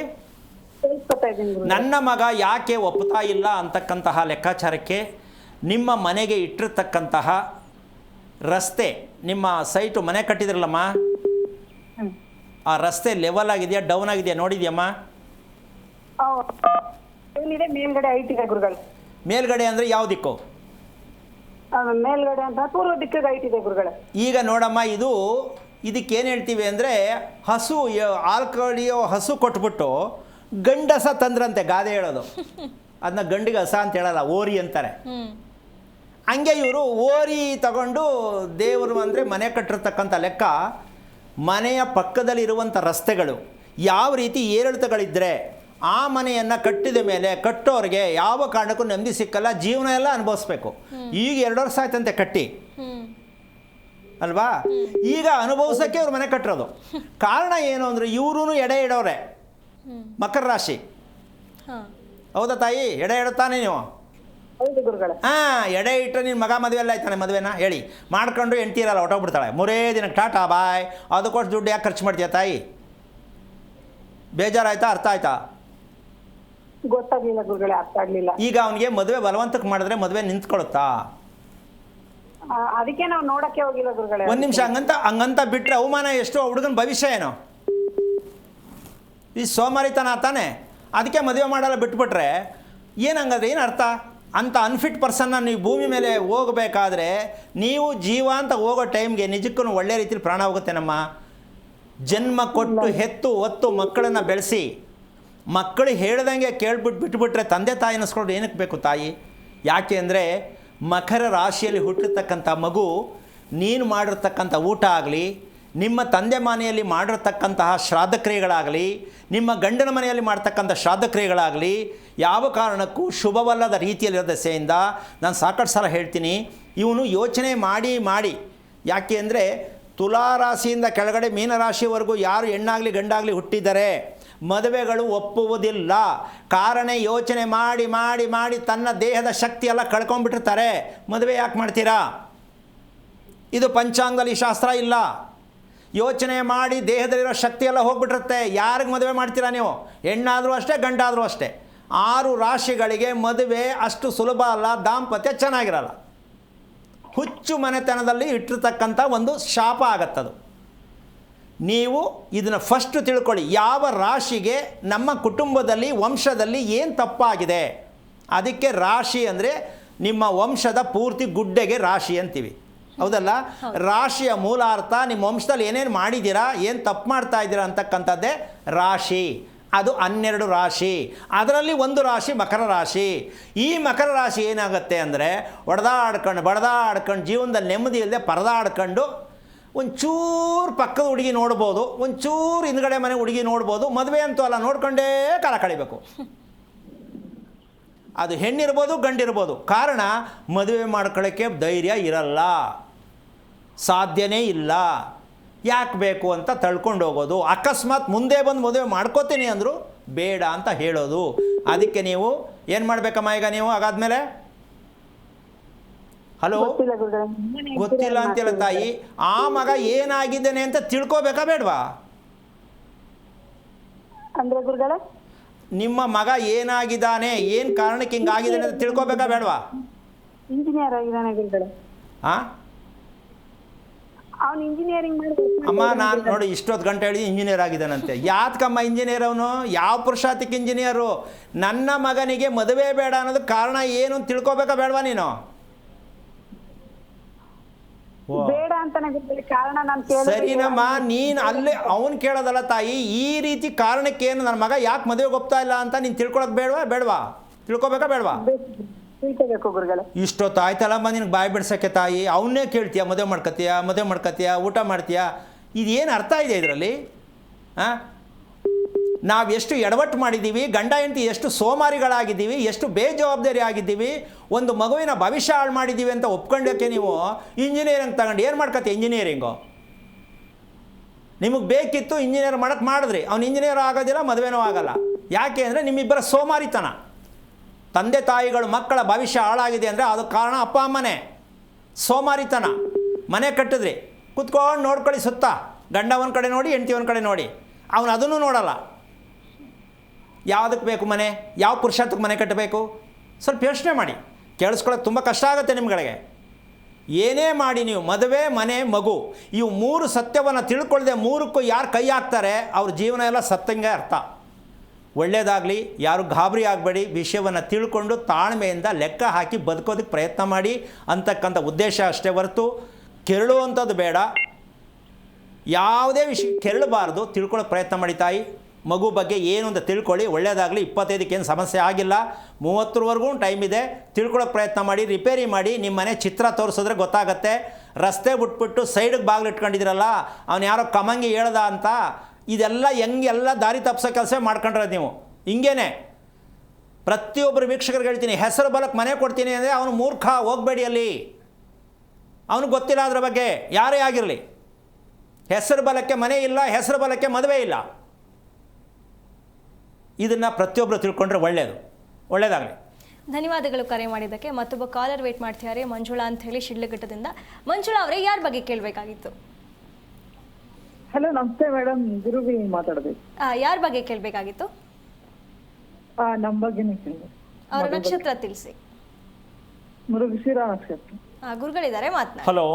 ನನ್ನ ಮಗ ಯಾಕೆ ಒಪ್ಪುತ್ತಾ ಇಲ್ಲ ಅಂತಕ್ಕಂತಹ ಲೆಕ್ಕಾಚಾರಕ್ಕೆ ನಿಮ್ಮ ಮನೆಗೆ ಇಟ್ಟಿರ್ತಕ್ಕಂತಹ ರಸ್ತೆ, ನಿಮ್ಮ ಸೈಟು ಮನೆ ಕಟ್ಟಿದ್ರಲ್ಲಮ್ಮ, ಆ ರಸ್ತೆ ಲೆವೆಲ್ ಆಗಿದೆಯಾ ಡೌನ್ ಆಗಿದೆಯಾ ನೋಡಿದ್ಯಮ್ಮ? ಮೇಲ್ಗಡೆ ಐಟಿದೆ ಗುರುಗಳು. ಮೇಲ್ಗಡೆ ಅಂದರೆ ಯಾವ ದಿಕ್ಕು? ಮೇಲ್ಗಡೆ ಅಂತ ಪೂರ್ವ ದಿಕ್ಕಿಗೆ ಐಟಿದೆ ಗುರುಗಳೇ. ಈಗ ನೋಡಮ್ಮ, ಇದಕ್ಕೇನು ಹೇಳ್ತೀವಿ ಅಂದರೆ ಹಸು, ಹಾಲು ಕಡಿಯೋ ಹಸು ಕೊಟ್ಬಿಟ್ಟು ಗಂಡಸ ತಂದ್ರಂತೆ ಗಾದೆ ಹೇಳೋದು. ಅದನ್ನ ಗಂಡಿಗೆ ಹಸ ಅಂತ ಹೇಳಲ್ಲ, ಓರಿ ಅಂತಾರೆ. ಹಂಗೆ ಇವರು ಓರಿ ತಗೊಂಡು ದೇವರು ಅಂದರೆ ಮನೆ ಕಟ್ಟಿರ್ತಕ್ಕಂಥ ಲೆಕ್ಕ. ಮನೆಯ ಪಕ್ಕದಲ್ಲಿರುವಂಥ ರಸ್ತೆಗಳು ಯಾವ ರೀತಿ ಏರಿಳಿತಗಳಿದ್ದರೆ ಆ ಮನೆಯನ್ನು ಕಟ್ಟಿದ ಮೇಲೆ ಕಟ್ಟೋರಿಗೆ ಯಾವ ಕಾರಣಕ್ಕೂ ನೆಮ್ಮದಿ ಸಿಕ್ಕಲ್ಲ, ಜೀವನ ಎಲ್ಲ ಅನುಭವಿಸ್ಬೇಕು. ಈಗ 2 ವರ್ಷ ಆಯ್ತಂತೆ ಕಟ್ಟಿ ಅಲ್ವಾ? ಈಗ ಅನುಭವಿಸೋಕ್ಕೆ ಅವ್ರು ಮನೆ ಕಟ್ಟಿರೋದು. ಕಾರಣ ಏನು ಅಂದರೆ ಇವ್ರೂ ಎಡೆ ಇಡೋರೆ, ಮಕರ ರಾಶಿ. ಹೌದಾ ತಾಯಿ? ಎಡೆ ಇಡುತ್ತಾನೆ ನೀವು? ಎಡೆ ಇಟ್ಟರೆ ನಿನ್ನ ಮಗ ಮದುವೆ ಎಲ್ಲ ಆಯ್ತಾನೆ. ಮದುವೆನ ಹೇಳಿ ಮಾಡ್ಕೊಂಡು ಹೆಂಡ್ತೀರಲ್ಲ ಹೊಟ್ಟೋಗ್ಬಿಡ್ತಾಳೆ. 3 ದಿನಕ್ಕೆ ಟಾಟಾ ಬಾಯ್. ಅದಕ್ಕೋಷ್ಟು ದುಡ್ಡು ಯಾಕೆ ಖರ್ಚು ಮಾಡ್ತೀಯ ತಾಯಿ? ಬೇಜಾರಾಯ್ತಾ? ಅರ್ಥ ಆಯ್ತಾ? ಗೊತ್ತಾಗ್ಲಿಲ್ಲ ಗುರುಗಳೇ, ಅರ್ಥ ಆಗ್ಲಿಲ್ಲ. ಈಗ ಅವನಿಗೆ ಮದುವೆ ಬಲವಂತಕ್ಕೆ ಮಾಡಿದ್ರೆ ಮದುವೆ ನಿಂತ್ಕೊಳುತ್ತಾ? ಅದಕ್ಕೆ ನಾವು ನೋಡಕ್ಕೆ ಹೋಗಿಲ್ಲ ಗುರುಗಳೇ. ಒಂದು ನಿಮಿಷ, ಹಂಗಂತ ಬಿಟ್ಟರೆ ಅವಮಾನ ಎಷ್ಟು? ಹುಡುಗನ ಭವಿಷ್ಯ ಏನು? ಈ ಸೋಮಾರಿತನ ತಾನೆ. ಅದಕ್ಕೆ ಮದುವೆ ಮಾಡಲ್ಲ ಬಿಟ್ಬಿಟ್ರೆ ಏನಂಗಾದ್ರೆ ಏನು ಅರ್ಥ? ಅಂಥ ಅನ್ಫಿಟ್ ಪರ್ಸನ್ನ ನೀವು ಭೂಮಿ ಮೇಲೆ ಹೋಗಬೇಕಾದ್ರೆ ನೀವು ಜೀವ ಅಂತ ಹೋಗೋ ಟೈಮ್ಗೆ ನಿಜಕ್ಕೂ ಒಳ್ಳೆ ರೀತಿಯಲ್ಲಿ ಪ್ರಾಣ ಹೋಗುತ್ತೆ. ನಮ್ಮ ಜನ್ಮ ಕೊಟ್ಟು ಹೆತ್ತು ಹೊತ್ತು ಮಕ್ಕಳನ್ನು ಬೆಳೆಸಿ ಮಕ್ಕಳು ಹೇಳ್ದಂಗೆ ಕೇಳ್ಬಿಟ್ಟು ಬಿಟ್ಬಿಟ್ರೆ ತಂದೆ ತಾಯಿ ಅನ್ನಿಸ್ಕೊಂಡು ಏನಕ್ಕೆ ಬೇಕು ತಾಯಿ? ಯಾಕೆ ಅಂದರೆ ಮಕರ ರಾಶಿಯಲ್ಲಿ ಹುಟ್ಟಿರ್ತಕ್ಕಂಥ ಮಗು ನೀನು ಮಾಡಿರ್ತಕ್ಕಂಥ ಊಟ ಆಗಲಿ, ನಿಮ್ಮ ತಂದೆ ಮನೆಯಲ್ಲಿ ಮಾಡಿರ್ತಕ್ಕಂತಹ ಶ್ರಾದ್ದ ಕ್ರಿಯೆಗಳಾಗಲಿ, ನಿಮ್ಮ ಗಂಡನ ಮನೆಯಲ್ಲಿ ಮಾಡ್ತಕ್ಕಂಥ ಶ್ರಾದ್ದ ಕ್ರಿಯೆಗಳಾಗಲಿ ಯಾವ ಕಾರಣಕ್ಕೂ ಶುಭವಲ್ಲದ ರೀತಿಯಲ್ಲಿರೋ ದೆಸೆಯಿಂದ ನಾನು ಸಾಕಷ್ಟು ಸಲ ಹೇಳ್ತೀನಿ, ಇವನು ಯೋಚನೆ ಮಾಡಿ ಯಾಕೆ ಅಂದರೆ ತುಲಾರಾಶಿಯಿಂದ ಕೆಳಗಡೆ ಮೀನರಾಶಿವರೆಗೂ ಯಾರು ಹೆಣ್ಣಾಗಲಿ ಗಂಡಾಗಲಿ ಹುಟ್ಟಿದ್ದಾರೆ ಮದುವೆಗಳು ಒಪ್ಪುವುದಿಲ್ಲ. ಕಾರಣ ಯೋಚನೆ ಮಾಡಿ ತನ್ನ ದೇಹದ ಶಕ್ತಿ ಎಲ್ಲ ಕಳ್ಕೊಂಡ್ಬಿಟ್ಟಿರ್ತಾರೆ. ಮದುವೆ ಯಾಕೆ ಮಾಡ್ತೀರಾ? ಇದು ಪಂಚಾಂಗದಲ್ಲಿ ಶಾಸ್ತ್ರ ಇಲ್ಲ. ಯೋಚನೆ ಮಾಡಿ ದೇಹದಲ್ಲಿರೋ ಶಕ್ತಿ ಎಲ್ಲ ಹೋಗ್ಬಿಟ್ಟಿರುತ್ತೆ. ಯಾರಿಗೆ ಮದುವೆ ಮಾಡ್ತೀರಾ ನೀವು? ಹೆಣ್ಣಾದರೂ ಅಷ್ಟೇ, ಗಂಡಾದರೂ ಅಷ್ಟೇ. 6 ರಾಶಿಗಳಿಗೆ ಮದುವೆ ಅಷ್ಟು ಸುಲಭ ಅಲ್ಲ, ದಾಂಪತ್ಯ ಚೆನ್ನಾಗಿರಲ್ಲ. ಹುಚ್ಚು ಮನೆತನದಲ್ಲಿ ಇಟ್ಟಿರ್ತಕ್ಕಂಥ ಒಂದು ಶಾಪ ಆಗತ್ತದು. ನೀವು ಇದನ್ನು ಫಸ್ಟ್ ತಿಳ್ಕೊಳ್ಳಿ. ಯಾವ ರಾಶಿಗೆ ನಮ್ಮ ಕುಟುಂಬದಲ್ಲಿ ವಂಶದಲ್ಲಿ ಏನು ತಪ್ಪಾಗಿದೆ, ಅದಕ್ಕೆ ರಾಶಿ ಅಂದರೆ ನಿಮ್ಮ ವಂಶದ ಪೂರ್ತಿ ಗುಡ್ಡೆಗೆ ರಾಶಿ ಅಂತೀವಿ, ಹೌದಲ್ಲ? ರಾಶಿಯ ಮೂಲಾರ್ಥ ನಿಮ್ಮ ವಂಶದಲ್ಲಿ ಏನೇನು ಮಾಡಿದ್ದೀರಾ, ಏನು ತಪ್ಪು ಮಾಡ್ತಾ ಇದ್ದೀರಾ ಅಂತಕ್ಕಂಥದ್ದೇ ರಾಶಿ. ಅದು 12 ರಾಶಿ. ಅದರಲ್ಲಿ ಒಂದು ರಾಶಿ ಮಕರ ರಾಶಿ. ಈ ಮಕರ ರಾಶಿ ಏನಾಗುತ್ತೆ ಅಂದರೆ ಬಡದಾಡ್ಕೊಂಡು ಜೀವನದಲ್ಲಿ ನೆಮ್ಮದಿ ಇಲ್ಲದೆ ಪರದಾಡ್ಕೊಂಡು ಒಂಚೂರು ಪಕ್ಕದ ಹುಡುಗಿ ನೋಡ್ಬೋದು, ಒಂಚೂರು ಹಿಂದ್ಗಡೆ ಮನೆ ಹುಡುಗಿ ನೋಡ್ಬೋದು, ಮದುವೆ ಅಂತೂ ಅಲ್ಲ, ನೋಡ್ಕೊಂಡೇ ಕಾಲ ಕಳಿಬೇಕು. ಅದು ಹೆಣ್ಣಿರ್ಬೋದು ಗಂಡಿರ್ಬೋದು. ಕಾರಣ ಮದುವೆ ಮಾಡ್ಕೊಳ್ಳೋಕ್ಕೆ ಧೈರ್ಯ ಇರಲ್ಲ, ಸಾಧ್ಯನೇ ಇಲ್ಲ. ಯಾಕೆ ಬೇಕು ಅಂತ ತಳ್ಕೊಂಡು ಹೋಗೋದು. ಅಕಸ್ಮಾತ್ ಮುಂದೆ ಬಂದು ಮದುವೆ ಮಾಡ್ಕೋತೀನಿ ಅಂದರು ಬೇಡ ಅಂತ ಹೇಳೋದು. ಅದಕ್ಕೆ ನೀವು ಏನು ಮಾಡಬೇಕಮ್ಮ ಈಗ ನೀವು ಹಾಗಾದ್ಮೇಲೆ? ಹಲೋ, ಗೊತ್ತಿಲ್ಲ ಅಂತಿಲ್ಲ ತಾಯಿ. ಆ ಮಗ ಏನಾಗಿದ್ದಾನೆ ಅಂತ ತಿಳ್ಕೊಬೇಕಾ ಬೇಡವಾ? ಅಂದ್ರೆ ಗುರುಗಳೇ, ನಿಮ್ಮ ಮಗ ಏನಾಗಿದ್ದಾನೆ, ಏನು ಕಾರಣಕ್ಕೆ ಹಿಂಗಾಗಿದ್ದಾನೆ ಅಂತ ತಿಳ್ಕೊಬೇಕಾ ಬೇಡವಾ? ಇಂಜಿನಿಯರ್ ಆಗಿದ್ದಾನೆ ಗುರುಗಳೇ. ಹಾಂ, ಅವ್ನು ಇಂಜಿನಿಯರಿಂಗ್ ಮಾಡಿ. ಅಮ್ಮ ನಾನು ನೋಡಿ ಇಷ್ಟೊತ್ತು ಗಂಟೆ ಹೇಳಿದ್ದು ಇಂಜಿನಿಯರ್ ಆಗಿದ್ದಾನಂತೆ. ಯಾತಕ್ಕಮ್ಮ ಇಂಜಿನಿಯರ್ ಅವನು? ಯಾವ ಪುರುಷಾರ್ಥಕ್ಕೆ ಇಂಜಿನಿಯರು? ನನ್ನ ಮಗನಿಗೆ ಮದುವೆ ಬೇಡ ಅನ್ನೋದು ಕಾರಣ ಏನು ಅಂತ ತಿಳ್ಕೊಬೇಕಾ ಬೇಡವಾ ನೀನು? ಬೇಡ ಅಂತಾನೆ ಗುರುಗಳೇ, ಕಾರಣ ನಾನು ಸರಿನಮ್ಮ, ನೀನು ಅಲ್ಲೇ ಅವನು ಕೇಳೋದಲ್ಲ ತಾಯಿ. ಈ ರೀತಿ ಕಾರಣಕ್ಕೇನು ನನ್ನ ಮಗ ಯಾಕೆ ಮದುವೆಗೆ ಒಪ್ತಾ ಇಲ್ಲ ಅಂತ ನೀನು ತಿಳ್ಕೊಳಕ್ ಬೇಡವಾ? ತಿಳ್ಕೊಬೇಕಾ ಬೇಡವಾ? ತಿಳ್ಕೋಬೇಕು ಗುರುಗಳೇ. ಇಷ್ಟೊತ್ತು ಆಯ್ತಲ್ಲಮ್ಮ ನಿನಗೆ ಬಾಯಿ ಬಿಡ್ಸೋಕ್ಕೆ ತಾಯಿ. ಅವನ್ನೇ ಕೇಳ್ತೀಯ, ಮದುವೆ ಮಾಡ್ಕೊತೀಯ, ಊಟ ಮಾಡ್ತೀಯ. ಇದೇನು ಅರ್ಥ ಇದೆ ಇದರಲ್ಲಿ? ಹಾಂ, ನಾವು ಎಷ್ಟು ಎಡವಟ್ಟು ಮಾಡಿದ್ದೀವಿ, ಗಂಡ ಹೆಂಡತಿ ಎಷ್ಟು ಸೋಮಾರಿಗಳಾಗಿದ್ದೀವಿ, ಎಷ್ಟು ಬೇಜವಾಬ್ದಾರಿ ಆಗಿದ್ದೀವಿ, ಒಂದು ಮಗುವಿನ ಭವಿಷ್ಯ ಹಾಳು ಮಾಡಿದ್ದೀವಿ ಅಂತ ಒಪ್ಕೊಂಡೋಕ್ಕೆ ನೀವು ಇಂಜಿನಿಯರಿಂಗ್ ತಗೊಂಡು ಏನು ಮಾಡ್ಕೊತೀಯ? ಇಂಜಿನಿಯರಿಂಗು ನಿಮಗೆ ಬೇಕಿತ್ತು, ಇಂಜಿನಿಯರ್ ಮಾಡೋಕ್ಕೆ ಮಾಡಿದ್ರಿ. ಅವ್ನು ಇಂಜಿನಿಯರ್ ಆಗೋದಿಲ್ಲ, ಮದುವೆನೂ ಆಗಲ್ಲ. ಯಾಕೆ ಅಂದರೆ ನಿಮ್ಮಿಬ್ಬರ ಸೋಮಾರಿತನ. ತಂದೆ ತಾಯಿಗಳು ಮಕ್ಕಳ ಭವಿಷ್ಯ ಹಾಳಾಗಿದೆ ಅಂದರೆ ಅದು ಕಾರಣ ಅಪ್ಪ ಅಮ್ಮನೇ. ಸೋಮಾರಿತನ. ಮನೆ ಕಟ್ಟಿದ್ರಿ, ಕುತ್ಕೊಂಡು ನೋಡ್ಕೊಳ್ಳಿ ಸುತ್ತ. ಗಂಡ ಒಂದು ಕಡೆ ನೋಡಿ, ಹೆಂಡತಿ ಒಂದು ಕಡೆ ನೋಡಿ. ಅವನು ಅದನ್ನು ನೋಡಲ್ಲ. ಯಾವುದಕ್ಕೆ ಬೇಕು ಮನೆ? ಯಾವ ಪುರುಷತ್ವಕ್ಕೆ ಮನೆ ಕಟ್ಟಬೇಕು? ಸ್ವಲ್ಪ ಯೋಚನೆ ಮಾಡಿ. ಕೇಳಿಸ್ಕೊಳ್ಳೋಕೆ ತುಂಬ ಕಷ್ಟ ಆಗುತ್ತೆ ನಿಮ್ಗಳಿಗೆ. ಏನೇ ಮಾಡಿ ನೀವು ಮದುವೆ, ಮನೆ, ಮಗು, ಇವು ಮೂರು ಸತ್ಯವನ್ನು ತಿಳ್ಕೊಳ್ಳದೆ ಮೂರಕ್ಕೂ ಯಾರು ಕೈ ಹಾಕ್ತಾರೆ ಅವ್ರ ಜೀವನ ಎಲ್ಲ ಸತ್ತಂಗೆ ಅರ್ಥ. ಒಳ್ಳೆಯದಾಗಲಿ, ಯಾರು ಗಾಬರಿ ಆಗಬೇಡಿ. ವಿಷಯವನ್ನು ತಿಳ್ಕೊಂಡು ತಾಳ್ಮೆಯಿಂದ ಲೆಕ್ಕ ಹಾಕಿ ಬದುಕೋದಕ್ಕೆ ಪ್ರಯತ್ನ ಮಾಡಿ ಅಂತಕ್ಕಂಥ ಉದ್ದೇಶ ಅಷ್ಟೇ ಹೊರತು ಕೆರಳುವಂಥದ್ದು ಬೇಡ. ಯಾವುದೇ ವಿಷಯ ಕೆರಳಬಾರ್ದು. ತಿಳ್ಕೊಳ್ಳೋಕೆ ಪ್ರಯತ್ನ ಮಾಡಿ ತಾಯಿ. ಮಗು ಬಗ್ಗೆ ಏನು ಅಂತ ತಿಳ್ಕೊಳ್ಳಿ. ಒಳ್ಳೆಯದಾಗಲಿ. 25ಕ್ಕೆ ಏನು ಸಮಸ್ಯೆ ಆಗಿಲ್ಲ, 30ರವರೆಗೂ ಟೈಮ್ ಇದೆ. ತಿಳ್ಕೊಳ್ಳೋಕೆ ಪ್ರಯತ್ನ ಮಾಡಿ, ರಿಪೇರಿ ಮಾಡಿ. ನಿಮ್ಮ ಮನೆ ಚಿತ್ರ ತೋರಿಸಿದ್ರೆ ಗೊತ್ತಾಗತ್ತೆ. ರಸ್ತೆ ಬಿಟ್ಬಿಟ್ಟು ಸೈಡಿಗೆ ಬಾಗಿಲು ಇಟ್ಕೊಂಡಿದ್ದೀರಲ್ಲ, ಅವನು ಯಾರೋ ಕಮಂಗಿ ಹೇಳ್ದ ಅಂತ, ಇದೆಲ್ಲ ಹೆಂಗೆಲ್ಲ ದಾರಿ ತಪ್ಪಿಸೋ ಕೆಲಸ ಮಾಡ್ಕೊಂಡ್ರೆ ನೀವು. ಹಿಂಗೇನೆ ಪ್ರತಿಯೊಬ್ಬರು ವೀಕ್ಷಕರಿಗೆ ಹೇಳ್ತೀನಿ, ಹೆಸರು ಬಲಕ್ಕೆ ಮನೆ ಕೊಡ್ತೀನಿ ಅಂದರೆ ಅವನು ಮೂರ್ಖ, ಹೋಗಬೇಡಿ ಅಲ್ಲಿ. ಅವನು ಗೊತ್ತಿಲ್ಲ ಅದ್ರ ಬಗ್ಗೆ, ಯಾರೇ ಆಗಿರಲಿ. ಹೆಸರು ಬಲಕ್ಕೆ ಮನೆ ಇಲ್ಲ, ಹೆಸರು ಬಲಕ್ಕೆ ಮದುವೆ ಇಲ್ಲ. ಇದನ್ನು ಪ್ರತಿಯೊಬ್ಬರು ತಿಳ್ಕೊಂಡ್ರೆ ಒಳ್ಳೆಯದಾಗಲಿ. ಧನ್ಯವಾದಗಳು ಕರೆ ಮಾಡಿದ್ದಕ್ಕೆ. ಮತ್ತೊಬ್ಬ ಕಾಲರ್ ವೇಟ್ ಮಾಡ್ತಿದ್ದಾರೆ, ಮಂಜುಳಾ ಅಂತ ಹೇಳಿ ಶಿಡ್ಲಘಟ್ಟದಿಂದ. ಮಂಜುಳಾ ಅವರೇ, ಯಾರ ಬಗ್ಗೆ ಕೇಳಬೇಕಾಗಿತ್ತು? ಹಲೋ, ನಮಸ್ತೆ ಮೇಡಮ್. ಗುರುವಿ ಮಾತಾಡಬೇಕು. ಯಾರ ಬಗ್ಗೆ ಕೇಳಬೇಕಾಗಿತ್ತು? ನಮ್ಮ ಬಗ್ಗೆನೇ ಅವರ ನಕ್ಷತ್ರ ತಿಳಿಸಿ. ಮೃಗಶಿರ ನಕ್ಷತ್ರ. ಗುರುಗಳಿದ್ದಾರೆ, ಮಾತನಾಡಿ. ಹಲೋ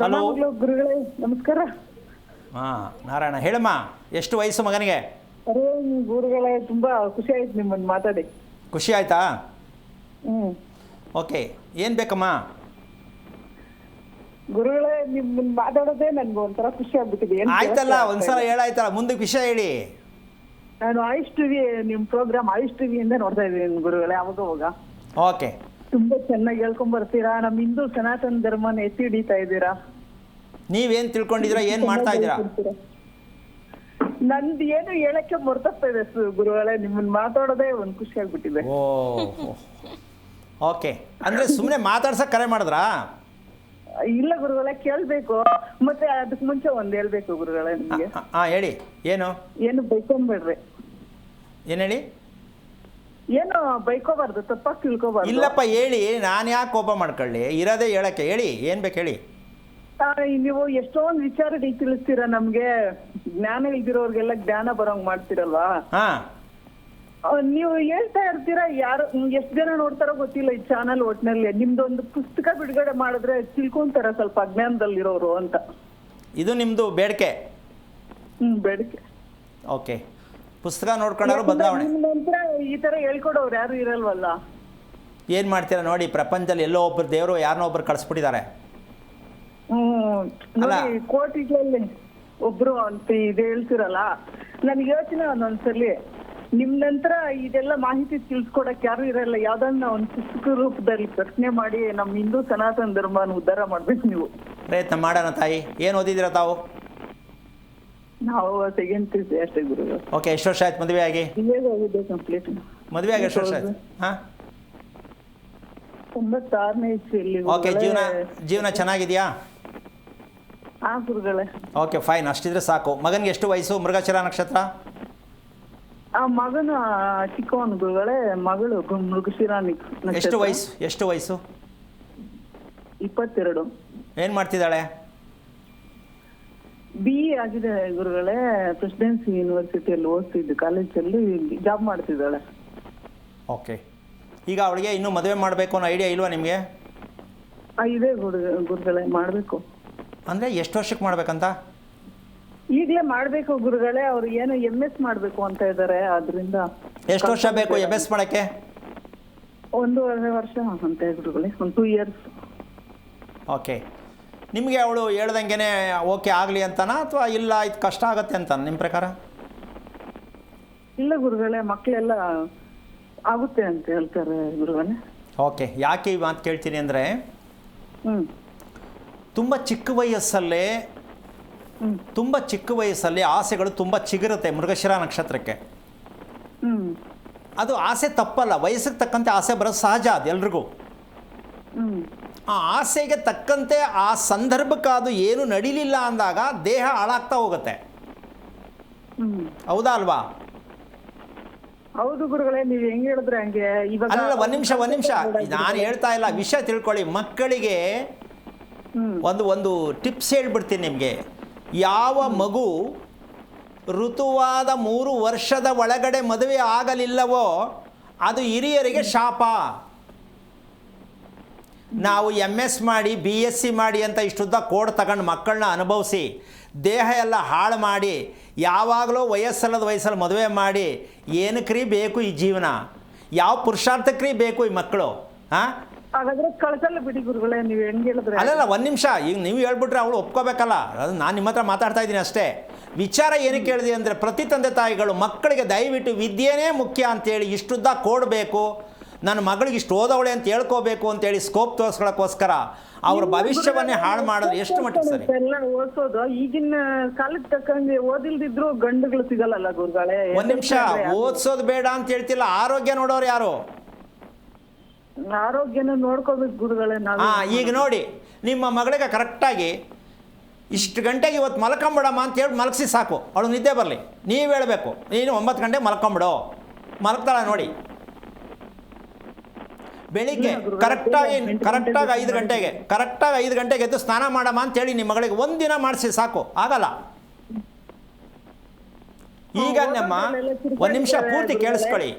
ಹಲೋ ಗುರುಗಳೇ, ನಮಸ್ಕಾರ. ಹಾಂ, ನಾರಾಯಣ ಹೇಳಮ್ಮ. ಎಷ್ಟು ವಯಸ್ಸು ಮಗನಿಗೆ? ಅರೇ ಗುರುಗಳೇ, ತುಂಬಾ ಖುಷಿ ಆಯ್ತು ನಿಮ್ಮನ್ನು ಮಾತಾಡಿ. ಖುಷಿ ಆಯ್ತಾ? ಓಕೆ, ಏನು ಬೇಕಮ್ಮ? ಗುರುಗಳೇ, ನಿಮ್ಮನ್ನ ಮಾತಾಡೋದೇ ನನ್ಗೆ ಒಂಥರ ಖುಷಿ ಆಗ್ಬಿಟ್ಟಿದೆ. ಆಯ್ತಲ್ಲ, ಒಂದ್ಸಲ ಹೇಳಾಯ್ತಲ್ಲ, ಮುಂದಕ್ಕೆ ವಿಷಯ ಹೇಳಿ. ನಾನು ಆಯುಷ್ ಟಿವಿ, ನಿಮ್ಮ ಪ್ರೋಗ್ರಾಮ್ ಆಯುಷ್ ಟಿವಿಯಿಂದ ನೋಡ್ತಾ ಇದ್ದೀನಿ ಗುರುಗಳೇ, ಅವಾಗ. ಓಕೆ, ತುಂಬಾ ಚೆನ್ನಾಗಿ ಹೇಳ್ಕೊಂಡ್ ಬರ್ತೀರಾ. ನಮ್ಮ ಹಿಂದೂ ಸನಾತನ ಧರ್ಮನ ಎತ್ತಿ ಹಿಡಿತಾ ಇದ್ದೀರಾ. ನೀವೇನು ತಿಳ್ಕೊಂಡಿದ್ದೀರಾ, ಏನು ಮಾಡ್ತಾ ಇದ್ದೀರಾ? ನಂದು ಏನು ಹೇಳಕ್ಕೆ ಮರ್ತೋಗ್ತಾ ಇದೆ ಗುರುಗಳೇ, ನಿಮ್ಮನ್ನ ಮಾತಾಡೋದೇ ಒಂದು ಖುಷಿ ಆಗ್ಬಿಟ್ಟಿದೆ. ಓ, ಓಕೆ. ಅಂದರೆ ಸುಮ್ಮನೆ ಮಾತಾಡ್ಸಕ್ಕೆ ಕರೆ ಮಾಡಿದ್ರಾ? ಇಲ್ಲ ಗುರುಗಳೇ, ಕೇಳ್ಬೇಕು. ಮತ್ತೆ ಅದಕ್ಕೆ ಮುಂಚೆ ಒಂದ್ ಹೇಳ್ಬೇಕು ಗುರುಗಳೇ ನಿಮ್ಗೆ. ಹಾಂ, ಹೇಳಿ. ಏನು ಬೈಕೊಂಡ್ಬೇಡ್ರಿ. ಏನು ಹೇಳಿ? ಏನು ಬೈಕೋಬಾರ್ದು, ತಪ್ಪಾಗಿ ತಿಳ್ಕೊಬಾರ್ದು. ಇಲ್ಲಪ್ಪ, ಹೇಳಿ. ನಾನು ಯಾಕೆ ಕೋಪ ಮಾಡ್ಕೊಳ್ಳಿ, ಇರೋದೇ ಹೇಳಕ್ಕೆ. ಹೇಳಿ, ಏನು ಬೇಕು ಹೇಳಿ. ನೀವು ಎಷ್ಟೊಂದು ವಿಚಾರ ತಿಳಿಸ್ತೀರಾ ನಮ್ಗೆ. ಜ್ಞಾನ ಇಲ್ದಿರೋರ್ಗೆಲ್ಲ ಜ್ಞಾನ ಬರೋಂಗ್ ಮಾಡ್ತೀರಲ್ವಾ? ಹಾಂ, ನೀವು ಹೇಳ್ತಾ ಇರ್ತೀರಾ. ಯಾರು ಎಷ್ಟು ಜನ ನೋಡ್ತಾರೋ ಗೊತ್ತಿಲ್ಲ ಈ ಚಾನಲ್. ಒಟ್ಟಿನಲ್ಲಿ ನಿಮ್ದೊಂದು ಪುಸ್ತಕ ಬಿಡುಗಡೆ ಮಾಡಿದ್ರೆ ತಿಳ್ಕೊಂತಾರ ಸ್ವಲ್ಪ ಅಜ್ಞಾನದಲ್ಲಿರೋರು ಅಂತ. ಇದು ನಿಮ್ಮದು ಬೇಡಿಕೆ? ಬೇಡಿಕೆ. ಓಕೆ, ಪುಸ್ತಕ ನೋಡ್ಕೊಂಡ್ರು ಬದಲಾವಣೆ. ನಂತರ ಈ ತರ ಹೇಳ್ಕೊಡೋರು ಯಾರು ಇರಲ್ವಲ್ಲ. ಏನು ಮಾಡ್ತೀರಾ ನೋಡಿ, ಪ್ರಪಂಚದಲ್ಲಿ ಎಲ್ಲೋ ಒಬ್ಬರು ದೇವರು ಯಾರನ್ನೋ ಒಬ್ಬರು ಕಳಿಸ್ಬಿಟ್ಟಿದ್ದಾರೆ. ನೋಡಿ, ಕೋಟಿಗಳಲ್ಲಿ ಒಬ್ರು ಅಂತ ಇದು ಹೇಳ್ತಿರಲ್ಲ, ನನ್ಗೆ ಯೋಚನೆ ಒಂದೊಂದ್ಸಲಿ ನಿಮ್ ನಂತರ ಇದೆಲ್ಲ ಮಾಹಿತಿ ತಿಳ್ಸ್ಕೊಡಕ್ ಯಾರು ಇರಲ್ಲ. ಯಾವ್ದನ್ನ ಒಂದ್ ಪುಸ್ತಕ ರೂಪದಲ್ಲಿ ಪ್ರಶ್ನೆ ಮಾಡಿ ನಮ್ ಹಿಂದೂ ಸನಾತನ ಧರ್ಮನ ಉದ್ಧಾರ ಮಾಡ್ಬೇಕು ನೀವು. ಪ್ರಯತ್ನ ಮಾಡೋಣ ತಾಯಿ. ಏನು ಓದಿದ್ದೀರಾ ತಾವು? ನಾವು ಸೆಕೆಂಡ್ ಪಿ ಸಿ ಅಷ್ಟೇ ಗುರುಗಳು. ಓಕೆ, ಎಷ್ಟು ವರ್ಷ ಆಯ್ತು ಮದುವೆ ಆಗಿ? ಇವಾಗ ಹೋಗಿದೆ ಕಂಪ್ಲೀಟ್. ಮದುವೆ ಆಗಿ ಎಷ್ಟು ವರ್ಷ ಆಯ್ತು? ಹಾಂ, 96ನೇ ಇಸ್ವಿಯಲ್ಲಿ. ಓಕೆ. ಜೀವನ ಚೆನ್ನಾಗಿದೆಯಾ? ಹಾ ಗುರುಗಳೇ. Okay, fine. ಅಷ್ಟಿದ್ರೆ ಸಾಕು. ಮಗನಿಗೆ ಎಷ್ಟು ವಯಸ್ಸು? ಮೃಗಶಿರ ನಕ್ಷತ್ರ. ಆ ಮಗನು ಚಿಕ್ಕವನು ಗುರುಗಳೇ, ಮಗಳು ಮೃಗಶಿರ ನಕ್ಷತ್ರ. ಎಷ್ಟು ವಯಸ್ಸು? 22. ಏನು ಮಾಡ್ತಿದ್ದಾಳೆ? BE ಆಗಿದೆ ಗುರುಗಳೇ. ಪ್ರೆಸಿಡೆನ್ಸಿ ಯೂನಿವರ್ಸಿಟಿಯಲ್ಲಿ ಓದ್ತಿದ್ದು, ಕಾಲೇಜಲ್ಲಿ ಜಾಬ್ ಮಾಡ್ತಿದ್ದಾಳೆ. ಓಕೆ. ಈಗ ಅವಳಿಗೆ ಇನ್ನೂ ಮದುವೆ ಮಾಡಬೇಕು ಅನ್ನೋ ಐಡಿಯಾ ಇಲ್ವಾ ನಿಮಗೆ? ಇದೆ ಗುರುಗಳೇ, ಮಾಡಬೇಕು. ಅಂದರೆ ಎಷ್ಟು ವರ್ಷಕ್ಕೆ ಮಾಡ್ಬೇಕಂತ? ಈಗಲೇ ಮಾಡಬೇಕು ಗುರುಗಳೇ. ಅವ್ರು ಏನೋ MS ಮಾಡಬೇಕು ಅಂತ ಇದ್ದಾರೆ. ಅದರಿಂದ ಎಷ್ಟು ವರ್ಷ ಬೇಕು MS ಮಾಡೋಕ್ಕೆ? 1.5 ವರ್ಷ ಅಂತ ಗುರುಗಳೇ, 2 years. ಓಕೆ. ನಿಮಗೆ ಅವಳು ಹೇಳ್ದಂಗೆ ಓಕೆ ಆಗಲಿ ಅಂತನಾ ಅಥವಾ ಇಲ್ಲ ಇದು ಕಷ್ಟ ಆಗುತ್ತೆ ಅಂತ ನಿಮ್ಮ ಪ್ರಕಾರ? ಇಲ್ಲ ಗುರುಗಳೇ, ಮಕ್ಕಳೆಲ್ಲ ಆಗುತ್ತೆ ಅಂತ ಹೇಳ್ತಾರೆ ಗುರುಗಳೇ. ಓಕೆ. ಯಾಕೆ ಈ ಮಾತು ಕೇಳ್ತೀನಿ ಅಂದರೆ, ತುಂಬ ಚಿಕ್ಕ ವಯಸ್ಸಲ್ಲಿ ಆಸೆಗಳು ತುಂಬ ಚಿಗುರುತ್ತೆ ಮೃಗಶಿರ ನಕ್ಷತ್ರಕ್ಕೆ. ಅದು ಆಸೆ ತಪ್ಪಲ್ಲ, ವಯಸ್ಸಿಗೆ ತಕ್ಕಂತೆ ಆಸೆ ಬರೋದು ಸಹಜ, ಅದು ಎಲ್ರಿಗೂ. ಆ ಆಸೆಗೆ ತಕ್ಕಂತೆ ಆ ಸಂದರ್ಭಕ್ಕೆ ಅದು ಏನು ನಡೀಲಿಲ್ಲ ಅಂದಾಗ ದೇಹ ಹಾಳಾಗ್ತಾ ಹೋಗುತ್ತೆ. ಹೌದಾ ಅಲ್ವಾ? ಹೌದು ಗುರುಗಳೇ, ನೀವು ಹೆಂಗೆ ಹೇಳಿದ್ರೆ ಹಂಗೆ. ಇವಾಗ ಅಲ್ಲ, ಒಂದು ನಿಮಿಷ ನಾನು ಹೇಳ್ತಾ ಇಲ್ಲ, ವಿಷಯ ತಿಳ್ಕೊಳ್ಳಿ. ಮಕ್ಕಳಿಗೆ ಒಂದು ಟಿಪ್ಸ್ ಹೇಳ್ಬಿಡ್ತೀನಿ ನಿಮಗೆ. ಯಾವ ಮಗು ಋತುವಾದ 3 ವರ್ಷದ ಒಳಗಡೆ ಮದುವೆ ಆಗಲಿಲ್ಲವೋ ಅದು ಹಿರಿಯರಿಗೆ ಶಾಪ. ನಾವು MS ಮಾಡಿ BSc ಮಾಡಿ ಅಂತ ಇಷ್ಟುದ್ದ ಕೋಡ್ ತಗೊಂಡು ಮಕ್ಕಳನ್ನ ಅನುಭವಿಸಿ ದೇಹ ಎಲ್ಲ ಹಾಳು ಮಾಡಿ ಯಾವಾಗಲೂ ವಯಸ್ಸಲ್ಲದ ವಯಸ್ಸಲ್ಲಿ ಮದುವೆ ಮಾಡಿ ಏನಕ್ರೀ ಬೇಕು ಈ ಜೀವನ? ಯಾವ ಪುರುಷಾರ್ಥಕ್ರೀ ಬೇಕು ಈ ಮಕ್ಕಳು? ಹಾಂ, ಹಾಗಾದ್ರೆ ಕಳ್ಸಲ್ಲ ಬಿಡಿ ಗುರುಗಳೇ, ನೀವು ಹೆಂಗೆ ಹೇಳಿದ್ರೆ. ಅಲ್ಲಲ್ಲ, ಒಂದು ನಿಮಿಷ. ಈಗ ನೀವು ಹೇಳ್ಬಿಟ್ರೆ ಅವಳು ಒಪ್ಕೋಬೇಕಲ್ಲ. ಅದು ನಾನು ನಿಮ್ಮ ಹತ್ರ ಮಾತಾಡ್ತಾ ಇದ್ದೀನಿ ಅಷ್ಟೇ. ವಿಚಾರ ಏನಕ್ಕೆ ಹೇಳಿದೆ ಅಂದರೆ, ಪ್ರತಿ ತಂದೆ ತಾಯಿಗಳು ಮಕ್ಕಳಿಗೆ ದಯವಿಟ್ಟು ವಿದ್ಯೆನೇ ಮುಖ್ಯ ಅಂತೇಳಿ ಇಷ್ಟುದ್ದ ಕೊಡಬೇಕು, ನನ್ನ ಮಗಳಿಗೆ ಇಷ್ಟು ಓದವಳೆ ಅಂತ ಹೇಳ್ಕೋಬೇಕು ಅಂತೇಳಿ ಸ್ಕೋಪ್ ತೋರಿಸ್ಕೊಳ್ಳೋಕ್ಕೋಸ್ಕರ ಅವ್ರ ಭವಿಷ್ಯವನ್ನೇ ಹಾಳು ಮಾಡೋದು ಎಷ್ಟು ಮಟ್ಟಿಗೆ ಸರಿ? ಎಲ್ಲ ಓದಿಸೋದು ಈಗಿನ ಕಾಲಕ್ಕೆ ತಕ್ಕಂಗೆ ಓದಿಲ್ದಿದ್ರು ಗಂಡುಗಳು ಸಿಗಲ್ಲ ಗುರುಗಳೇ. ಒಂದು ನಿಮಿಷ, ಓದಿಸೋದು ಬೇಡ ಅಂತ ಹೇಳ್ತಿಲ್ಲ, ಆರೋಗ್ಯ ನೋಡೋರು ಯಾರು? ಆರೋಗ್ಯನ ನೋಡ್ಕೋಬೇಕು ಗುರುಗಳೇ ನಾವು. ಈಗ ನೋಡಿ, ನಿಮ್ಮ ಮಗಳಿಗೆ ಕರೆಕ್ಟಾಗಿ ಇಷ್ಟು ಗಂಟೆಗೆ ಇವತ್ತು ಮಲ್ಕೊಂಬಿಡಮ್ಮ ಅಂತ ಹೇಳಿ ಮಲಗಿಸಿ ಸಾಕು, ಅವಳು ನಿದ್ದೆ ಬರಲಿ. ನೀವು ಹೇಳಬೇಕು, ನೀನು 9 ಗಂಟೆಗೆ ಮಲ್ಕೊಂಬಿಡು. ಮಲಗ್ತಾಳೆ ನೋಡಿ. ಬೆಳಿಗ್ಗೆ ಕರೆಕ್ಟಾಗಿ 5 ಗಂಟೆಗೆ ಎದ್ದು ಸ್ನಾನ ಮಾಡಮ್ಮ ಅಂತೇಳಿ ನಿಮ್ಮ ಮಗಳಿಗೆ ಒಂದಿನ ಮಾಡಿಸಿ ಸಾಕು. ಆಗಲ್ಲ. ಈಗ ಒಂದು ನಿಮಿಷ ಪೂರ್ತಿ ಕೇಳಿಸ್ಕೊಳ್ಳಿ.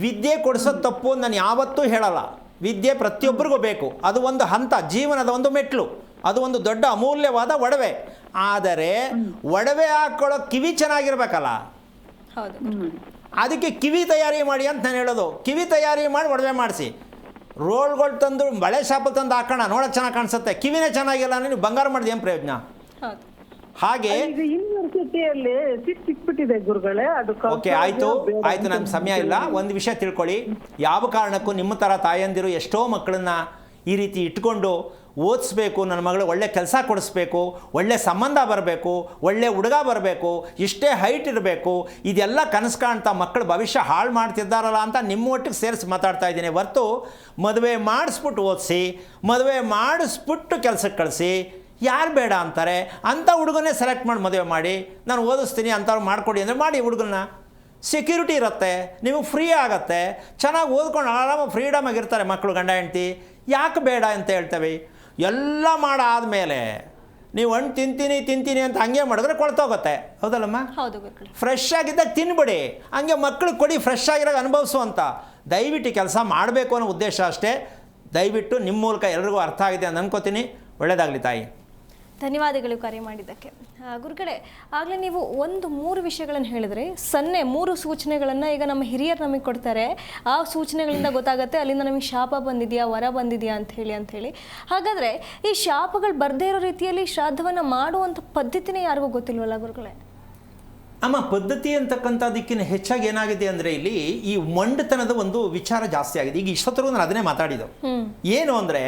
ವಿದ್ಯೆ ಕೊಡಿಸೋದು ತಪ್ಪು ನಾನು ಯಾವತ್ತೂ ಹೇಳಲ್ಲ. ವಿದ್ಯೆ ಪ್ರತಿಯೊಬ್ಬರಿಗೂ ಬೇಕು. ಅದು ಒಂದು ಹಂತ, ಜೀವನದ ಒಂದು ಮೆಟ್ಲು. ಅದು ಒಂದು ದೊಡ್ಡ ಅಮೂಲ್ಯವಾದ ಒಡವೆ. ಆದರೆ ಒಡವೆ ಹಾಕೊಳ್ಳೋ ಕಿವಿ ಚೆನ್ನಾಗಿರ್ಬೇಕಲ್ಲ. ಹೌದು. ಅದಕ್ಕೆ ಕಿವಿ ತಯಾರಿ ಮಾಡಿ ಅಂತ ನಾನು ಹೇಳೋದು. ಕಿವಿ ತಯಾರಿ ಮಾಡಿ ಒಡವೆ ಮಾಡಿಸಿ. ರೋಲ್ಗಳು ತಂದು ಬಳೆ ಶಾಪ ತಂದು ಹಾಕೋಣ, ನೋಡೋಕೆ ಚೆನ್ನಾಗಿ ಕಾಣಿಸುತ್ತೆ. ಕಿವಿನೇ ಚೆನ್ನಾಗಿಲ್ಲ ಅಂದರೆ ನೀವು ಬಂಗಾರ ಮಾಡಿದ ಏನು ಪ್ರಯೋಜನ? ಹಾಗೆ ಯೂನಿವರ್ಸಿಟಿಯಲ್ಲಿ ಸಿಕ್ಬಿಟ್ಟಿದೆ ಗುರುಗಳೇ. ಅದು ಓಕೆ, ಆಯಿತು ನನ್ನ ಸಮಯ ಇಲ್ಲ. ಒಂದು ವಿಷಯ ತಿಳ್ಕೊಳ್ಳಿ. ಯಾವ ಕಾರಣಕ್ಕೂ ನಿಮ್ಮ ಥರ ತಾಯಂದಿರು ಎಷ್ಟೋ ಮಕ್ಕಳನ್ನ ಈ ರೀತಿ ಇಟ್ಕೊಂಡು ಓದಿಸ್ಬೇಕು, ನನ್ನ ಮಗಳು ಒಳ್ಳೆ ಕೆಲಸ ಕೊಡಿಸ್ಬೇಕು, ಒಳ್ಳೆ ಸಂಬಂಧ ಬರಬೇಕು, ಒಳ್ಳೆ ಹುಡುಗ ಬರಬೇಕು, ಇಷ್ಟೇ ಹೈಟ್ ಇರಬೇಕು, ಇದೆಲ್ಲ ಕನಸು ಕಾಣ್ತಾ ಮಕ್ಕಳ ಭವಿಷ್ಯ ಹಾಳು ಮಾಡ್ತಿದ್ದಾರಲ್ಲ ಅಂತ ನಿಮ್ಮ ಒಟ್ಟಿಗೆ ಸೇರಿಸಿ ಮಾತಾಡ್ತಾ ಇದ್ದೀನಿ ಹೊರತು ಮದುವೆ ಮಾಡಿಸ್ಬಿಟ್ಟು ಓದಿಸಿ, ಮದುವೆ ಮಾಡಿಸ್ಬಿಟ್ಟು ಕೆಲಸಕ್ಕೆ ಕಳಿಸಿ ಯಾರು ಬೇಡ ಅಂತಾರೆ? ಅಂಥ ಹುಡುಗನೇ ಸೆಲೆಕ್ಟ್ ಮಾಡಿ ಮದುವೆ ಮಾಡಿ, ನಾನು ಓದಿಸ್ತೀನಿ ಅಂಥವ್ರು ಮಾಡಿಕೊಡಿ ಅಂದರೆ ಮಾಡಿ. ಹುಡುಗನ ಸೆಕ್ಯೂರಿಟಿ ಇರುತ್ತೆ, ನಿಮಗೆ ಫ್ರೀ ಆಗುತ್ತೆ, ಚೆನ್ನಾಗಿ ಓದ್ಕೊಂಡು ಆರಾಮಾಗಿ ಫ್ರೀಡಮಾಗಿರ್ತಾರೆ ಮಕ್ಕಳು, ಗಂಡ ಹೆಂಡ್ತಿ. ಯಾಕೆ ಬೇಡ ಅಂತ ಹೇಳ್ತೇವೆ? ಎಲ್ಲ ಮಾಡಾದಮೇಲೆ ನೀವು ಹಣ್ಣು ತಿಂತೀನಿ ಅಂತ ಹಂಗೆ ಮಾಡಿದ್ರೆ ಕೊಳ್ತೋಗುತ್ತೆ. ಹೌದಲ್ಲಮ್ಮ? ಹೌದು. ಫ್ರೆಶ್ ಆಗಿದ್ದಾಗ ತಿನ್ಬಿಡಿ, ಹಂಗೆ ಮಕ್ಕಳಿಗೆ ಕೊಡಿ, ಫ್ರೆಶ್ ಆಗಿರಾಗ ಅನುಭವಿಸು ಅಂತ. ದಯವಿಟ್ಟು ಕೆಲಸ ಮಾಡಬೇಕು ಅನ್ನೋ ಉದ್ದೇಶ ಅಷ್ಟೇ. ದಯವಿಟ್ಟು ನಿಮ್ಮ ಮೂಲಕ ಎಲ್ರಿಗೂ ಅರ್ಥ ಆಗಿದೆ ಅಂತ ಅನ್ಕೋತೀನಿ. ಒಳ್ಳೆಯದಾಗಲಿ ತಾಯಿ. ಧನ್ಯವಾದಗಳು ಕರೆ ಮಾಡಿದ್ದಕ್ಕೆ. ಗುರುಗಳೇ, ಆಗಲೇ ನೀವು 3 ವಿಷಯಗಳನ್ನು ಹೇಳಿದ್ರೆ, 3 ಸೂಚನೆಗಳನ್ನು ಈಗ ನಮ್ಮ ಹಿರಿಯರು ನಮಗೆ ಕೊಡ್ತಾರೆ. ಆ ಸೂಚನೆಗಳಿಂದ ಗೊತ್ತಾಗುತ್ತೆ ಅಲ್ಲಿಂದ ನಮಗೆ ಶಾಪ ಬಂದಿದೆಯಾ ವರ ಬಂದಿದೆಯಾ ಅಂತ ಹೇಳಿ. ಹಾಗಾದರೆ ಈ ಶಾಪಗಳು ಬರದೇ ಇರೋ ರೀತಿಯಲ್ಲಿ ಶ್ರಾದ್ದವನ್ನು ಮಾಡುವಂಥ ಪದ್ಧತಿನೇ ಯಾರಿಗೂ ಗೊತ್ತಿಲ್ವಲ್ಲ ಗುರುಗಳೇ? ಅಮ್ಮ, ಪದ್ಧತಿ ಅಂತಕ್ಕಂಥದಕ್ಕಿಂತ ಹೆಚ್ಚಾಗಿ ಏನಾಗಿದೆ ಅಂದರೆ ಇಲ್ಲಿ ಈ ಮೊಂಡತನದ ಒಂದು ವಿಚಾರ ಜಾಸ್ತಿ ಆಗಿದೆ. ಈಗ ಇಷ್ಟೊತ್ತರೆಗೂ ನಾನು ಅದನ್ನೇ ಮಾತಾಡಿದ್ದು. ಏನು ಅಂದರೆ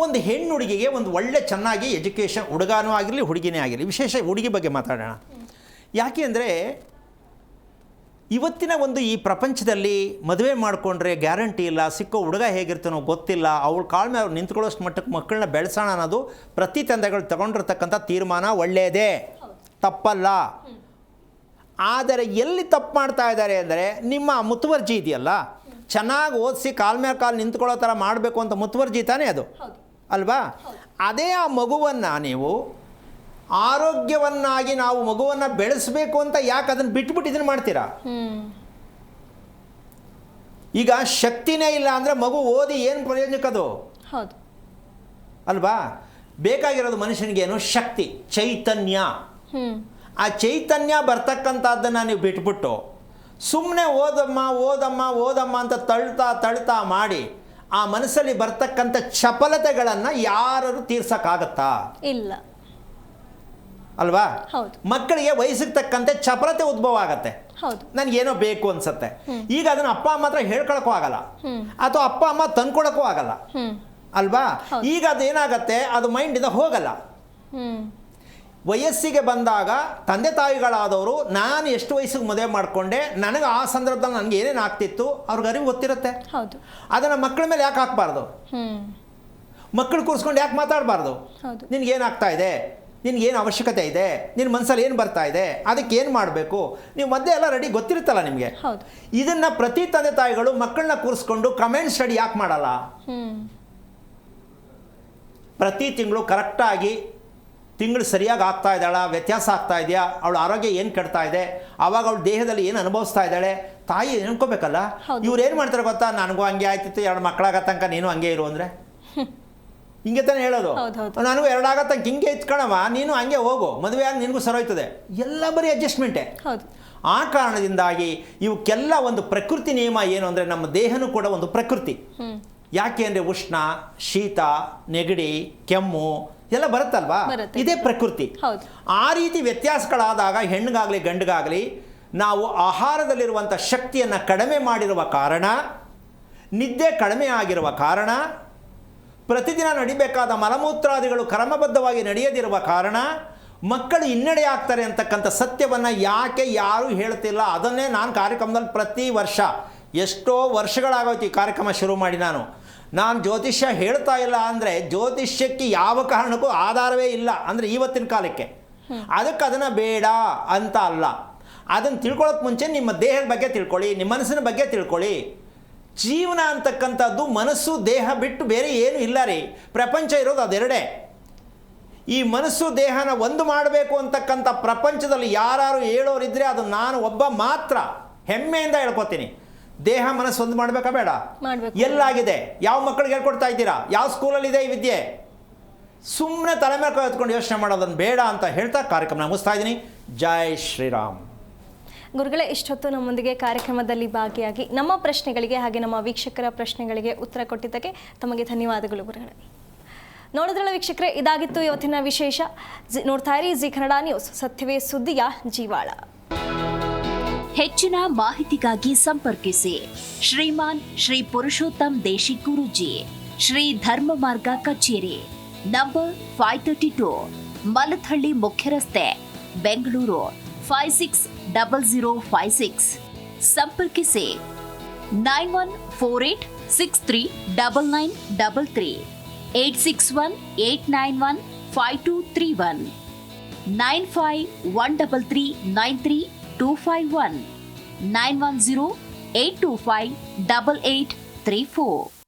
ಒಂದು ಹೆಣ್ಣು ಹುಡುಗಿಗೆ ಒಂದು ಒಳ್ಳೆ ಚೆನ್ನಾಗಿ ಎಜುಕೇಷನ್, ಹುಡುಗನೂ ಆಗಿರಲಿ ಹುಡುಗಿನೇ ಆಗಿರಲಿ, ವಿಶೇಷ ಹುಡುಗಿ ಬಗ್ಗೆ ಮಾತಾಡೋಣ. ಯಾಕೆ ಅಂದರೆ ಇವತ್ತಿನ ಒಂದು ಈ ಪ್ರಪಂಚದಲ್ಲಿ ಮದುವೆ ಮಾಡಿಕೊಂಡ್ರೆ ಗ್ಯಾರಂಟಿ ಇಲ್ಲ, ಸಿಕ್ಕೋ ಹುಡುಗ ಹೇಗಿರ್ತಾನೋ ಗೊತ್ತಿಲ್ಲ, ಅವಳ ಕಾಳ ಮೇಲೆ ಅವ್ರು ನಿಂತ್ಕೊಳ್ಳೋಷ್ಟು ಮಟ್ಟಕ್ಕೆ ಮಕ್ಕಳನ್ನ ಬೆಳೆಸೋಣ ಅನ್ನೋದು ಪ್ರತಿ ತಂದೆಗಳು ತಗೊಂಡಿರ್ತಕ್ಕಂಥ ತೀರ್ಮಾನ ಒಳ್ಳೆಯದೇ, ತಪ್ಪಲ್ಲ. ಆದರೆ ಎಲ್ಲಿ ತಪ್ಪು ಮಾಡ್ತಾ ಇದ್ದಾರೆ ಅಂದರೆ ನಿಮ್ಮ ಮುತುವರ್ಜಿ ಇದೆಯಲ್ಲ, ಚೆನ್ನಾಗಿ ಓದಿಸಿ ಕಾಲ ಮೇಲೆ ಕಾಲು ನಿಂತ್ಕೊಳ್ಳೋ ಥರ ಮಾಡಬೇಕು ಅಂತ ಮುತುವರ್ಜಿ ತಾನೇ ಅದು ಅಲ್ವಾ? ಅದೇ ಆ ಮಗುವನ್ನು ನೀವು ಆರೋಗ್ಯವನ್ನಾಗಿ ನಾವು ಮಗುವನ್ನು ಬೆಳೆಸಬೇಕು ಅಂತ ಯಾಕೆ ಅದನ್ನು ಬಿಟ್ಬಿಟ್ಟು ಇದನ್ನು ಮಾಡ್ತೀರಾ? ಈಗ ಶಕ್ತಿನೇ ಇಲ್ಲ ಅಂದರೆ ಮಗು ಓದಿ ಏನು ಪ್ರಯೋಜನಕ್ಕದು ಅಲ್ವಾ? ಬೇಕಾಗಿರೋದು ಮನುಷ್ಯನಿಗೇನು? ಶಕ್ತಿ, ಚೈತನ್ಯ. ಆ ಚೈತನ್ಯ ಬರ್ತಕ್ಕಂಥದ್ದನ್ನು ನೀವು ಬಿಟ್ಬಿಟ್ಟು ಸುಮ್ಮನೆ ಓದಮ್ಮ ಓದಮ್ಮ ಓದಮ್ಮ ಅಂತ ತಳ್ತಾ ಮಾಡಿ ಆ ಮನಸ್ಸಲ್ಲಿ ಬರ್ತಕ್ಕಂಥ ಚಪಲತೆಗಳನ್ನು ಯಾರು ತೀರ್ಸಕ್ಕಾಗತ್ತಾ? ಇಲ್ಲ ಅಲ್ವಾ? ಮಕ್ಕಳಿಗೆ ವಯಸ್ಸಿಗೆ ತಕ್ಕಂತೆ ಚಪಲತೆ ಉದ್ಭವ ಆಗತ್ತೆ. ನನಗೇನೋ ಬೇಕು ಅನ್ಸತ್ತೆ. ಈಗ ಅದನ್ನು ಅಪ್ಪ ಅಮ್ಮ ಹತ್ರ ಹೇಳ್ಕೊಳಕ್ಕೂ ಆಗಲ್ಲ, ಅಥವಾ ಅಪ್ಪ ಅಮ್ಮ ತಂದ್ಕೊಳಕ್ಕೂ ಆಗಲ್ಲ ಅಲ್ವಾ? ಈಗ ಅದೇನಾಗತ್ತೆ, ಅದು ಮೈಂಡಿಂದ ಹೋಗಲ್ಲ. ವಯಸ್ಸಿಗೆ ಬಂದಾಗ ತಂದೆ ತಾಯಿಗಳಾದವರು ನಾನು ಎಷ್ಟು ವಯಸ್ಸಿಗೆ ಮದುವೆ ಮಾಡಿಕೊಂಡೆ, ನನಗೆ ಆ ಸಂದರ್ಭದಲ್ಲಿ ನನಗೆ ಏನೇನು ಆಗ್ತಿತ್ತು ಅವ್ರಿಗೆ ಅರಿವು ಗೊತ್ತಿರುತ್ತೆ. ಅದನ್ನು ಮಕ್ಕಳ ಮೇಲೆ ಯಾಕೆ ಹಾಕಬಾರ್ದು? ಮಕ್ಕಳು ಕೂರಿಸ್ಕೊಂಡು ಯಾಕೆ ಮಾತಾಡಬಾರ್ದು? ನಿನಗೇನಾಗ್ತಾ ಇದೆ, ನಿನಗೇನು ಅವಶ್ಯಕತೆ ಇದೆ, ನಿನ್ನ ಮನಸ್ಸಲ್ಲಿ ಏನು ಬರ್ತಾ ಇದೆ, ಅದಕ್ಕೆ ಏನು ಮಾಡಬೇಕು, ನೀವು ಮಧ್ಯೆ ಎಲ್ಲ ರೆಡಿ ಗೊತ್ತಿರುತ್ತಲ್ಲ ನಿಮಗೆ. ಇದನ್ನು ಪ್ರತಿ ತಂದೆ ತಾಯಿಗಳು ಮಕ್ಕಳನ್ನ ಕೂರಿಸ್ಕೊಂಡು ಕಮೆಂಟ್ ಸ್ಟಡಿ ಯಾಕೆ ಮಾಡಲ್ಲ? ಪ್ರತಿ ತಿಂಗಳು ಕರೆಕ್ಟಾಗಿ ತಿಂಗಳು ಸರಿಯಾಗಿ ಆಗ್ತಾ ಇದ್ದಾಳ, ವ್ಯತ್ಯಾಸ ಆಗ್ತಾ ಇದೆಯಾ, ಅವಳ ಆರೋಗ್ಯ ಏನು ಕೆಡ್ತಾ ಇದೆ, ಆವಾಗ ಅವಳ ದೇಹದಲ್ಲಿ ಏನು ಅನುಭವಿಸ್ತಾ ಇದ್ದಾಳೆ, ತಾಯಿ ನೆನ್ಕೋಬೇಕಲ್ಲ. ಇವ್ರು ಏನು ಮಾಡ್ತಾರೆ ಗೊತ್ತಾ, ನನಗೂ ಹಂಗೆ ಆಯ್ತಿತ್ತು, 2 ಮಕ್ಕಳಾಗ ತನಕ ನೀನು ಹಂಗೆ ಇರು ಅಂದರೆ ಹಿಂಗೆ ತಾನೇ ಹೇಳೋದು. ನನಗೂ 2 ಆಗ ತನಕ ಹಿಂಗೆ ಇತ್ಕಣವ, ನೀನು ಹಂಗೆ ಹೋಗು, ಮದುವೆ ಆಗಿ ನಿನಗೂ ಸರೋಯ್ತದೆ, ಎಲ್ಲ ಬರೀ ಅಡ್ಜಸ್ಟ್ಮೆಂಟೇ. ಆ ಕಾರಣದಿಂದಾಗಿ ಇವಕ್ಕೆಲ್ಲ ಒಂದು ಪ್ರಕೃತಿ ನಿಯಮ ಏನು ಅಂದರೆ, ನಮ್ಮ ದೇಹನೂ ಕೂಡ ಒಂದು ಪ್ರಕೃತಿ. ಯಾಕೆ ಅಂದರೆ ಉಷ್ಣ, ಶೀತ, ನೆಗಡಿ, ಕೆಮ್ಮು ಎಲ್ಲ ಬರುತ್ತಲ್ವಾ, ಇದೇ ಪ್ರಕೃತಿ. ಆ ರೀತಿ ವ್ಯತ್ಯಾಸಗಳಾದಾಗ ಹೆಣ್ಣಿಗಾಗಲಿ ಗಂಡಿಗಾಗಲಿ ನಾವು ಆಹಾರದಲ್ಲಿರುವಂಥ ಶಕ್ತಿಯನ್ನು ಕಡಿಮೆ ಮಾಡಿರುವ ಕಾರಣ, ನಿದ್ದೆ ಕಡಿಮೆ ಆಗಿರುವ ಕಾರಣ, ಪ್ರತಿದಿನ ನಡಿಬೇಕಾದ ಮಲಮೂತ್ರಾದಿಗಳು ಕ್ರಮಬದ್ಧವಾಗಿ ನಡೆಯದಿರುವ ಕಾರಣ ಮಕ್ಕಳು ಹಿನ್ನಡೆ ಆಗ್ತಾರೆ ಅಂತಕ್ಕಂಥ ಸತ್ಯವನ್ನು ಯಾಕೆ ಯಾರೂ ಹೇಳ್ತಿಲ್ಲ. ಅದನ್ನೇ ನಾನು ಕಾರ್ಯಕ್ರಮದಲ್ಲಿ ಪ್ರತಿ ವರ್ಷ, ಎಷ್ಟೋ ವರ್ಷಗಳಾಗೋಯ್ತು ಈ ಕಾರ್ಯಕ್ರಮ ಶುರು ಮಾಡಿ, ನಾನು ಜ್ಯೋತಿಷ್ಯ ಹೇಳ್ತಾ ಇಲ್ಲ ಅಂದರೆ ಜ್ಯೋತಿಷ್ಯಕ್ಕೆ ಯಾವ ಕಾರಣಕ್ಕೂ ಆಧಾರವೇ ಇಲ್ಲ ಅಂದರೆ ಇವತ್ತಿನ ಕಾಲಕ್ಕೆ. ಅದಕ್ಕೆ ಅದನ್ನು ಬೇಡ ಅಂತ ಅಲ್ಲ, ಅದನ್ನು ತಿಳ್ಕೊಳ್ಳೋಕೆ ಮುಂಚೆ ನಿಮ್ಮ ದೇಹದ ಬಗ್ಗೆ ತಿಳ್ಕೊಳ್ಳಿ, ನಿಮ್ಮ ಮನಸ್ಸಿನ ಬಗ್ಗೆ ತಿಳ್ಕೊಳ್ಳಿ. ಜೀವನ ಅಂತಕ್ಕಂಥದ್ದು ಮನಸ್ಸು ದೇಹ ಬಿಟ್ಟು ಬೇರೆ ಏನೂ ಇಲ್ಲ ರೀ. ಪ್ರಪಂಚ ಇರೋದು ಅದೆರಡೇ. ಈ ಮನಸ್ಸು ದೇಹನ ಒಂದು ಮಾಡಬೇಕು ಅಂತಕ್ಕಂಥ ಪ್ರಪಂಚದಲ್ಲಿ ಯಾರು ಹೇಳೋರಿದ್ರೆ ಅದು ನಾನು ಒಬ್ಬ ಮಾತ್ರ, ಹೆಮ್ಮೆಯಿಂದ ಹೇಳ್ಕೊತೀನಿ. ದೇಹ ಮನಸ್ಸು ಒಂದು ಮಾಡಬೇಕಾ ಬೇಡ? ಎಲ್ಲಾಗಿದೆ? ಯಾವ ಮಕ್ಕಳಿಗೆ ಹೇಳ್ಕೊಡ್ತಾ ಇದ್ದೀರಾ? ಯಾವ ಸ್ಕೂಲಲ್ಲಿದೆ ಈ ವಿದ್ಯೆ? ಸುಮ್ಮನೆ ತಲೆ ಮೇಲೆ ಕಳೆದುಕೊಂಡು ಯೋಚನೆ ಮಾಡೋದನ್ನು ಬೇಡ ಅಂತ ಹೇಳ್ತಾ ಕಾರ್ಯಕ್ರಮ ಮುಗಿಸ್ತಾ ಇದ್ದೀನಿ. ಜೈ ಶ್ರೀರಾಮ್. ಗುರುಗಳೇ, ಇಷ್ಟೊತ್ತು ನಮ್ಮೊಂದಿಗೆ ಕಾರ್ಯಕ್ರಮದಲ್ಲಿ ಭಾಗಿಯಾಗಿ ನಮ್ಮ ಪ್ರಶ್ನೆಗಳಿಗೆ ಹಾಗೆ ನಮ್ಮ ವೀಕ್ಷಕರ ಪ್ರಶ್ನೆಗಳಿಗೆ ಉತ್ತರ ಕೊಟ್ಟಿದ್ದಕ್ಕೆ ತಮಗೆ ಧನ್ಯವಾದಗಳು ಗುರುಗಳೇ. ನೋಡಿದ್ರಲ್ಲ ವೀಕ್ಷಕರೇ, ಇದಾಗಿತ್ತು ಇವತ್ತಿನ ವಿಶೇಷ. ನೋಡ್ತಾ ಇರಿ ಜಿ ಕನ್ನಡ ನ್ಯೂಸ್, ಸತ್ಯವೇ ಸುದ್ದಿಯ ಜೀವಾಳ. ಹೆಚ್ಚಿನ ಮಾಹಿತಿಗಾಗಿ ಸಂಪರ್ಕಿಸಿ ಶ್ರೀಮಾನ್ ಶ್ರೀ ಪುರುಷೋತ್ತಮ್ ದೇಶಿ ಗುರೂಜಿ, ಶ್ರೀ ಧರ್ಮ ಮಾರ್ಗ ಕಚೇರಿ, ನಂಬರ್ 532, ಮಲಥಳ್ಳಿ ಮುಖ್ಯ ರಸ್ತೆ, ಬೆಂಗಳೂರು 560056. ಸಂಪರ್ಕಿಸಿ 9148639933, 8618915231, 9513393251, 91082588834.